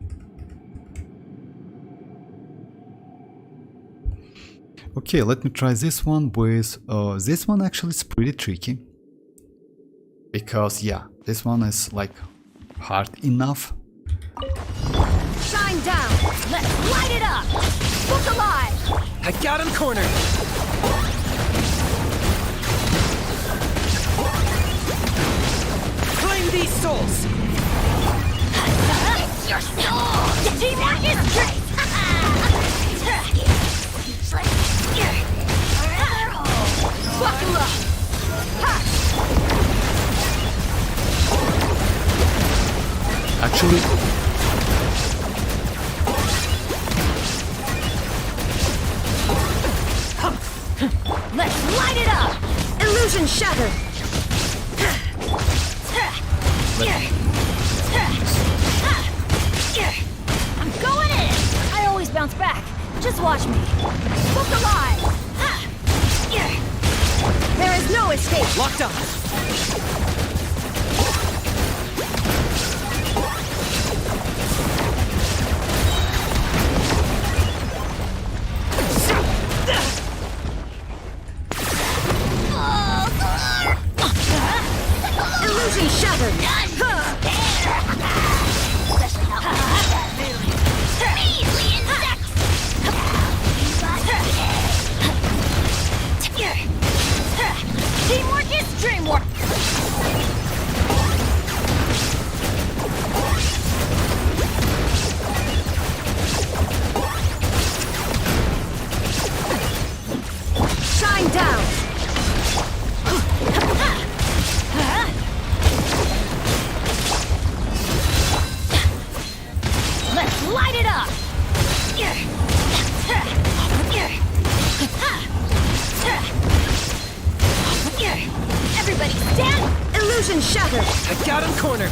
Okay, let me try this one with this one actually is pretty tricky. Because yeah, this one is like hard enough. Shine down. Let's light it up. Look alive. I got him cornered. Claim these souls. It's your soul. Teamwork is great. Buckle up. Actually, let's light it up. Illusion shattered. I'm going in. I always bounce back. Just watch me. Look alive. There is no escape. Locked on. Illusion shattered. Everybody stand! Illusion shattered! I got him cornered.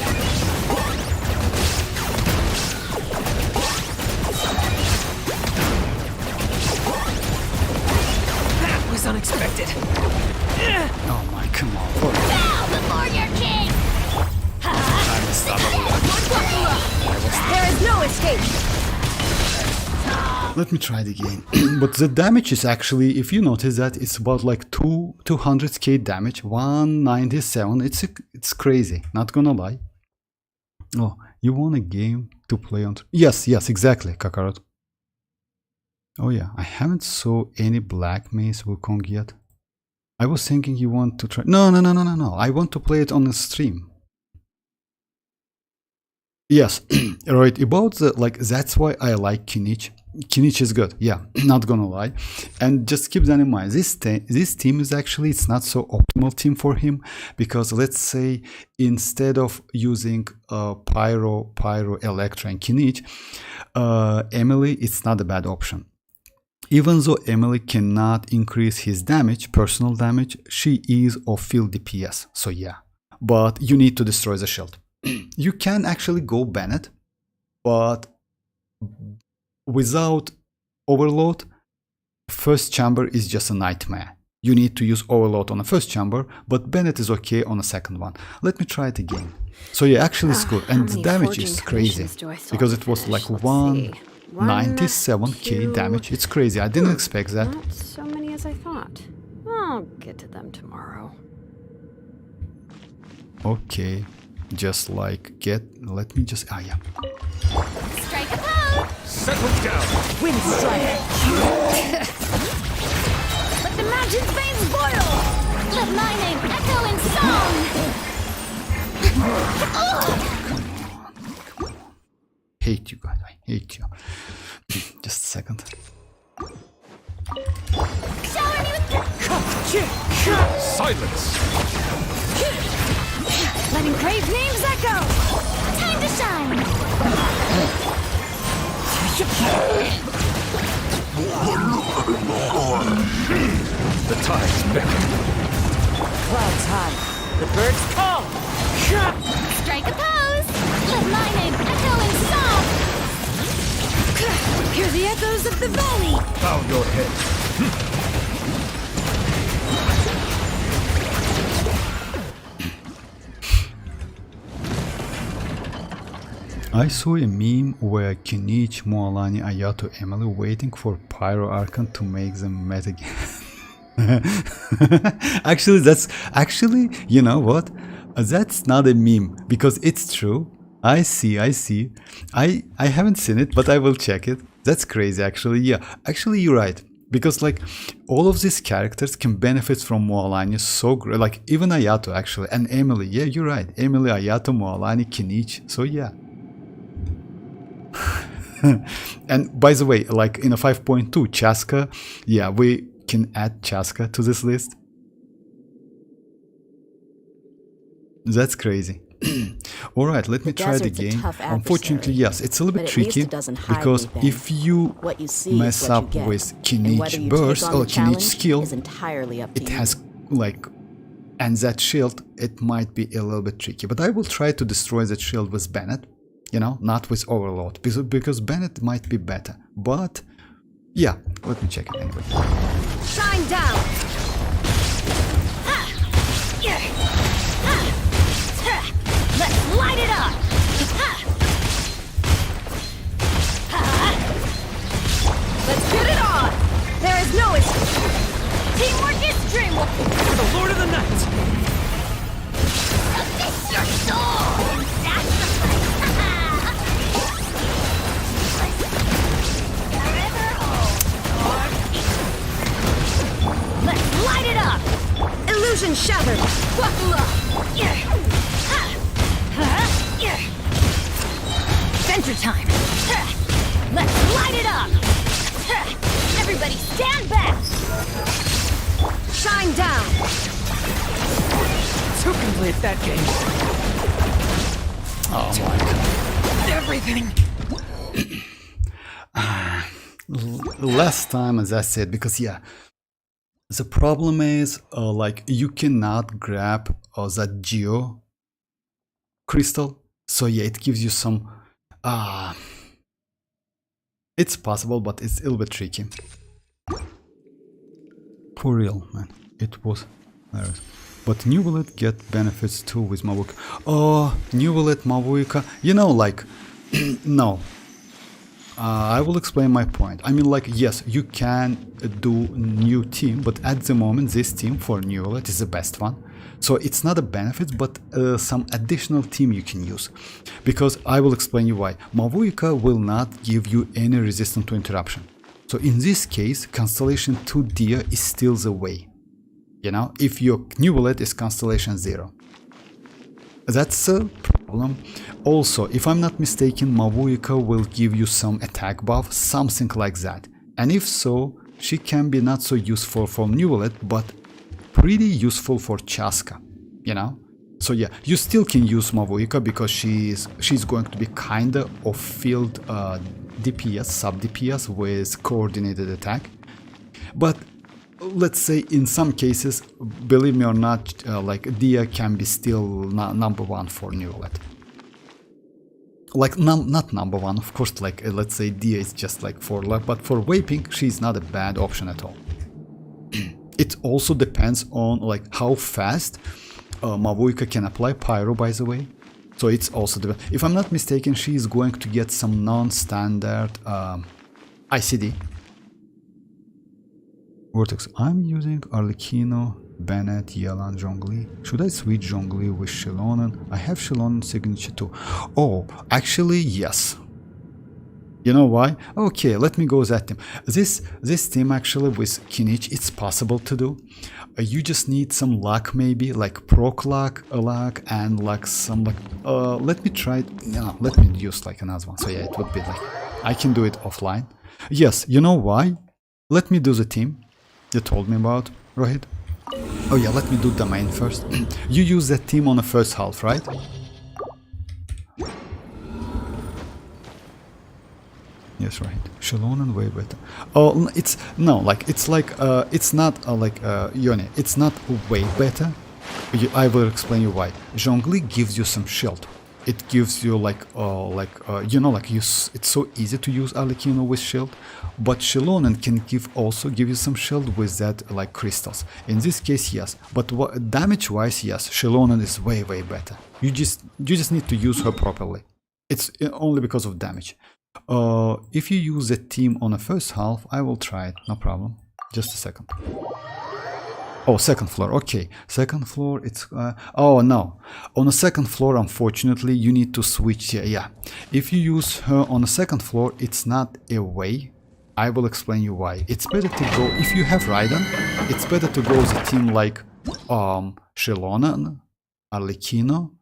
That was unexpected. Oh my, come on. Bow before your king! I'm unstoppable. There is no escape! Let me try it again. But the damage is actually, if you notice that, it's about like 200k damage, 197. It's crazy, not gonna lie. Oh, you want a game to play on? Yes, exactly, Kakarot. Oh yeah, I haven't saw any Black Maze Wukong yet. I was thinking you want to try. No. I want to play it on the stream. Yes, right. About the like, that's why I like Kinich. Kinich is good, yeah, not gonna lie. And just keep that in mind. This team is actually, it's not so optimal team for him, because let's say instead of using Pyro, Electra, and Kinich, Emily, it's not a bad option. Even though Emily cannot increase his damage, personal damage, she is of field DPS. So yeah, but you need to destroy the shield. You can actually go Bennett, but without overload, first chamber is just a nightmare. You need to use overload on the first chamber, but Bennett is okay on the second one. Let me try it again. So yeah, actually it's good, and the damage is crazy, because it was like 197k damage. It's crazy, I didn't expect that. Not so many as I thought. I'll get to them tomorrow. Okay, just like let me just, yeah. Strike a pose! Settle down. Wind strike! Let the mountain's veins boil! Let my name echo in song! Come on. Hate you guys, I hate you. Just a second. Shower me with Silence. let engraved names echo! Time to shine! The tide's beckoning. Clouds high. The birds call. Strike a pose! Let my name echo in song! Hear the echoes of the valley! Bow your head. I saw a meme where Kinich, Mualani, Ayato, Emily waiting for Pyro Archon to make them met again. Actually, you know what? That's not a meme, because it's true. I see. I haven't seen it, but I will check it. That's crazy, actually. Yeah, actually, you're right. Because like all of these characters can benefit from Mualani so great. Like even Ayato, actually, and Emily. Yeah, you're right. Emily, Ayato, Mualani, Kinich. So yeah. And by the way, like in a 5.2, Chasca, yeah, we can add Chasca to this list. That's crazy. All right, let me try it again. Unfortunately, yes, it's a little bit tricky, because if you mess up with Kinich burst or Kinich skill, it has like, and that shield, it might be a little bit tricky. But I will try to destroy that shield with Bennett. You know, not with Overload, because Bennett might be better. But, yeah, let me check it anyway. Shine down! Let's light it up! Let's get it on! There is no escape! Teamwork is dreamwork! For the Lord of the Night! It's your soul! Sacrifice! Let's light it up! Illusion shattered! Buckle up! Adventure time! Let's light it up! Everybody stand back! Shine down! Who can play that game? Oh my god. Everything! Last time, as I said, because yeah, The problem is like you cannot grab that geo crystal. So yeah, it gives you some it's possible, but it's a little bit tricky. For real, man. It was hilarious. But Neuvillette get benefits too with mavuika. Oh, Neuvillette, mavuika. You know, like, no. I will explain my point. I mean, like, yes, you can do new team, but at the moment, this team for Neuvillette is the best one. So it's not a benefit, but some additional team you can use. Because I will explain you why. Mavuika will not give you any resistance to interruption. So in this case, Constellation 2 Dia is still the way. You know, if your Neuvillette is Constellation 0. That's a problem. Also, if I'm not mistaken, Mavuika will give you some attack buff, something like that. And if so, she can be not so useful for Neuvillette, but pretty useful for Chasca, you know? So yeah, you still can use Mavuika because she's going to be kinda of field DPS, sub DPS with coordinated attack. But let's say in some cases, believe me or not, like Dia can be still number one for Neuvillette. Like not number one, of course. Like let's say Dia is just like for luck, but for vaping, she's not a bad option at all. It also depends on like how fast Mavuika can apply pyro, by the way. So it's also if I'm not mistaken, she is going to get some non-standard ICD. Vortex. I'm using Arlecchino, Bennett, Yelan, Zhongli. Should I switch Zhongli with Xilonen? I have Xilonen signature too. Oh, actually yes. You know why? Okay, let me go that team. This team actually with kinich, it's possible to do. You just need some luck, maybe like proc luck, and like some like. Let me try it. No, let me use like another one. So yeah, it would be like I can do it offline. Yes, you know why? Let me do the team you told me about, Rohit. Oh yeah, let me do the main first. You use that team on the first half, right? Yes, right. Xilonen way better. Oh, it's no, like it's like it's not like Yoni. It's not way better. I will explain you why. Zhongli gives you some shield. It gives you like you know, like it's so easy to use Arlecchino with shield, but Xilonen can also give you some shield with that like crystals. In this case, yes, but damage wise, yes, Xilonen is way better. You just need to use her properly. It's only because of damage. If you use the team on the first half, I will try it, no problem. Just a second. Oh, second floor, okay. Second floor, it's... oh, no. On the second floor, unfortunately, you need to switch... Yeah. If you use her on the second floor, it's not a way. I will explain you why. It's better to go... If you have Raiden, it's better to go with a team like Xilonen, Arlecchino,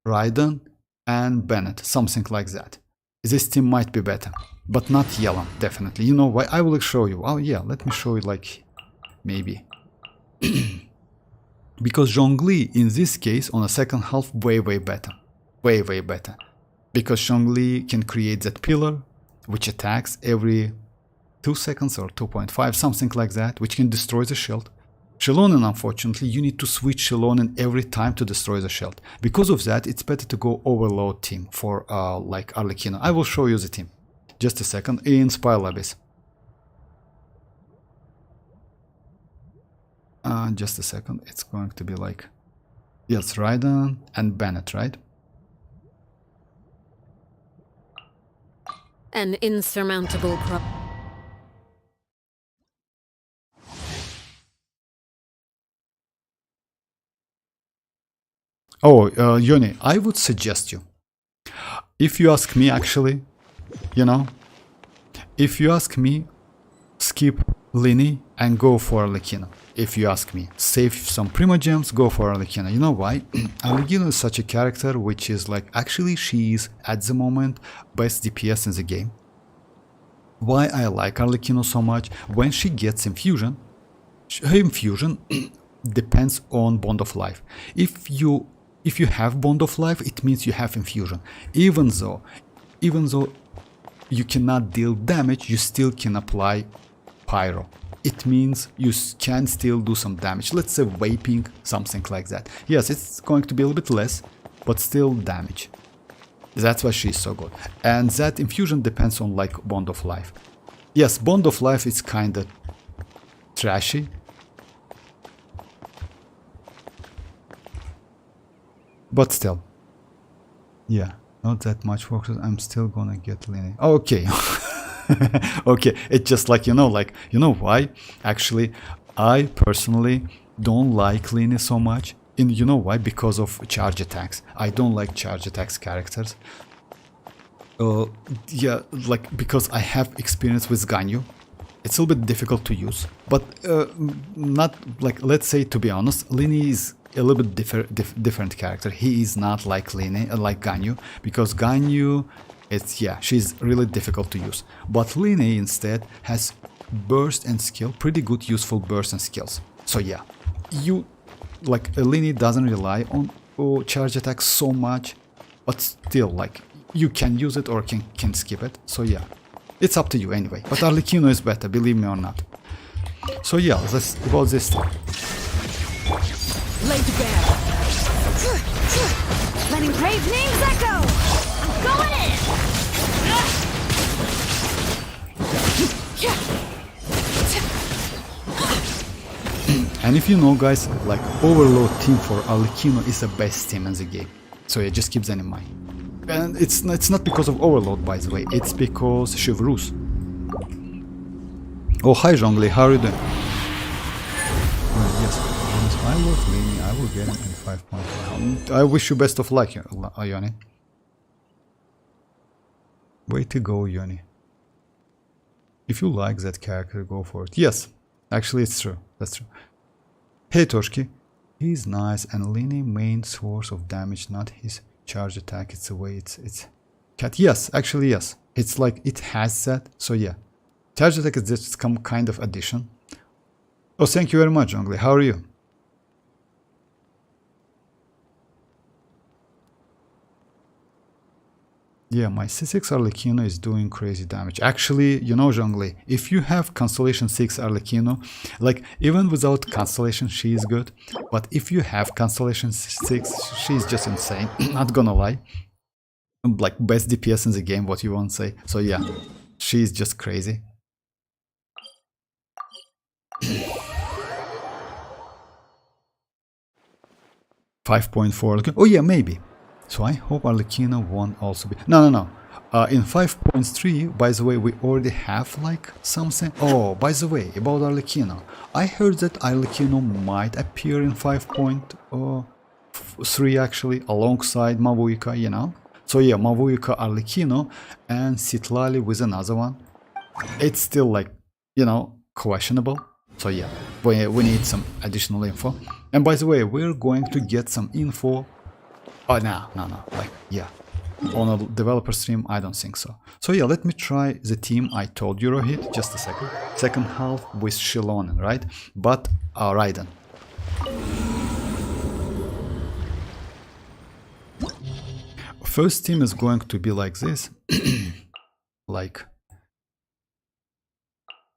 Raiden, and Bennett. Something like that. This team might be better, but not Yelan, definitely. You know why? I will show you. Oh yeah, let me show you like maybe. Because Zhongli in this case on the second half way better. Way better. Because Zhongli can create that pillar which attacks every 2 seconds or 2.5, something like that, which can destroy the shield. Xilonen, unfortunately, you need to switch Xilonen every time to destroy the shield. Because of that, it's better to go overload team for like Arlecchino. I will show you the team. Just a second, in Spy Lobbies. Just a second, it's going to be like... Yes, Raiden and Bennett, right? An insurmountable problem. Oh, Yoni, I would suggest you, if you ask me actually, you know, if you ask me, skip Lini and go for Arlecchino. If you ask me, save some Primogems, go for Arlecchino. You know why? Arlecchino is such a character which is like, actually she is at the moment best DPS in the game. Why I like Arlecchino so much? When she gets infusion, her infusion depends on Bond of Life. If you have Bond of Life, it means you have infusion. Even though you cannot deal damage, you still can apply pyro. it means you can still do some damage. Let's say vaping, something like that. Yes, it's going to be a little bit less, but still damage. That's why she's so good. And that infusion depends on like Bond of Life. Yes, Bond of Life is kinda trashy. But still. Yeah, not that much focus. I'm still gonna get linear. Okay. Okay, it's just like, you know why? Actually, I personally don't like linear so much. And you know why? Because of charge attacks. I don't like charge attacks characters. Yeah, like, because I have experience with Ganyu. It's a little bit difficult to use. But not, like, let's say, to be honest, Lini is a little bit different character. He is not like Lini, like Ganyu. Because Ganyu, it's, yeah, she's really difficult to use. But Lini instead has burst and skill, pretty good useful burst and skills. So yeah, you, like, Lini doesn't rely on charge attacks so much, but still, like, you can use it or can skip it. So yeah, it's up to you anyway. But Arlecchino is better, believe me or not. So yeah, that's about this thing. Laid bare. Letting brave names echo. I'm going in. And if you know, guys, like, Overload team for Arlecchino is the best team in the game. So yeah, just keep that in mind. And it's not because of Overload, by the way. It's because Chivalrous. Oh, hi, Zhongli. How are you doing? Yes, I love Lini. I will get him in 5.1. I wish you best of luck, Yoni. Way to go, Yoni. If you like that character, go for it. Yes, actually, it's true. That's true. Hey, Toshki. He's nice, and Lini main source of damage, not his charge attack. It's the way it's cat. Yes, actually, yes. It's like it has that. So yeah, charge attack is just some kind of addition. Oh, thank you very much, Zhongli. How are you? Yeah, my C6 Arlecchino is doing crazy damage. Actually, you know, Zhongli, if you have Constellation 6 Arlecchino, like, even without Constellation, she is good. But if you have Constellation 6, she's just insane. Not gonna lie. Like, best DPS in the game, what you want to say. So yeah, she's just crazy. $5.4. Oh yeah, maybe. So I hope Arlecchino won't also be... No. In 5.3, by the way, we already have like something. Oh, by the way, about Arlecchino. I heard that Arlecchino might appear in 5.3 actually, alongside Mavuika, you know? So yeah, Mavuika, Arlecchino, and Citlali with another one. It's still like, you know, questionable. So yeah, we need some additional info. And by the way, we're going to get some info. Oh, no. Like, yeah. On a developer stream, I don't think so. So yeah, let me try the team I told you, Rohit. Just a second. Second half with Xilonen, right? But Raiden. First team is going to be like this. Like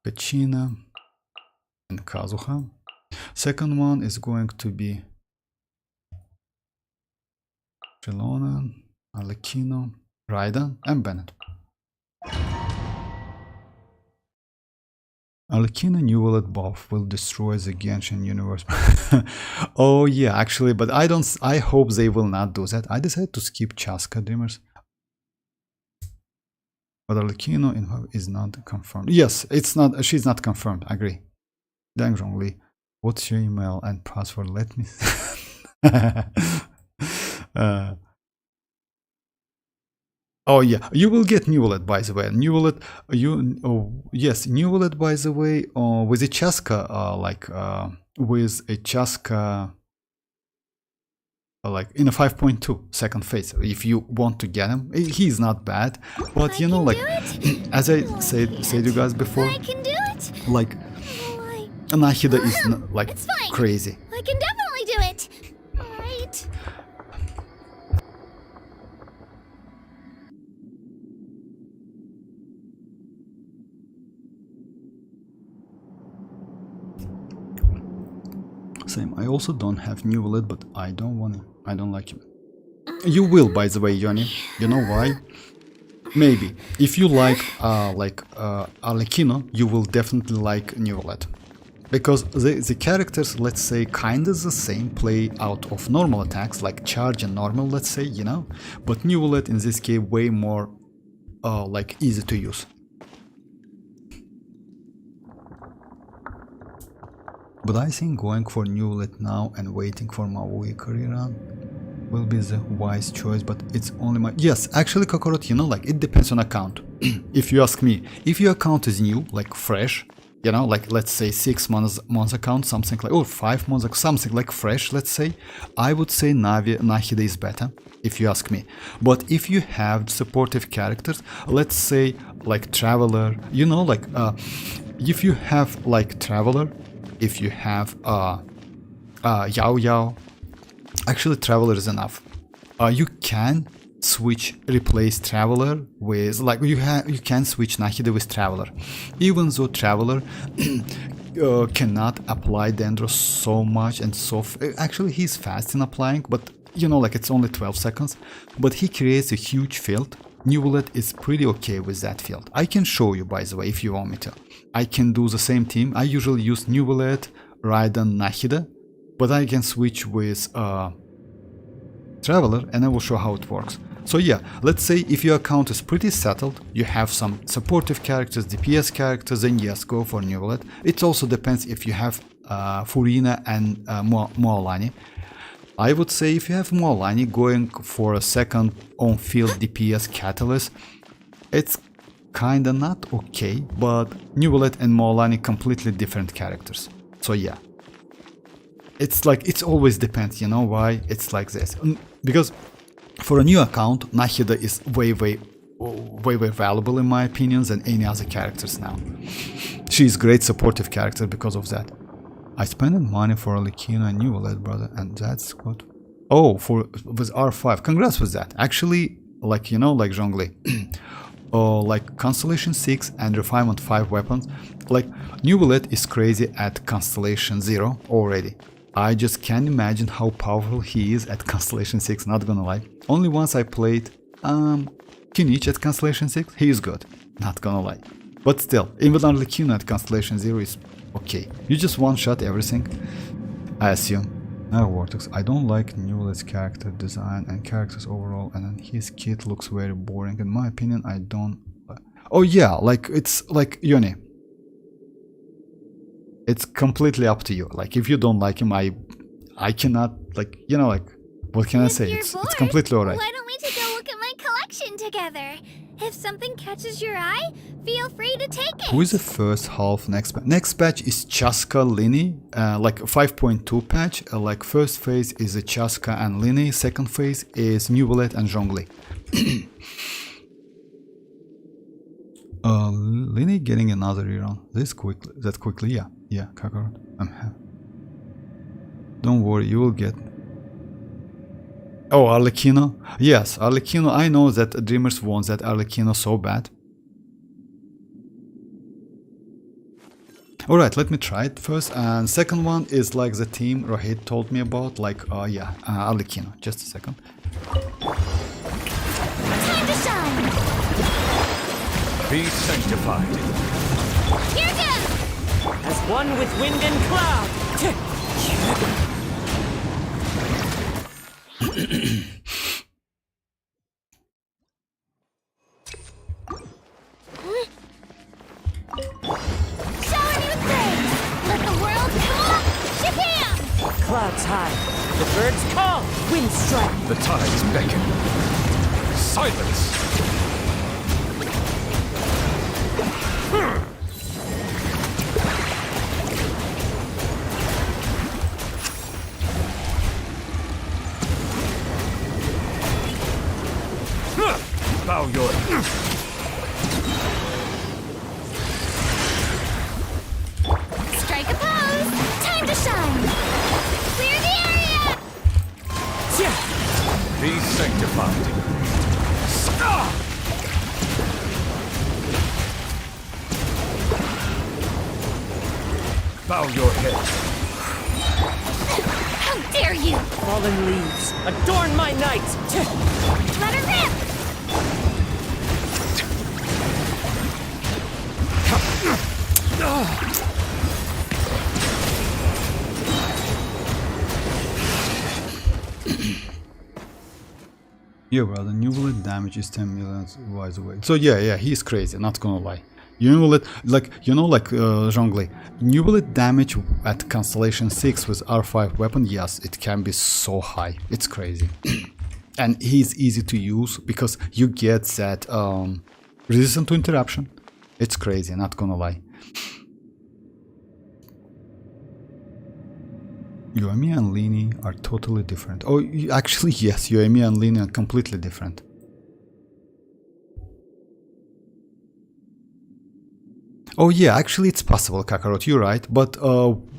Kachina and Kazuha. Second one is going to be Xilonen, Arlecchino, Raiden, and Bennett. Arlecchino Neuvillette buff will destroy the Genshin universe. Oh yeah, actually, but I hope they will not do that. I decided to skip Chasca Dreamers. But Arlecchino is not confirmed. Yes, it's not. She's not confirmed. I agree. Dang, Zhongli. What's your email and password? Let me. Oh yeah, you will get Neuvillette, by the way. Neuvillette, yes, Neuvillette, by the way, with a chasca, with a chasca, like in a 5.2 second phase. If you want to get him, he's not bad, but you know, like as I said to you guys before, I can do it. like Nahida is like It's fine. crazy. I can definitely do it. All right. Same. I also don't have Neuvillette, but I don't like him. You will, by the way, Yoni. You know why? Maybe. If you like arlecchino, you will definitely like Neuvillette. Because the characters, let's say, kinda the same, play out of normal attacks, like charge and normal, let's say, you know? But Neuvillette in this case way more like easy to use. But I think going for Neuvillette now and waiting for mavuika rerun will be the wise choice, but it's only my... Yes, actually, Kokorot, you know, like, it depends on account. If you ask me, if your account is new, like fresh, you know, like, let's say 6 months account, something like, or 5 months, something like fresh, let's say, I would say Nahida is better, if you ask me. But if you have supportive characters, let's say, like, Traveler, you know, like, if you have, like, Traveler, if you have Yao Yao, actually Traveler is enough. You can replace Traveler with, like, you can switch Nahida with Traveler, even though Traveler cannot apply Dendro so much and so actually he's fast in applying, but you know, like, it's only 12 seconds, but he creates a huge field. Neuvillette is pretty okay with that field. I can show you, by the way, if you want me to. I can do the same team. I usually use Neuvillette, Raiden, Nahida, but I can switch with Traveler and I will show how it works. So yeah, let's say if your account is pretty settled, you have some supportive characters, DPS characters, then yes, go for Neuvillette. It also depends if you have Furina and mualani. I would say if you have mualani, going for a second on-field DPS catalyst, it's kinda not okay, but Neuvillette and mualani completely different characters. So yeah, it's like, it's always depends, you know why it's like this? Because for a new account, Nahida is way valuable in my opinion than any other characters now. She's great supportive character because of that. I spent money for arlecchino and Neuvillette, brother, and that's what... Oh, with R5. Congrats with that. Actually, like, you know, like Zhongli. Like Constellation 6 and Refinement 5 weapons. Like, Neuvillette is crazy at Constellation 0 already. I just can't imagine how powerful he is at Constellation 6, not gonna lie. Only once I played Kinich at Constellation 6, he is good, not gonna lie. But still, even arlecchino at Constellation 0 is okay. You just one-shot everything, I assume. Now Vortex, I don't like Neuvillette's character design and characters overall, and then his kit looks very boring. In my opinion, I don't... Oh yeah, like, it's like Yoni. It's completely up to you. Like, if you don't like him, I cannot, like, you know, like, what can I say? It's completely alright. Why don't we take a look at my collection together? If something catches your eye, feel free to take it. Who is the first half next patch? Next patch is Chasca Lini, like 5.2 patch. Like, first phase is a Chasca and Lini, second phase is Neuvillette and Zhongli. Lini getting another rerun. That quickly, yeah. Yeah, Kakarot. I'm happy. Don't worry, you will get... Oh, arlecchino? Yes, arlecchino. I know that Dreamers wants that arlecchino so bad. Alright, let me try it first. And second one is like the team Rohit told me about, like, yeah, arlecchino. Just a second. Time to shine! Be sanctified. Here goes! As one with wind and cloud. Xianyun praise! Let the world come up! Japan! Clouds high. The birds call. Wind strike. The tides beckon. Silence! Bow your... Strike a pose! Time to shine! Clear the area! Be sanctified. Bow your head. fallen leaves, adorn my night! Let her rip! Yeah, well, the Neuvillette damage is 10 million wise away. So yeah, he's crazy, not gonna lie. Neuvillette, like, you know, like Zhongli, Neuvillette damage at Constellation 6 with R5 weapon, yes, it can be so high. It's crazy. And he's easy to use because you get that resistance to interruption. It's crazy, not gonna lie. Yoemi and Lini are totally different. Oh, actually, yes, Yoemi and Lini are completely different. Oh yeah, actually it's possible, Kakarot, you're right, but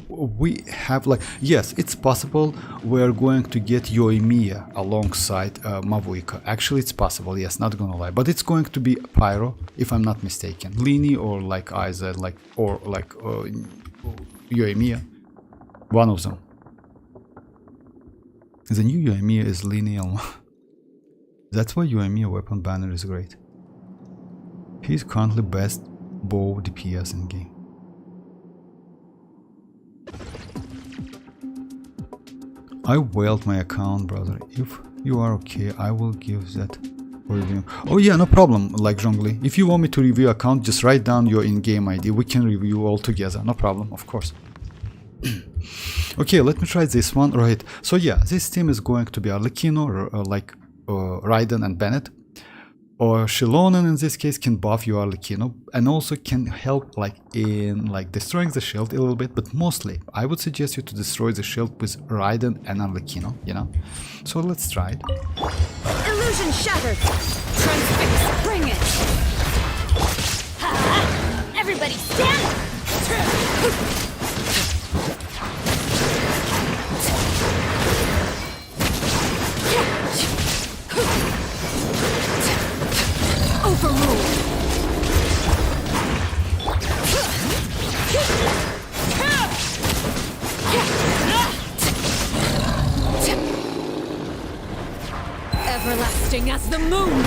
we have like, yes, it's possible we're going to get Yoimiya alongside Mavuika. Actually it's possible, yes, not gonna lie, but it's going to be Pyro, if I'm not mistaken. Lini or like Aiza, like, or like Yoimiya, one of them. The new Yoimiya is lineal. That's why Yoimiya weapon banner is great. He's currently best bow DPS in game. I whaled my account, brother. If you are okay, I will give that review. Oh yeah, no problem, like Zhongli. If you want me to review account, just write down your in-game ID. We can review all together, no problem, of course. Okay, let me try this one. Right, so yeah, this team is going to be Arlecchino, like Raiden and Bennett. Or Xilonen in this case can buff your Arlecchino and also can help like in like destroying the shield a little bit, but mostly I would suggest you to destroy the shield with Raiden and Arlecchino, you know. So let's try it. Illusion shattered! Transfix, bring it! Ha! Everybody stand! Overruled. Everlasting as the moon.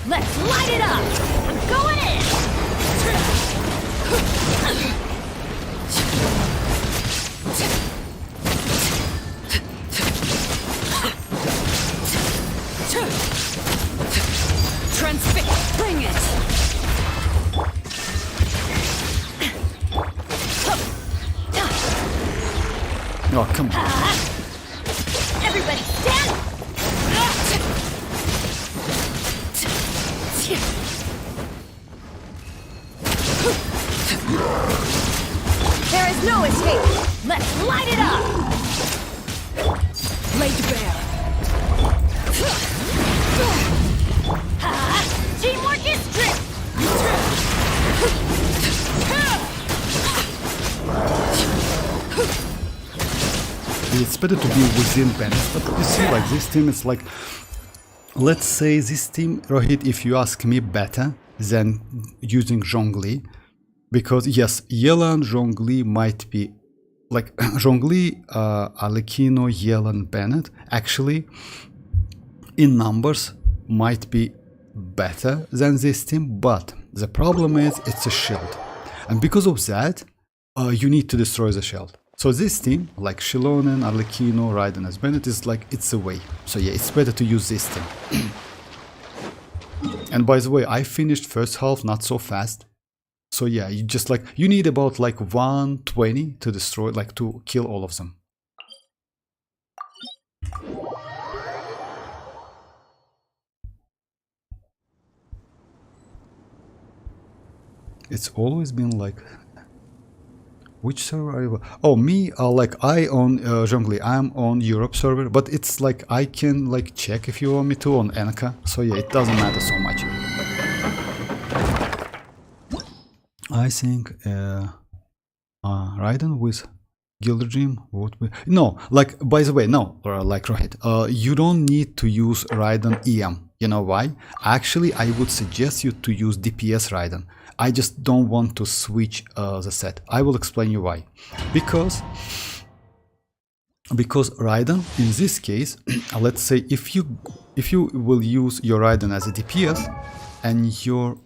Let's light it up! I'm going in! Transfix, bring it. Oh, come on. Everybody stand! There is no escape! Let's light it up! Laid bare. Teamwork is strength! It's better to be within Bennett, but you see, like this team is like, let's say this team, Rohit, if you ask me, better than using Zhongli, because yes, Yelan Zhongli might be like Zhongli, Arlecchino, Yelan, Bennett actually in numbers might be better than this team, but the problem is it's a shield, and because of that you need to destroy the shield. So this team, like Xilonen, Arlecchino, Raiden as Bennett, is like, it's a way. So yeah, it's better to use this team. And by the way, I finished first half not so fast. So yeah, you just like, you need about like 120 to destroy, like to kill all of them. It's always been like, which server are you? Oh, me, like I on Zhongli, I'm on Europe server, but it's like I can like check if you want me to on Enka. So yeah, it doesn't matter so much. I think Raiden with Gilder Dream would be... No, like, by the way, no, like, right, you don't need to use Raiden EM. You know why? Actually, I would suggest you to use DPS Raiden. I just don't want to switch the set. I will explain you why. Because Raiden, in this case, let's say if you will use your Raiden as a DPS and your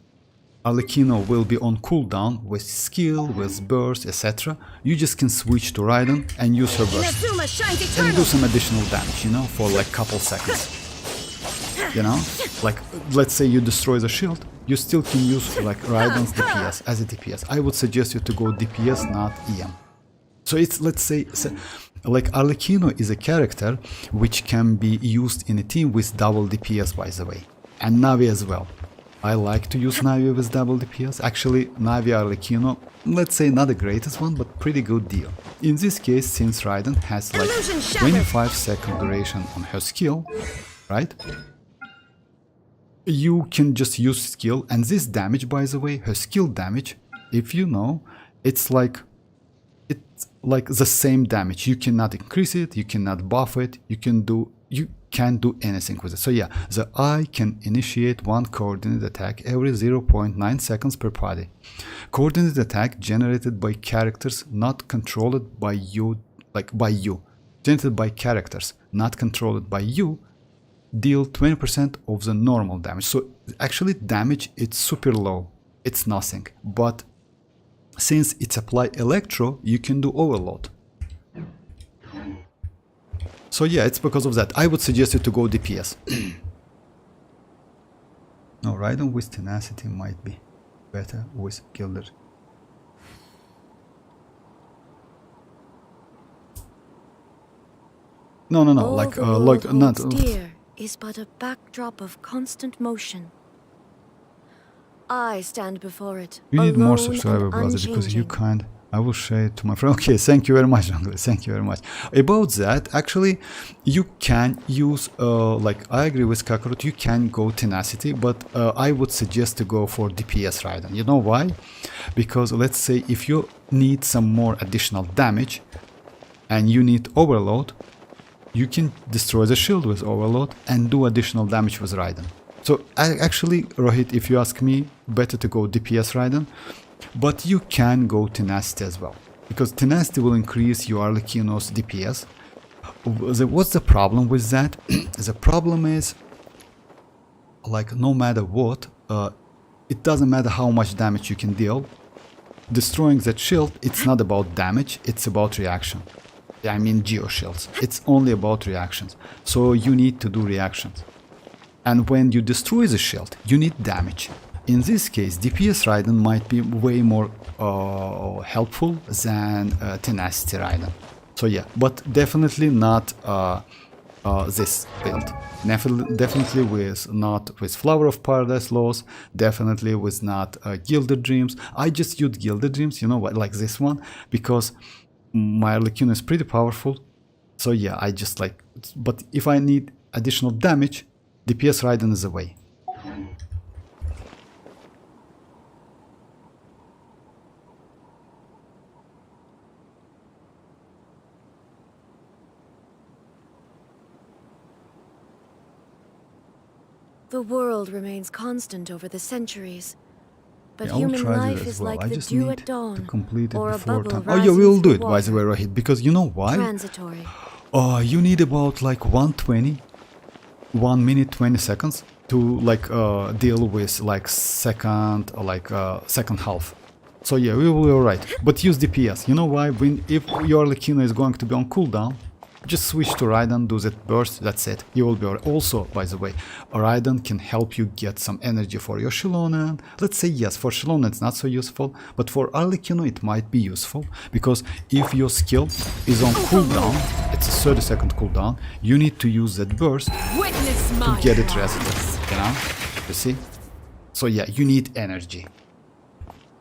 arlecchino will be on cooldown with skill, with burst, etc. You just can switch to Raiden and use her burst and do some additional damage, you know, for like couple seconds. You know, like let's say you destroy the shield, you still can use like Raiden's DPS as a DPS. I would suggest you to go DPS, not EM. So it's, let's say, like arlecchino is a character which can be used in a team with double DPS, by the way, and Navi as well. I like to use Navi with double DPS. Actually, Navi Arlecchino, let's say not the greatest one, but pretty good deal. In this case, since Raiden has like 25-second duration on her skill, right? You can just use skill, and this damage, by the way, her skill damage, if you know, it's like the same damage. You cannot increase it, you cannot buff it, you can't do anything with it. So yeah, the eye can initiate one coordinate attack every 0.9 seconds per party. Coordinate attack generated by characters not controlled by you, generated by characters not controlled by you, deal 20% of the normal damage. So actually damage, it's super low, it's nothing. But since it's apply electro, you can do overload. So yeah, it's because of that. I would suggest you to go DPS. No, Raiden with tenacity might be better with Gilded. No, like not. Dear is but a backdrop of constant motion. I stand before it. You need more alone subscriber, and brother, because you unchanging. kind. I will share it to my friend. Okay, thank you very much, Jungle. Thank you very much. About that, actually, you can use, like, I agree with Kakarot, you can go Tenacity, but I would suggest to go for DPS Raiden. You know why? Because let's say if you need some more additional damage and you need Overload, you can destroy the shield with Overload and do additional damage with Raiden. So actually, Rohit, if you ask me, better to go DPS Raiden. But you can go Tenacity as well, because Tenacity will increase your Arlecchino's DPS. What's the problem with that? The problem is, like, no matter what, it doesn't matter how much damage you can deal. Destroying that shield, it's not about damage, it's about reaction. I mean Geo shields. It's only about reactions. So you need to do reactions. And when you destroy the shield, you need damage. In this case, DPS Raiden might be way more helpful than Tenacity Raiden. So yeah, but definitely not this build. Definitely with not with Flower of Paradise Laws. Definitely with not Gilded Dreams. I just used Gilded Dreams, you know, like this one, because my Arlecchino is pretty powerful. So yeah, I just like. But if I need additional damage, DPS Raiden is the way. The world remains constant over the centuries, but Yeah, I'll human try that life as is well. like I the just dew need at to dawn, complete it or a before bubble time. Oh yeah, rising we'll do through it, by the way, water. Rohit, because you know why? Transitory. You need about like 1 minute 20 seconds to like deal with like second half. So yeah, we will be alright. But use DPS. You know why? If your Arlecchino is going to be on cooldown, just switch to Raiden, do that burst, that's it. You will be alright. Also, by the way, Raiden can help you get some energy for your Xilonen. Let's say yes, for Xilonen it's not so useful, but for Arlecchino it might be useful, because if your skill is on cooldown, it's a 30-second cooldown, you need to use that burst to get it resident, you know? You see? So yeah, you need energy.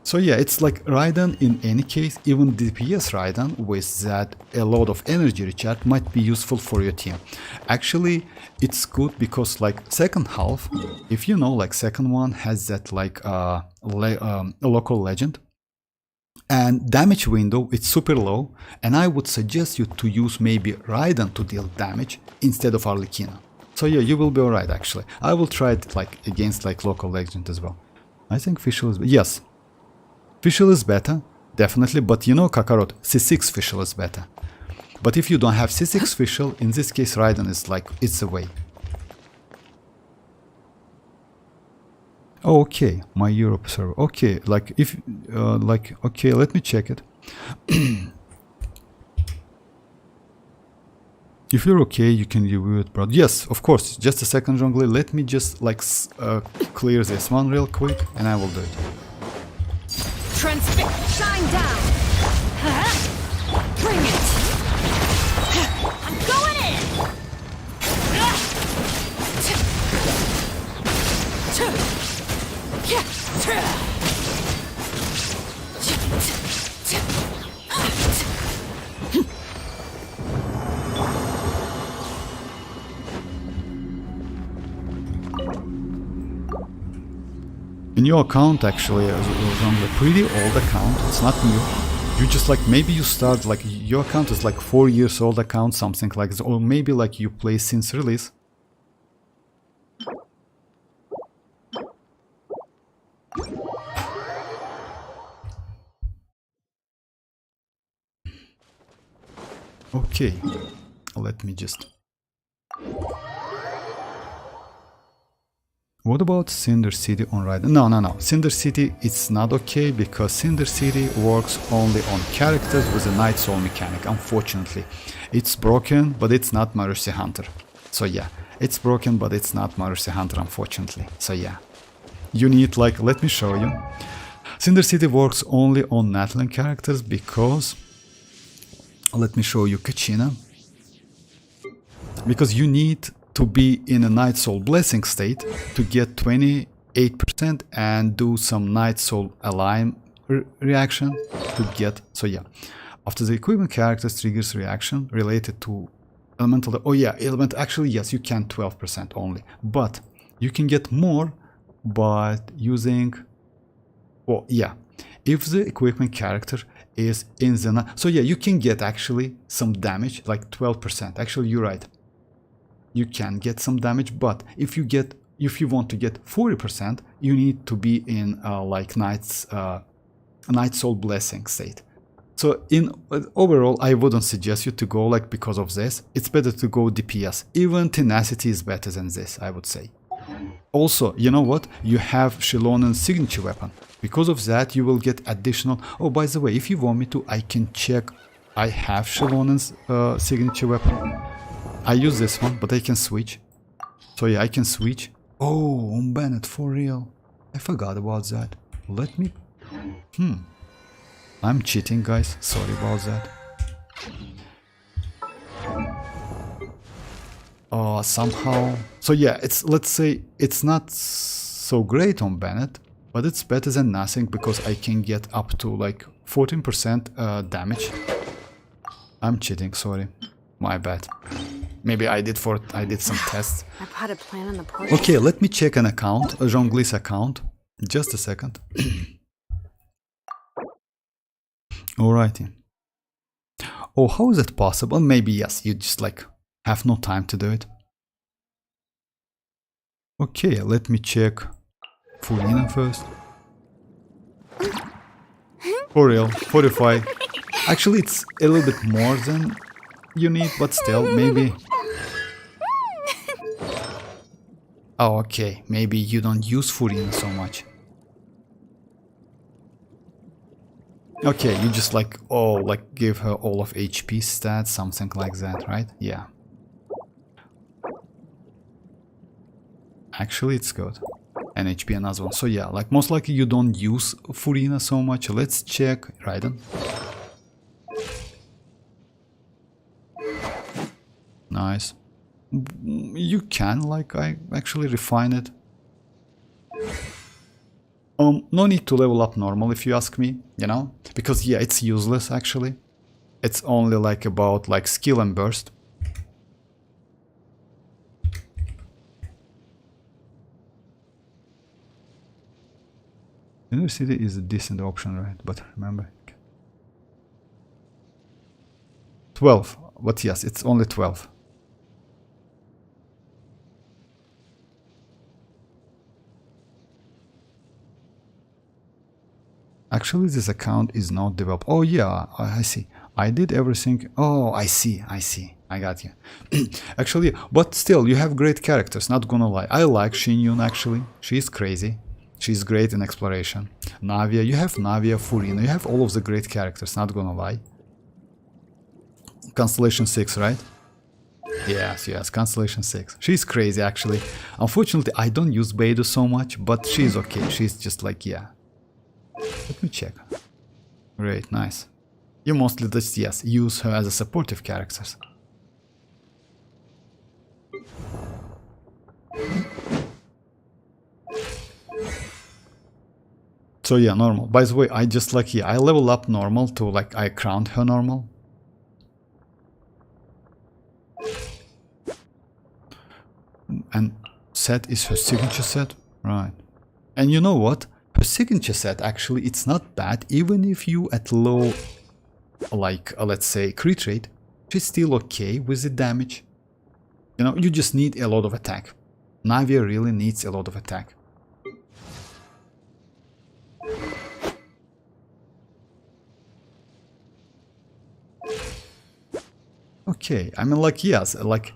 So yeah, it's like Raiden in any case, even DPS Raiden with that a lot of energy recharge might be useful for your team. Actually, it's good because like second half, if you know, like second one has that like local legend, and damage window, it's super low, and I would suggest you to use maybe Raiden to deal damage instead of Arlecchino. So yeah, you will be alright actually. I will try it like against like local legend as well. I think Fischl is... Yes. Fischl is better, definitely, but you know Kakarot, C6 Fischl is better. But if you don't have C6 Fischl, in this case Raiden is like, it's a way. Okay, my Europe server. Okay, like if, okay, let me check it. If you're okay, you can review it, bro. Yes, of course. Just a second, Jonglei. Let me just like clear this one real quick, and I will do it. Transfix, shine down. Bring it. I'm going in! In your account, actually, a pretty old account. It's not new. You just like, maybe you start like, your account is like 4 years old account, something like this, or maybe like you play since release. Okay, let me just... What about Cinder City on Raiden? No. Cinder City, it's not okay because Cinder City works only on characters with a Night Soul mechanic, unfortunately. It's broken, but it's not Mercy Hunter. So yeah, it's broken, but it's not Mercy Hunter, unfortunately. So yeah, you need like, let me show you. Cinder City works only on Natlan characters because... Let me show you Kachina. Because you need to be in a Night Soul Blessing state to get 28% and do some Night Soul Align reaction to get... So yeah, after the equipment characters triggers reaction related to elemental... Oh yeah, element... Actually, yes, you can 12% only. But you can get more by using... Well, yeah. If the equipment character is in the... So yeah, you can get actually some damage, like 12%. Actually, you're right. You can get some damage, but if you want to get 40%, you need to be in like Night Soul Blessing state. So in overall, I wouldn't suggest you to go like because of this. It's better to go DPS. Even Tenacity is better than this, I would say. Also, you know what? You have Xilonen's signature weapon. Because of that, you will get additional... Oh, by the way, if you want me to, I can check. I have Xilonen's signature weapon. I use this one, but I can switch. So yeah, I can switch. Oh, on Bennett, for real. I forgot about that. Let me... I'm cheating, guys. Sorry about that. Somehow... So yeah, it's, let's say, it's not so great on Bennett, but it's better than nothing because I can get up to like 14% damage. I'm cheating, sorry. My bad. Maybe I did some tests. I put a plan on the porch. Okay, let me check an account, Zhonglei's account. Just a second. Alrighty. Oh, how is it possible? Maybe yes, you just like have no time to do it. Okay, let me check Furina first. For real, 45. Actually, it's a little bit more than you need, but still, maybe... Oh, okay, maybe you don't use Furina so much. Okay, you just like, oh, like give her all of HP stats, something like that, right? Yeah. Actually, it's good. And HP another one. So yeah, like most likely you don't use Furina so much. Let's check Raiden. Nice. You can, like, I actually refine it. No need to level up normal if you ask me, you know? Because yeah, it's useless actually. It's only like about like skill and burst. University is a decent option, right? But remember... 12. But yes, it's only 12. Actually, this account is not developed. Oh yeah, I see. I did everything. Oh, I see. I got you. Actually, but still, you have great characters, not gonna lie. I like Xianyun actually. She's crazy. She's great in exploration. Navia, you have Navia, Furina, you have all of the great characters, not gonna lie. Constellation 6, right? Yes, Constellation 6. She's crazy actually. Unfortunately, I don't use Beidou so much, but she's okay. She's just like, yeah. Let me check. Great, nice. You mostly just, yes, use her as a supportive characters. So yeah, normal. By the way, I just like, yeah, I level up normal to like, I crowned her normal. And set is her signature set, right? And you know what? Her signature set actually, it's not bad, even if you at low, like let's say crit rate, she's still okay with the damage. You know, you just need a lot of attack. Navia really needs a lot of attack. Okay, I mean, like, yes, like,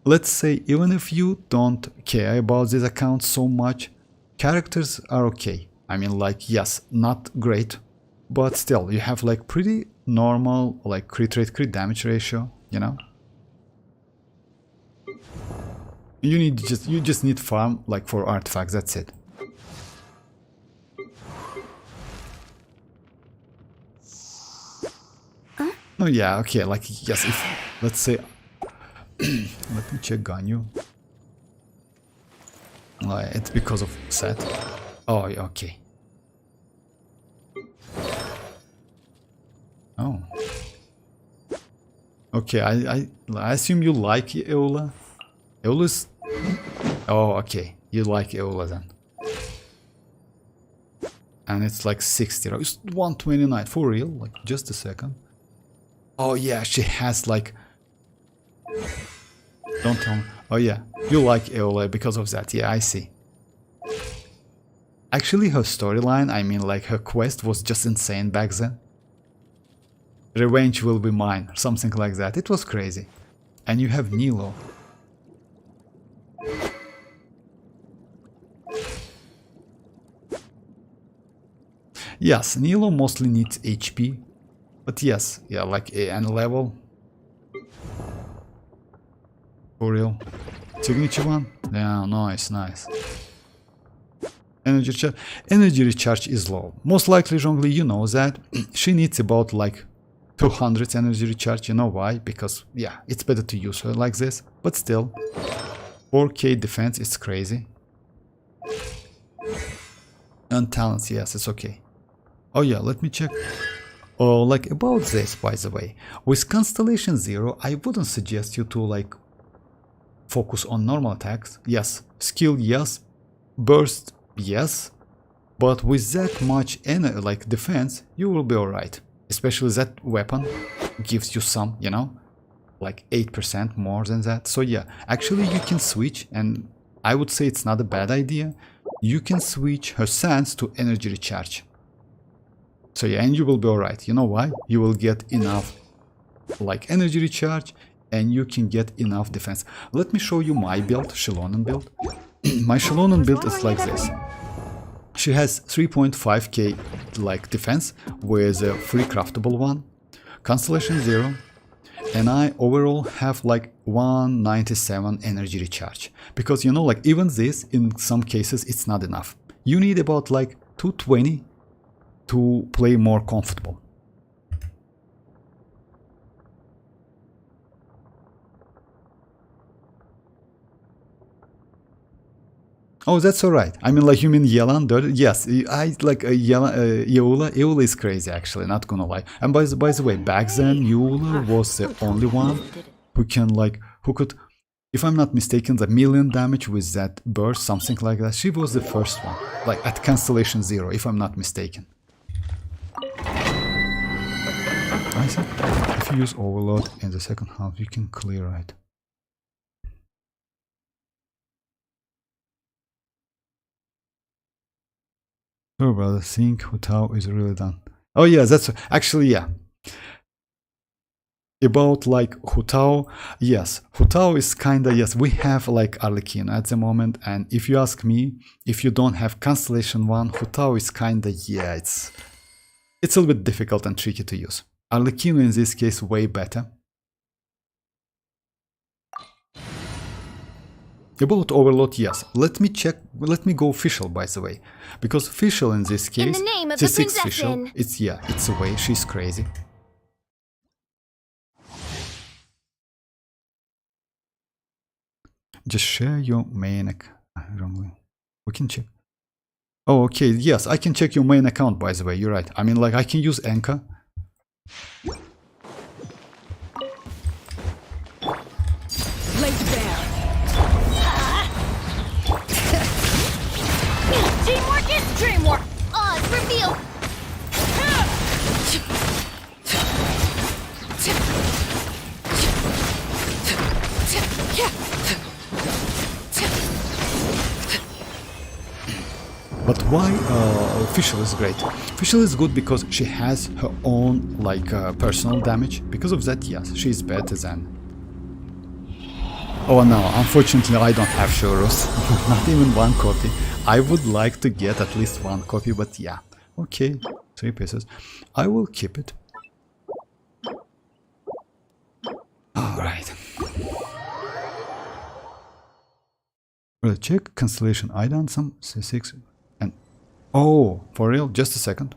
let's say even if you don't care about this account so much, characters are okay. I mean, like, yes, not great, but still, you have like pretty normal, like, crit rate, crit damage ratio, you know? You just need farm, like, for artifacts, that's it. Oh yeah, okay, like, yes, if, let's say, let me check Ganyu. It's because of set. Oh, yeah, okay. Oh. Okay, I assume you like Eola. Eola's... Oh, okay, you like Eola then. And it's like 60, right? It's 129, for real? Like, just a second. Oh yeah, she has like... Don't tell me. Oh yeah, you like Eola because of that. Yeah, I see. Actually, her storyline, I mean, like, her quest was just insane back then. Revenge will be mine, something like that. It was crazy. And you have Nilo. Yes, Nilo mostly needs HP. But yes, yeah, like, and level. For real. Signature one? Yeah, nice, nice. Energy recharge is low. Most likely, Zhongli, you know that. She needs about like 200 energy recharge. You know why? Because, yeah, it's better to use her like this. But still, 4k defense is crazy. And talents, yes, it's okay. Oh yeah, let me check. Oh, like, about this, by the way. With Constellation 0, I wouldn't suggest you to, like, focus on normal attacks. Yes. Skill, yes. Burst, yes. But with that much like defense, you will be alright. Especially that weapon gives you some, you know, like 8% more than that. So yeah, actually you can switch, and I would say it's not a bad idea. You can switch her sands to energy recharge. So yeah, and you will be alright. You know why? You will get enough, like, energy recharge, and you can get enough defense. Let me show you my build, Xilonen build. My Xilonen build is like this. She has 3.5k like defense with a free craftable one, Constellation 0, and I overall have like 197 energy recharge. Because, you know, like, even this, in some cases, it's not enough. You need about like 220 to play more comfortable. Oh, that's alright. I mean, like, you mean Yelan? Yes, I like Eola. Eola is crazy, actually, not gonna lie. And by the way, back then, Eola was the only one who can, like, who could, if I'm not mistaken, the million damage with that burst, something like that. She was the first one, like, at Constellation 0, if I'm not mistaken. I think if you use Overload in the second half, you can clear it. Oh, brother, think Hutao is really done. Oh yeah, that's actually, yeah. About like Hutao, yes, Hutao is kinda, yes, we have like arlecchino at the moment, and if you ask me, if you don't have Constellation 1, Hutao is kinda, yeah, it's a little bit difficult and tricky to use. Arlecchino in this case way better. About Overload, yes. Let me check, let me go official by the way. Because official in this case, In the name of the T6 official, princessin. it's, yeah, it's a way, she's crazy. Just share your main account. We can check. Oh, okay, yes, I can check your main account by the way, you're right. I mean, like, I can use Anchor. Laid bare. Teamwork is dreamwork. Odds reveal. But why Official is great? Official is good because she has her own like personal damage. Because of that, yes, she's better than. Oh no, unfortunately I don't have Shurus. Not even one copy. I would like to get at least one copy, but yeah. Okay, 3 pieces. I will keep it. Alright. Well, check Constellation. I done some C6 and... Oh, for real? Just a second.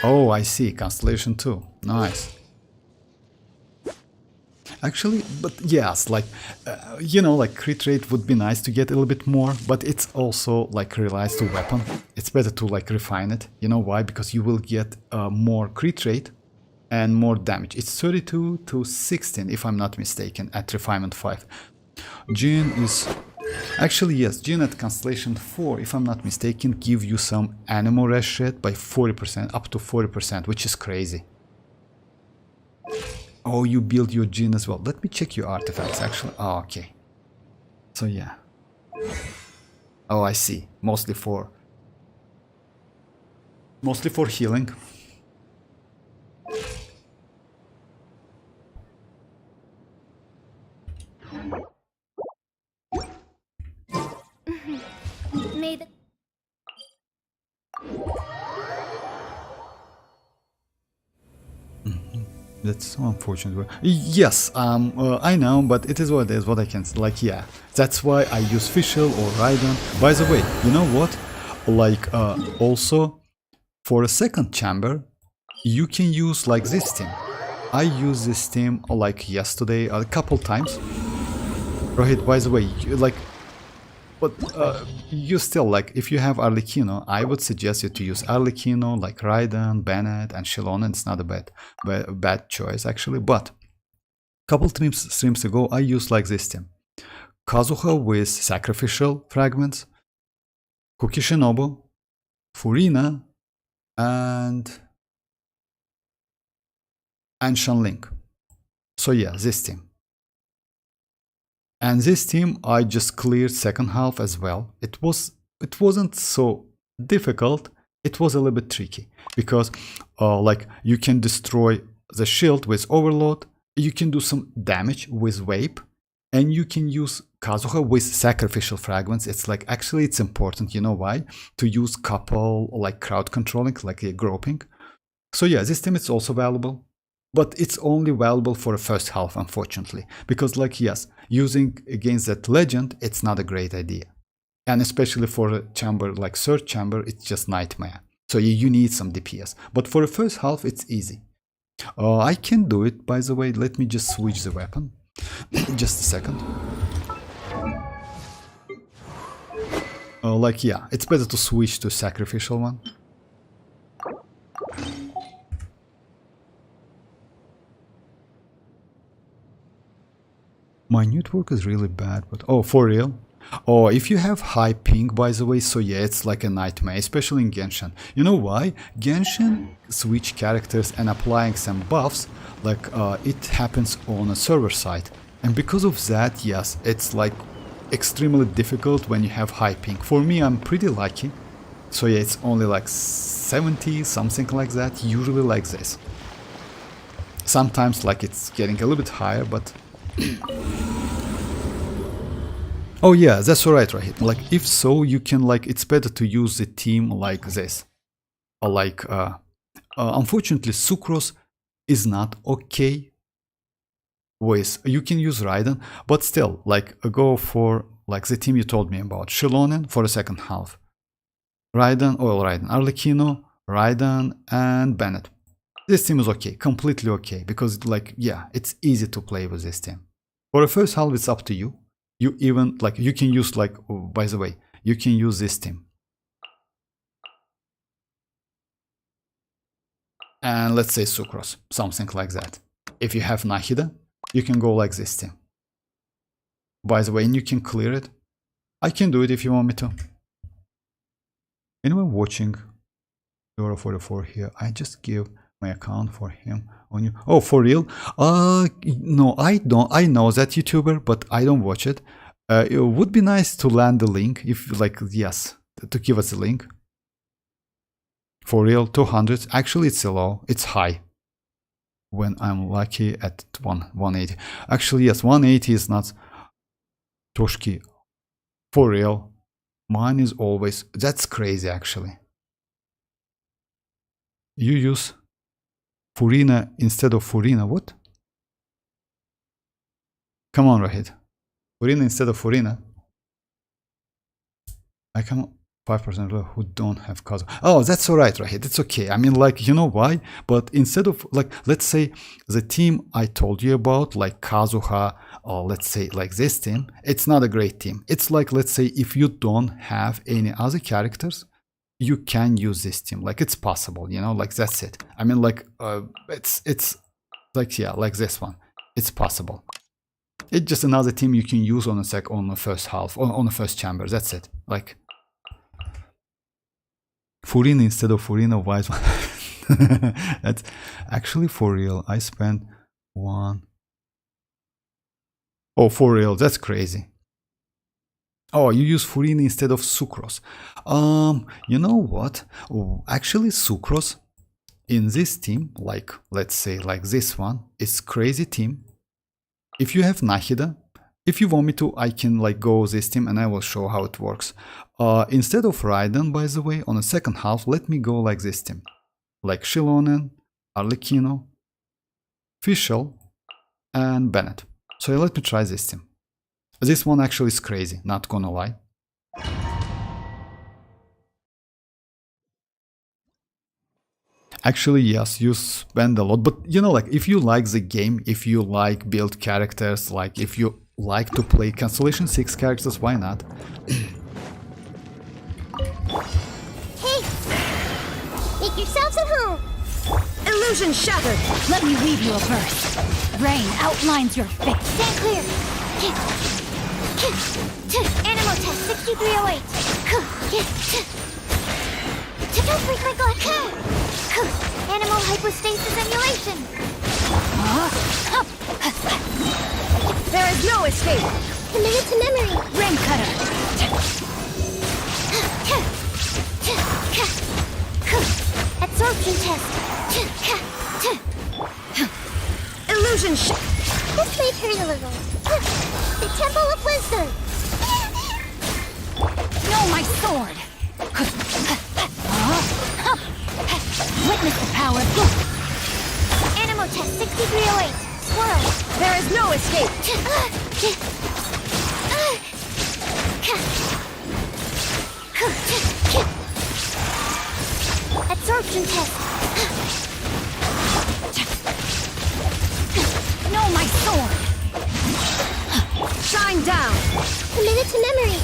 Oh, I see. Constellation 2. Nice. Actually, but yes, like, you know, like crit rate would be nice to get a little bit more, but it's also like relies to weapon. It's better to like refine it. You know why? Because you will get more crit rate and more damage. It's 32 to 16, if I'm not mistaken, at refinement 5. Jin is... Actually, yes, Jin at Constellation 4, if I'm not mistaken, give you some animal rash rate by 40%, up to 40%, which is crazy. Oh, you build your Jin as well. Let me check your artifacts, actually. Oh, okay. So, yeah. Oh, I see. Mostly for healing. May the That's so unfortunate. Yes, I know, but it is what it is, what I can, like, yeah. That's why I use Fischl or Raiden. By the way, you know what? Like, also, for a second chamber, you can use, like, this team. I use this team, like, yesterday, a couple times. Rohit, by the way, like, but you still, like, if you have Arlecchino, I would suggest you to use Arlecchino, like Raiden, Bennett, and Xilonen. It's not a bad choice, actually. But a couple streams ago, I used like this team. Kazuha with Sacrificial Fragments, Kuki Shinobu, Furina, and Shanling. So yeah, this team. And this team, I just cleared second half as well. It wasn't so difficult. It was a little bit tricky because, like, you can destroy the shield with Overload. You can do some damage with Vape, and you can use Kazuha with Sacrificial Fragments. It's like, actually, it's important. You know why? To use couple like crowd controlling, like a groping. So yeah, this team is also valuable. But it's only valuable for the first half, unfortunately. Because, like, yes, using against that legend, it's not a great idea. And especially for a chamber, like third chamber, it's just nightmare. So you need some DPS. But for the first half, it's easy. I can do it, by the way. Let me just switch the weapon. Just a second. Like, yeah, it's better to switch to Sacrificial one. My network is really bad, but oh, for real? Or if you have high ping, by the way, so yeah, it's like a nightmare, especially in Genshin. You know why? Genshin switch characters and applying some buffs, like it happens on a server side. And because of that, yes, it's like extremely difficult when you have high ping. For me, I'm pretty lucky. So yeah, it's only like 70, something like that, usually like this. Sometimes like it's getting a little bit higher, but... Oh yeah, that's alright, right? Like if so, you can like, it's better to use the team like this. Like, unfortunately, Sucrose is not okay with, you can use Raiden, but still, like go for like the team you told me about, Xilonen for the second half. Raiden, Arlecchino, Raiden, and Bennett. This team is okay, completely okay, because like, yeah, it's easy to play with this team. For the first half, it's up to you. You even, like, you can use, like, oh, by the way, you can use this team. And let's say Sucrose, something like that. If you have Nahida, you can go like this team. By the way, and you can clear it. I can do it if you want me to. Anyone watching Euro 44 here, I just give my account for him on you. Oh, for real? No, I don't. I know that YouTuber, but I don't watch it. It would be nice to land the link if, like, yes, to give us a link. For real, 200. Actually, it's low. It's high. When I'm lucky at 180. Actually, yes, 180 is not. Toshki. For real. Mine is always. That's crazy, actually. You use Furina instead of Furina. What? Come on, Rahid. Furina instead of Furina. I come 5% who don't have Kazu. Oh, that's alright, Rahid. It's okay. I mean, like, you know why? But instead of, like, let's say the team I told you about, like Kazuha, or let's say like this team, it's not a great team. It's like, let's say, if you don't have any other characters, you can use this team. Like, it's possible, you know, like, that's it. I mean, like, it's like, yeah, like this one. It's possible. It's just another team you can use on the first half, on the first chamber. That's it. Like, Furina instead of Furina, wise one. That's actually for real. I spent one. Oh, for real. That's crazy. Oh, you use Furina instead of Sucrose. You know what? Oh, actually, Sucrose in this team, like, let's say like this one, is crazy team. If you have Nahida, if you want me to, I can like go this team and I will show how it works. Instead of Raiden, by the way, on the second half, let me go like this team. Like Xilonen, Arlecchino, Fischl, and Bennett. So let me try this team. This one actually is crazy, not gonna lie. Actually, yes, you spend a lot, but you know, like, if you like the game, if you like build characters, like, if you like to play Constellation 6 characters, why not? Hey! Make yourselves at home! Illusion shattered! Let me weave you a verse. Rain outlines your fate. Stand clear! Animal test 6308. Don't break my god! Animal hypostasis emulation! There is no escape! Committed to memory! Rain cutter. Absorption test! Illusion This may hurt a little. The Temple of Wisdom! No, my sword. Witness the power. Animal test 6308. Swirl. There is no escape! Absorption test. No, my sword. Shine down! Committed to memory.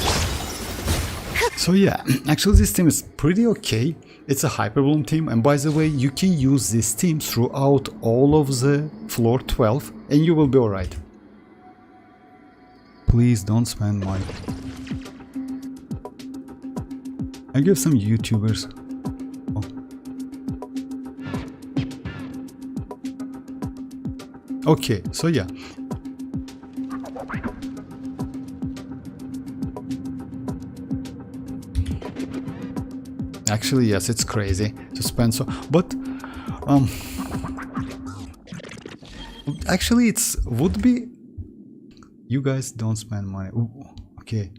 So yeah, actually this team is pretty okay. It's a Hyperbloom team, and by the way, you can use this team throughout all of the floor 12 and you will be alright. Please don't spend my I give some YouTubers. Oh. Okay, so yeah. Actually, yes, it's crazy to spend so, but actually it's would be. You guys don't spend money. Ooh, okay.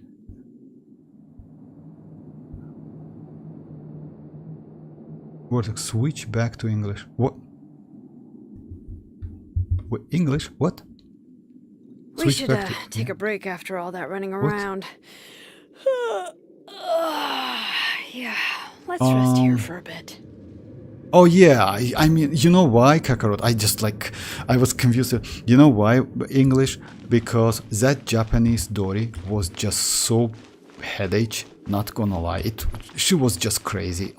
What? Switch back to English. What? Wait, English? What? We should take a break after all that running around. Yeah, let's rest here for a bit. Oh yeah, I mean, you know why, Kakarot? I was confused. You know why English? Because that Japanese story was just so headache. Not gonna lie, she was just crazy.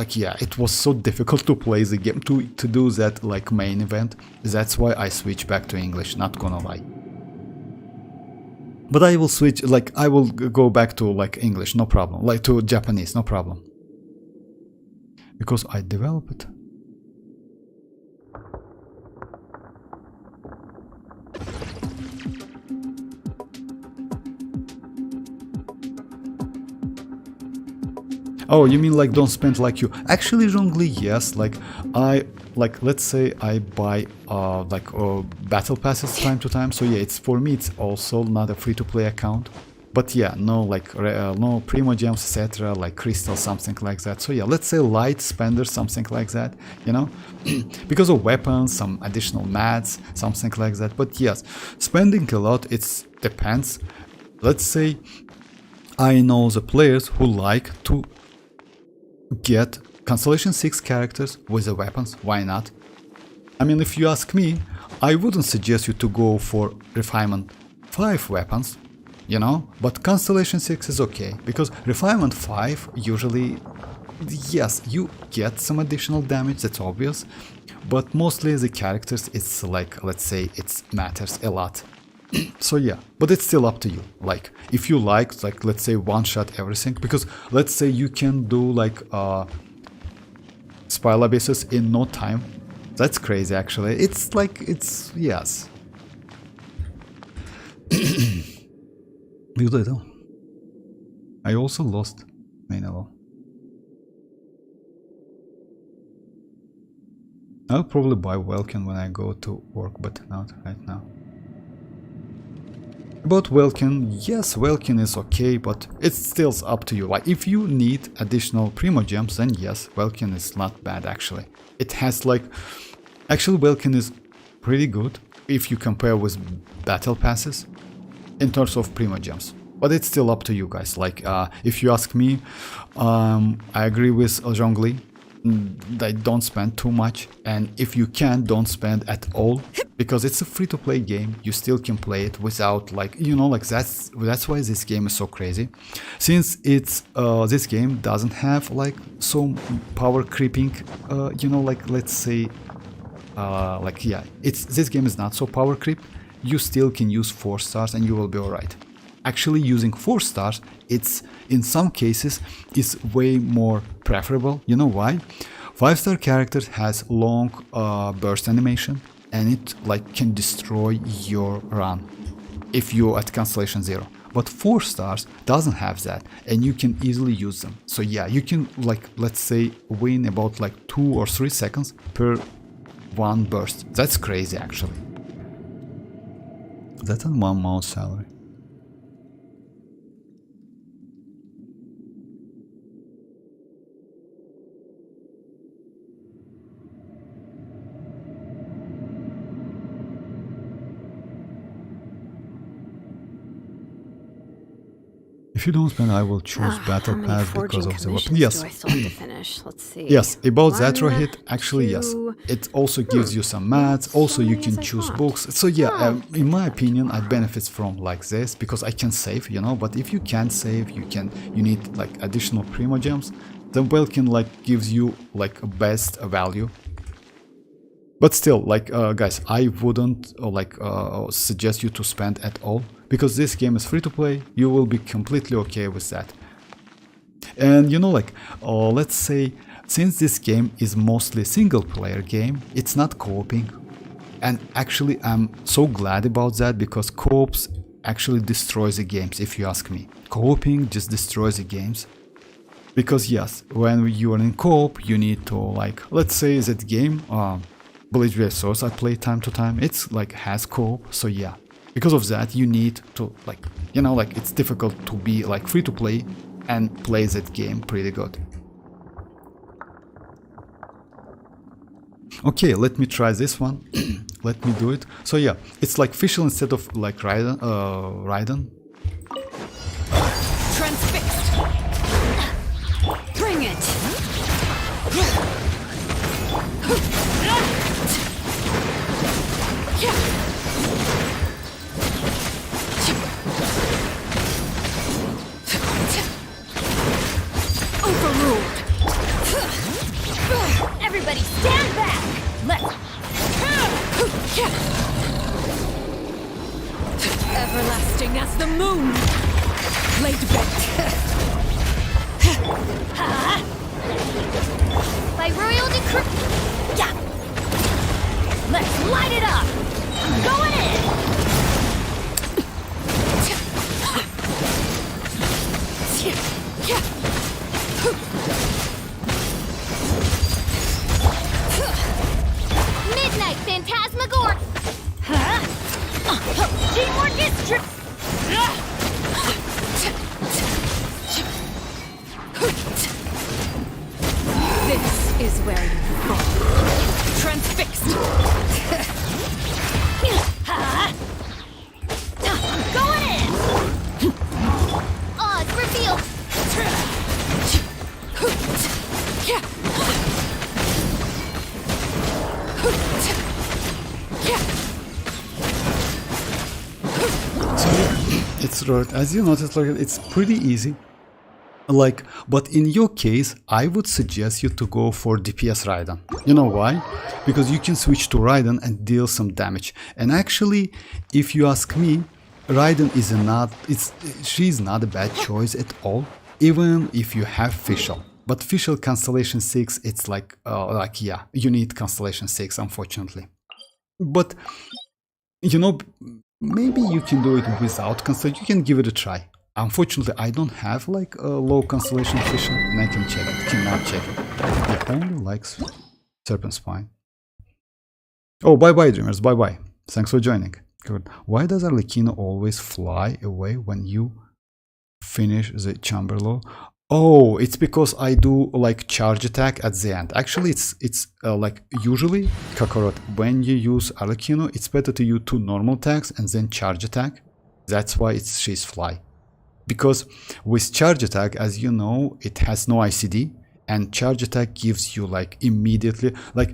Yeah, it was so difficult to play the game to do that like main event. That's why I switched back to English. Not gonna lie. But I will switch. I will go back to English, no problem. To Japanese, no problem. Because I develop it. Oh, you mean don't spend you? Actually, wrongly, yes. Let's say I buy battle passes time to time. So yeah, it's for me. It's also not a free-to-play account. But yeah, no no Primogems, etc. Like crystal, something like that. So yeah, let's say light spender, something like that. You know, because of weapons, some additional mats, something like that. But yes, spending a lot. It depends. Let's say I know the players who like to get Constellation 6 characters with the weapons. Why not? I mean, if you ask me, I wouldn't suggest you to go for Refinement 5 weapons, you know, but Constellation 6 is okay, because Refinement 5 usually, yes, you get some additional damage, that's obvious, but mostly the characters, it's let's say, it matters a lot. So yeah, but it's still up to you. If you let's say one-shot everything, because let's say you can do spiral abysses in no time. That's crazy, actually. It's yes. Little. I also lost main level. I'll probably buy Welkin when I go to work, but not right now. About Welkin, yes, Welkin is okay, but it's still up to you. If you need additional Primogems, then yes, Welkin is not bad actually. It has actually Welkin is pretty good if you compare with battle passes in terms of Primogems. But it's still up to you guys. If you ask me, I agree with Zhongli. They don't spend too much, and if you can, don't spend at all, because it's a free-to-play game. You still can play it without that's why this game is so crazy, since it's this game doesn't have so power creeping, let's say yeah, this game is not so power creep. You still can use 4 stars and you will be alright. Actually, using 4 stars, it's in some cases is way more preferable. You know why? 5-star character has long burst animation, and it can destroy your run if you're at Constellation 0. But 4 stars doesn't have that, and you can easily use them. So yeah, you can let's say win about 2 or 3 seconds per one burst. That's crazy actually. That's on 1 month salary. If you don't spend, I will choose Battle Pass because of the weapon. Yes. Do I still have to finish? Let's see. Yes, about that hit, actually, yes. It also gives you some mats, also you can choose books. So yeah, in my opinion, I benefit from this because I can save, you know, but if you can't save, you need additional Primogems, then Welkin gives you a best value. But still, guys, I wouldn't suggest you to spend at all, because this game is free to play. You will be completely okay with that. And you know, like, let's say, since this game is mostly single player game, it's not co-oping. And actually, I'm so glad about that, because co-ops actually destroys the games, if you ask me. Co-oping just destroys the games. Because yes, when you are in co-op, you need to, like, let's say that game, BLAZETONATLAN I play time to time, it's like has co-op, so yeah. Because of that, you need to, like, you know, like, it's difficult to be like free to play and play that game pretty good. Okay, let me try this one. Let me do it. So yeah, it's like Fischl instead of like Raiden. Transfixed. Bring it. Overruled. Everybody stand back! Let's. Everlasting as the moon. Blade bent. By royal decree... Yeah. Let's light it up. Going in! Midnight Phantasmagor! Teamwork is true! This is where you fall. Transfixed. Going in! Odds revealed! So yeah, it's right. As you notice, like, it's pretty easy. Like, but in your case, I would suggest you to go for DPS Raiden. You know why? Because you can switch to Raiden and deal some damage. And actually, if you ask me, Raiden is she's not a bad choice at all, even if you have Fischl. But Fischl Constellation 6, it's like yeah, you need Constellation 6, unfortunately. But you know, maybe you can do it without Constellation. You can give it a try. Unfortunately, I don't have like a low Constellation Fischl, and I can check it. Cannot check it. Yeah, only likes Serpent Spine. Oh, bye bye, dreamers. Bye bye. Thanks for joining. Good. Why does Arlecchino always fly away when you finish the chamber low? Oh, it's because I do like charge attack at the end. Actually, it's like usually Kakarot, when you use Arlecchino, it's better to use 2 normal attacks and then charge attack. That's why she's fly. Because with charge attack, as you know, it has no ICD, and charge attack gives you like immediately, like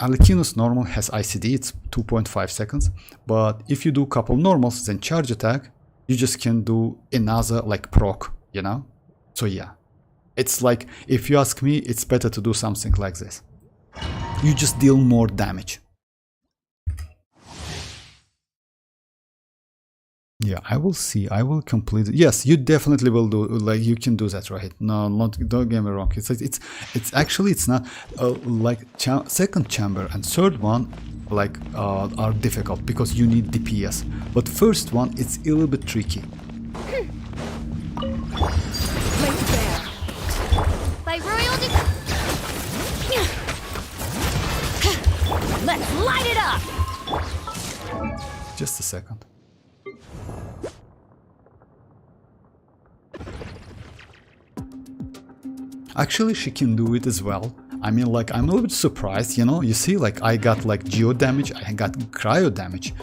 Arlecchino's normal has ICD, it's 2.5 seconds, but if you do couple normals, then charge attack, you just can do another like proc, you know? So yeah, it's like, if you ask me, it's better to do something like this. You just deal more damage. Yeah, I will see. I will complete it. Yes, you definitely will do. Like, you can do that, right? No, don't get me wrong. It's actually, it's not like second chamber and third one like are difficult because you need DPS. But first one, it's a little bit tricky. By royal Let's light it up. Just a second. Actually, she can do it as well. I mean, like, I'm a little bit surprised, you know? You see, like, I got, like, geo damage, I got cryo damage,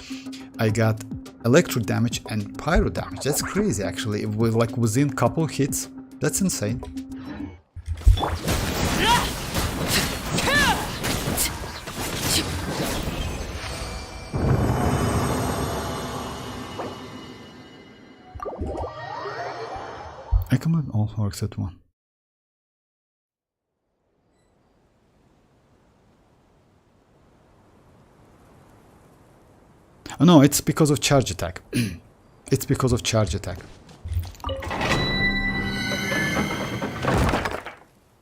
I got electro damage and pyro damage. That's crazy, actually. With, like, within couple hits. That's insane. I complete all works at one. Oh, no, it's because of charge attack. It's because of charge attack.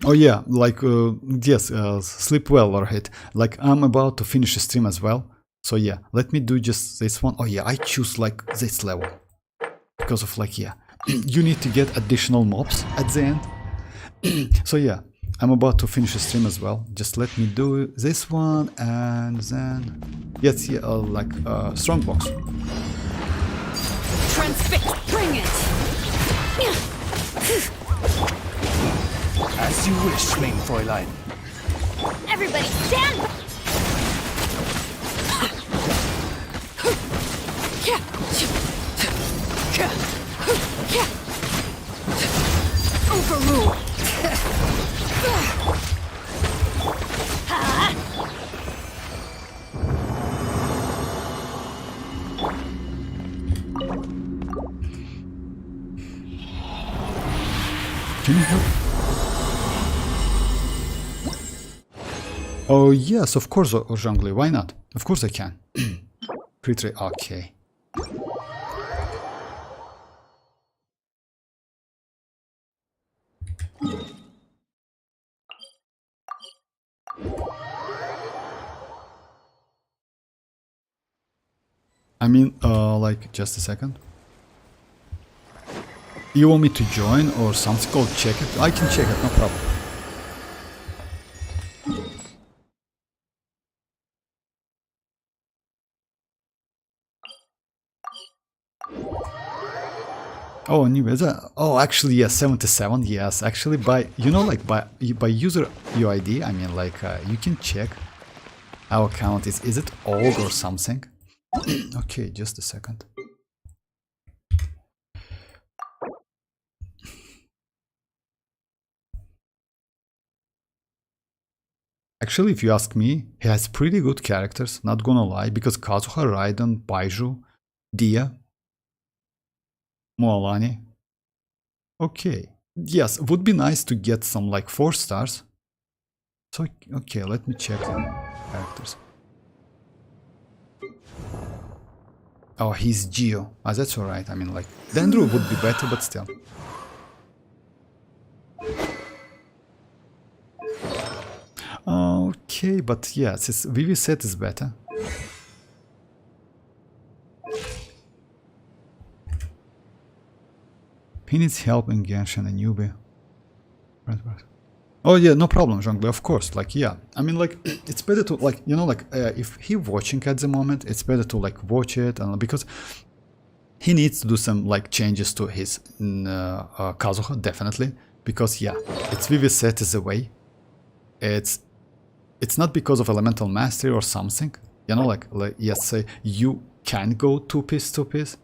Oh yeah, like, yes, sleep well, Warhead. Like, I'm about to finish a stream as well. So yeah, let me do just this one. Oh yeah, I choose like this level. Because of like, yeah, you need to get additional mobs at the end. So yeah, I'm about to finish a stream as well. Just let me do this one and then... Yes, yeah, like, strongbox. Transfix! Bring it! As you wish, main Fräulein. Everybody stand! Overrule! Can you help? Oh yes, of course, Zhongli, why not? Of course I can. Pretty okay. I mean, like, just a second. You want me to join or something called check it? I can check it, no problem. Oh, NVidia. Oh, actually, yes, 77. Yes, actually, by, you know, like by user UID, I mean, like, you can check our account. Is it old or something? Okay, just a second. Actually, if you ask me, he has pretty good characters, not gonna lie, because Kazuha, Raiden, Baiju, Dia, Mualani. Okay. Yes, would be nice to get some like 4 stars. So, okay, let me check the characters. Oh, he's Geo. Ah, that's alright. I mean, like, Dendro would be better, but still. Okay, but yeah, this Vivi set is better. He needs help in Genshin and newbie. Right. Oh yeah, no problem, Zhongli, of course. Like, yeah, I mean, like, it's better to, like, you know, like, if he watching at the moment, it's better to, like, watch it, and because he needs to do some, like, changes to his Kazuha, definitely, because, yeah, it's Vivi set is the way. It's not because of elemental mastery or something, you know, like yes, say you can go 2-piece,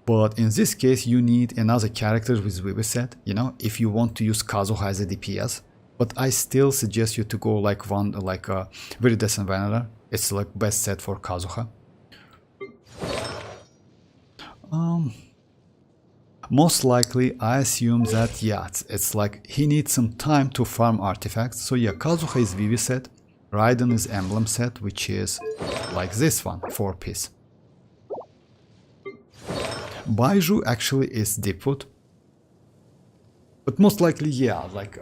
but in this case you need another character with Vivi set, you know, if you want to use Kazuha as a DPS. But I still suggest you to go like one, like a Viridescent Venerer. It's like best set for Kazuha. Most likely, I assume that, yeah, it's like he needs some time to farm artifacts. So yeah, Kazuha is Vivi set, Raiden is Emblem set, which is like this one, 4-piece. Baiju actually is Deepwood. But most likely, yeah, like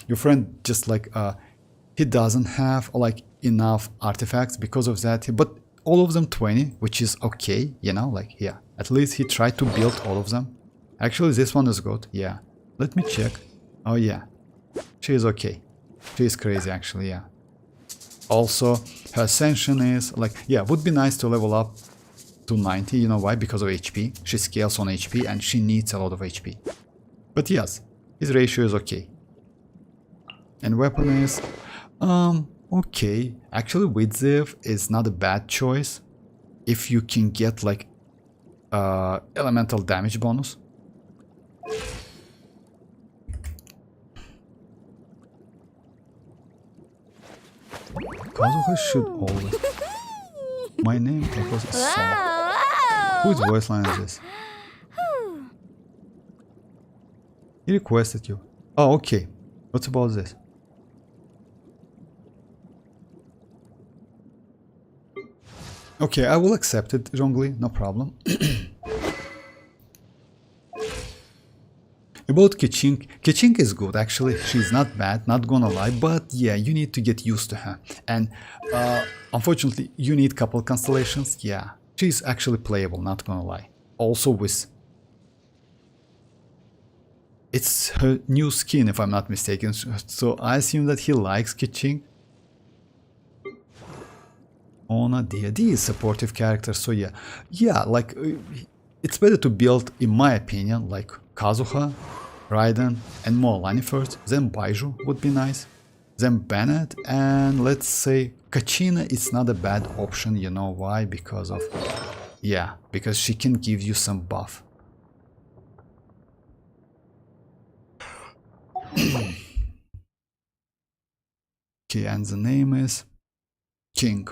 your friend just like, he doesn't have like enough artifacts because of that, but all of them 20, which is okay, you know, like, yeah, at least he tried to build all of them. Actually, this one is good, yeah. Let me check. Oh yeah, she is okay. She is crazy actually, yeah. Also, her ascension is like, yeah, would be nice to level up to 90, you know why? Because of HP. She scales on HP and she needs a lot of HP. But yes, his ratio is okay. And weapon is, okay. Actually, Widzev is not a bad choice if you can get like elemental damage bonus. Kazuha should always. My name echoes a song. Whose voice line is this? He requested you. Oh, okay. What's about this? Okay, I will accept it, Zhongli, no problem. About Keqing, Keqing is good actually, she's not bad, not gonna lie, but yeah, you need to get used to her. And unfortunately, you need couple constellations, yeah. She's actually playable, not gonna lie. Also with... It's her new skin, if I'm not mistaken, so I assume that he likes Keqing. Ona D is supportive character, so yeah. Yeah, like, it's better to build, in my opinion, like Kazuha, Raiden and mualani first, then Baiju would be nice, then Bennett, and let's say Kachina is not a bad option, you know why? Because of... yeah, because she can give you some buff. Okay, and the name is... King.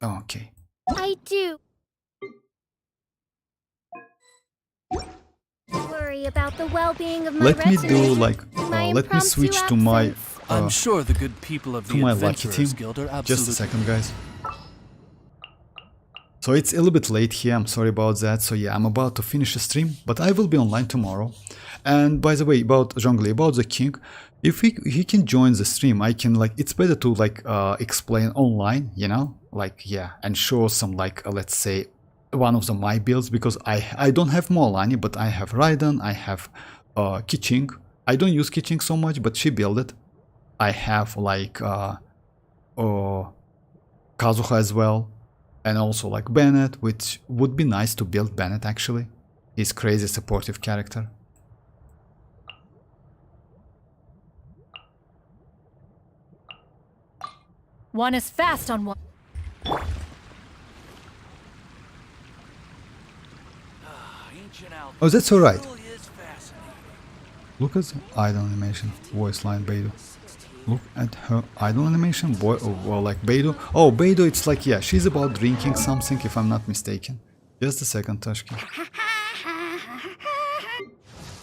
Okay. I do worry about the well-being of my Let me residents. do like... My let me switch to my... absence. I'm sure the good people of to the my lucky Adventurers team. Guild are absolutely... Just a second, guys. So it's a little bit late here, I'm sorry about that. So yeah, I'm about to finish the stream, but I will be online tomorrow. And by the way, about Zhongli, about the king, if he can join the stream, I can like, it's better to like explain online, you know, like yeah, and show some like let's say one of the my builds, because I don't have mualani, but I have Raiden, I have Keqing. I don't use Keqing so much, but she built it. I have like Kazuha as well, and also like Bennett, which would be nice to build Bennett actually. He's crazy supportive character. One is fast on one. Oh, that's alright. Look at the idle animation, voice line Beidou. Look at her idle animation, boy, or like Beidou. Oh, Beidou, it's like, yeah, she's about drinking something, if I'm not mistaken. Just a second, Tashki.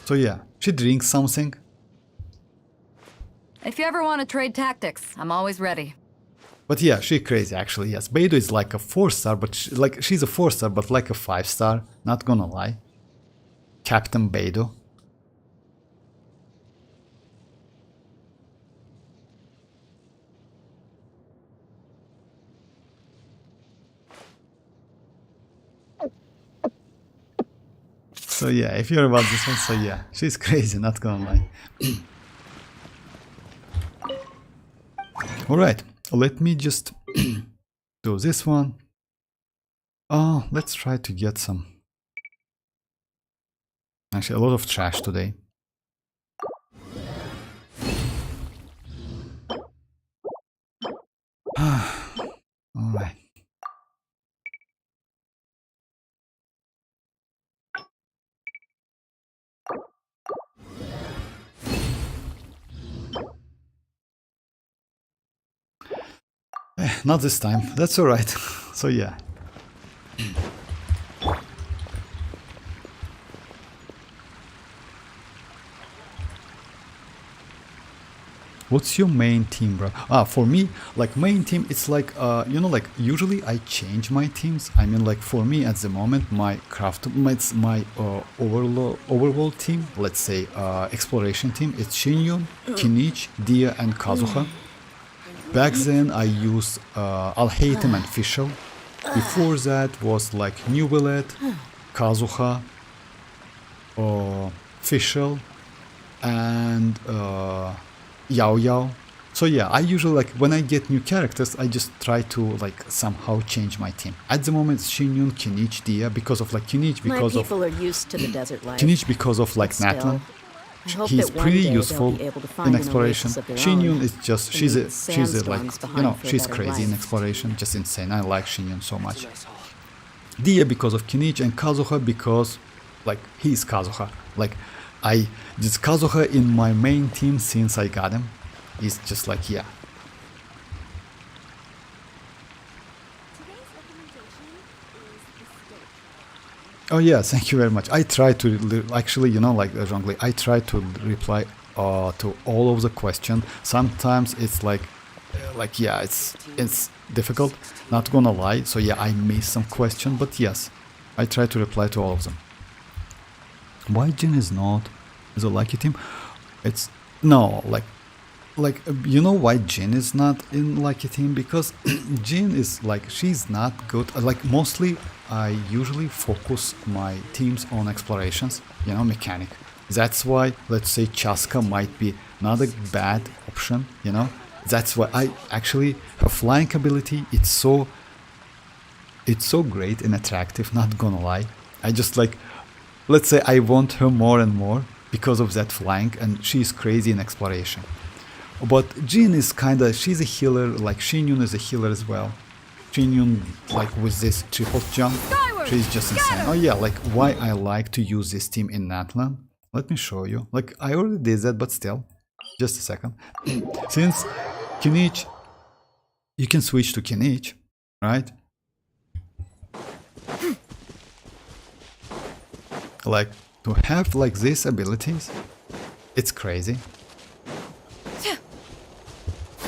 So yeah, she drinks something. If you ever want to trade tactics, I'm always ready. But yeah, she's crazy actually, yes. Beidou is like a 4-star, but she's a 4-star, but like a 5-star, not gonna lie. Captain Beidou. So yeah, if you're about this one, so yeah, she's crazy, not gonna lie. Alright, let me just do this one. Oh, let's try to get some... Actually, a lot of trash today. Alright. Not this time, that's alright. So yeah. What's your main team, bro? For me, like main team, it's like, you know, like usually I change my teams. I mean, like for me at the moment, my overall team, let's say exploration team, it's Xianyun, Kinich, Dia, and Kazuha. Back then I used Alhatem and Fischl. Before that was like Neuvillette, Kazuha, Fischl, and Yao Yao. So yeah, I usually like when I get new characters, I just try to like somehow change my team. At the moment, it's Xianyun, Kinich, Dia, because of like Kinich, because My people are used to the desert life. Kinich because of like Still, Natlan. I hope He's that one pretty day they'll useful be able to find in an exploration. oasis of their Xianyun own is just and she's a leave like, sandstorms you behind know, for a she's better crazy in life. exploration, just insane. I like Xianyun so much. Dia because of Kinich, and Kazuha because like he's Kazuha. Like I just Kazuha in my main team since I got him. He's just like yeah. Oh yeah, thank you very much. I try to actually, you know, like Zhongli, I try to reply to all of the questions. Sometimes it's like yeah, it's difficult. Not gonna lie. So yeah, I miss some question, but yes, I try to reply to all of them. Why Jin is not is a lucky team. It's no like you know why Jin is not in lucky team? Because Jin is like, she's not good. Like mostly I usually focus my teams on explorations, you know, mechanic. That's why let's say Chasca might be not a bad option, you know. That's why I actually, her flying ability, it's so great and attractive, not gonna lie. I just like, let's say I want her more and more because of that flying, and she's crazy in exploration. But Jin is kinda, she's a healer, like Xianyun is a healer as well. Xianyun, like with this triple jump, she's just insane. Oh yeah, like why I like to use this team in Natlan. Let me show you. Like I already did that, but still, just a second. Since kinich, you can switch to kinich, right? Like to have like these abilities, it's crazy.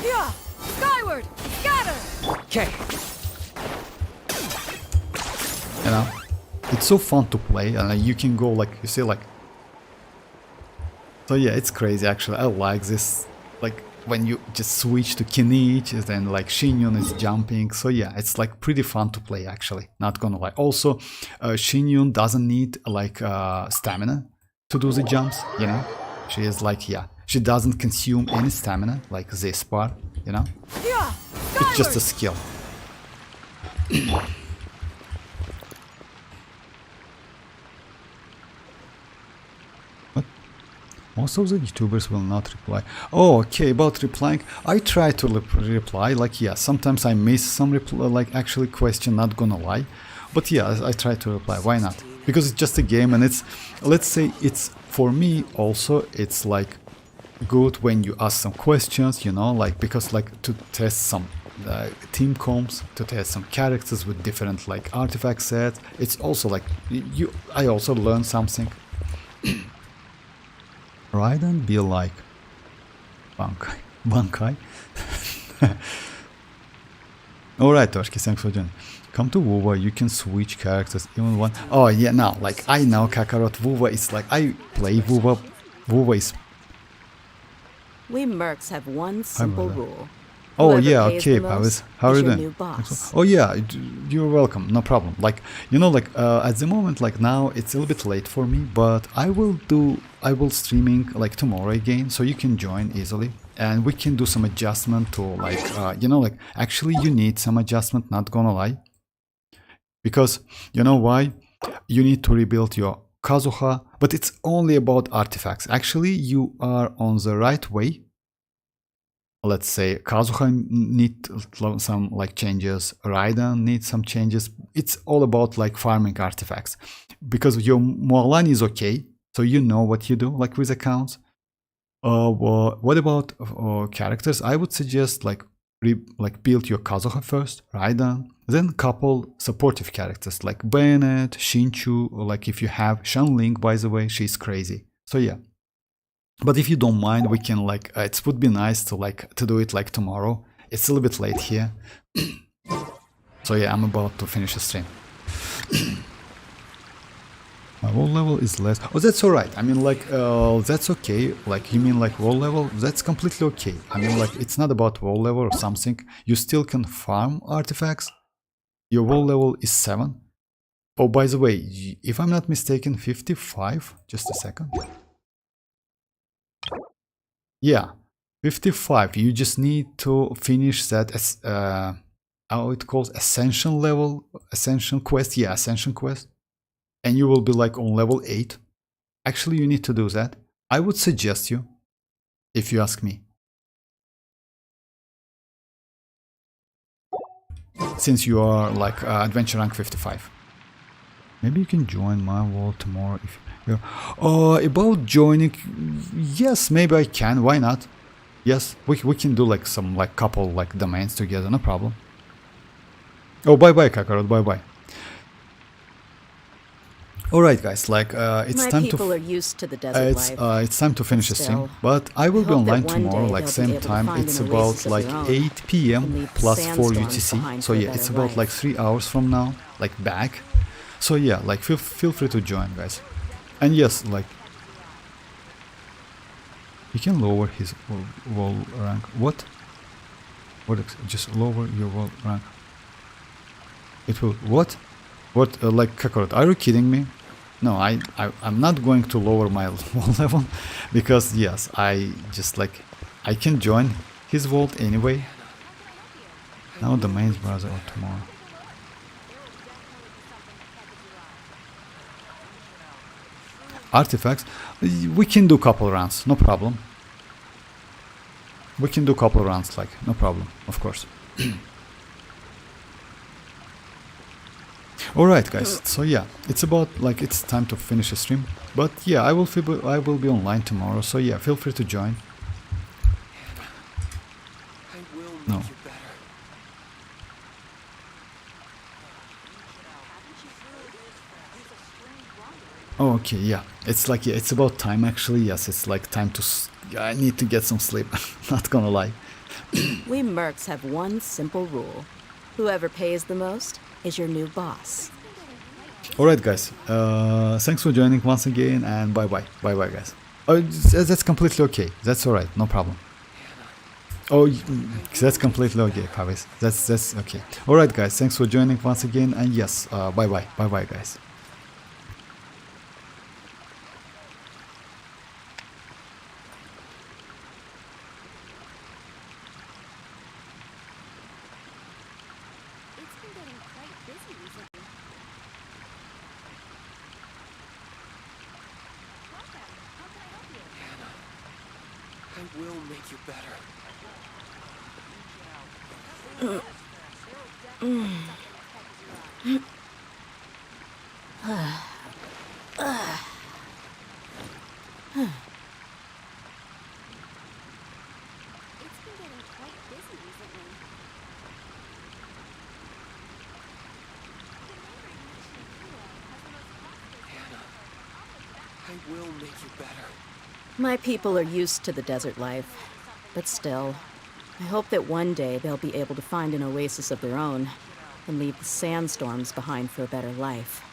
Yeah! Skyward! Scatter! Okay. You know, it's so fun to play, and you can go like, you see, like. So yeah, it's crazy actually. I like this, like when you just switch to kinich, and then like Xianyun is jumping. So yeah, it's like pretty fun to play actually. Not gonna lie. Also, Xianyun doesn't need like stamina to do the jumps. You know, she is like, yeah, she doesn't consume any stamina like this part. You know, Yeah! it's just a skill. Most of the YouTubers will not reply. Oh, okay, about replying. I try to reply, like, yeah, sometimes I miss some like actually question, not gonna lie. But yeah, I try to reply, why not? Because it's just a game, and it's, let's say it's, for me also, it's like good when you ask some questions, you know, like, because like to test some team comps, to test some characters with different like artifact sets. It's also like, I also learn something. Raiden be like Bankai. Alright, Toshki, thanks for joining. Come to WoWa, you can switch characters even one. Oh yeah, now like I know Kakarot. WoWa is like, I play WoWa. WoWa is. We mercs have one simple rule. Oh Whoever yeah, pays okay, the Pavis. most How are is you your doing? new boss. Oh yeah, you're welcome. No problem. Like, you know, like at the moment, like now it's a little bit late for me, but I will streaming like tomorrow again, so you can join easily, and we can do some adjustment to like, you know, like actually you need some adjustment. Not gonna lie, because you know why? You need to rebuild your Kazuha, but it's only about artifacts. Actually, you are on the right way. Let's say Kazuha need some like changes, Raiden needs some changes. It's all about like farming artifacts, because your mualani is okay, so you know what you do like with accounts. Well, what about characters? I would suggest like build your Kazuha first, Raiden, then couple supportive characters like Bayonet, Shinchu, or like if you have Shanling, by the way, she's crazy. So yeah. But if you don't mind, we can like, it would be nice to like to do it like tomorrow. It's a little bit late here. So yeah, I'm about to finish the stream. My wall level is less. Oh, that's alright. I mean, like, that's okay. Like, you mean like wall level? That's completely okay. I mean, like, it's not about wall level or something. You still can farm artifacts. Your wall level is 7. Oh, by the way, if I'm not mistaken, 55. Just a second. Yeah, 55. You just need to finish that as how it calls ascension level, ascension quest. Yeah, ascension quest, and you will be like on level 8. Actually, you need to do that. I would suggest you, if you ask me, since you are like adventure rank 55. Maybe you can join my wall tomorrow if you're... about joining, yes, maybe I can, why not? Yes, we can do like some like couple like domains together, no problem. Oh, bye-bye, Kakarot, bye-bye. Alright guys, like it's My time people to... are used to the desert life. it's time to finish the stream, Still, but I will I be hope that online one tomorrow, day like they'll be same able to time. find It's an about oasis of like their own 8 and p.m. leave plus 4 sandstorms UTC. behind So for a yeah, it's better about life. like 3 hours from now, like back. So yeah, like feel free to join, guys. And yes, like He can lower his wall rank. What? What? Just lower your wall rank. It will. What? What? Like Kakarot? Are you kidding me? No, I'm not going to lower my wall level because yes, I just like I can join his vault anyway. Now the main browser or tomorrow. Artifacts, we can do couple rounds, no problem. We can do couple rounds, like no problem, of course. Alright guys, so yeah, it's about like it's time to finish the stream. But yeah, I will be online tomorrow, so yeah, feel free to join. No. Oh, okay, yeah. It's like, yeah, it's about time actually. Yes, it's like time to... I need to get some sleep. Not gonna lie. We mercs have one simple rule. Whoever pays the most is your new boss. Alright guys, thanks for joining once again and bye bye. Bye bye guys. Oh, that's completely okay. That's alright, no problem. Oh, that's completely okay, Pavis. That's okay. Alright guys, thanks for joining once again and yes, bye bye. Bye bye guys. I will make you better. I will make you better. My people are used to the desert life, but still, I hope that one day they'll be able to find an oasis of their own and leave the sandstorms behind for a better life.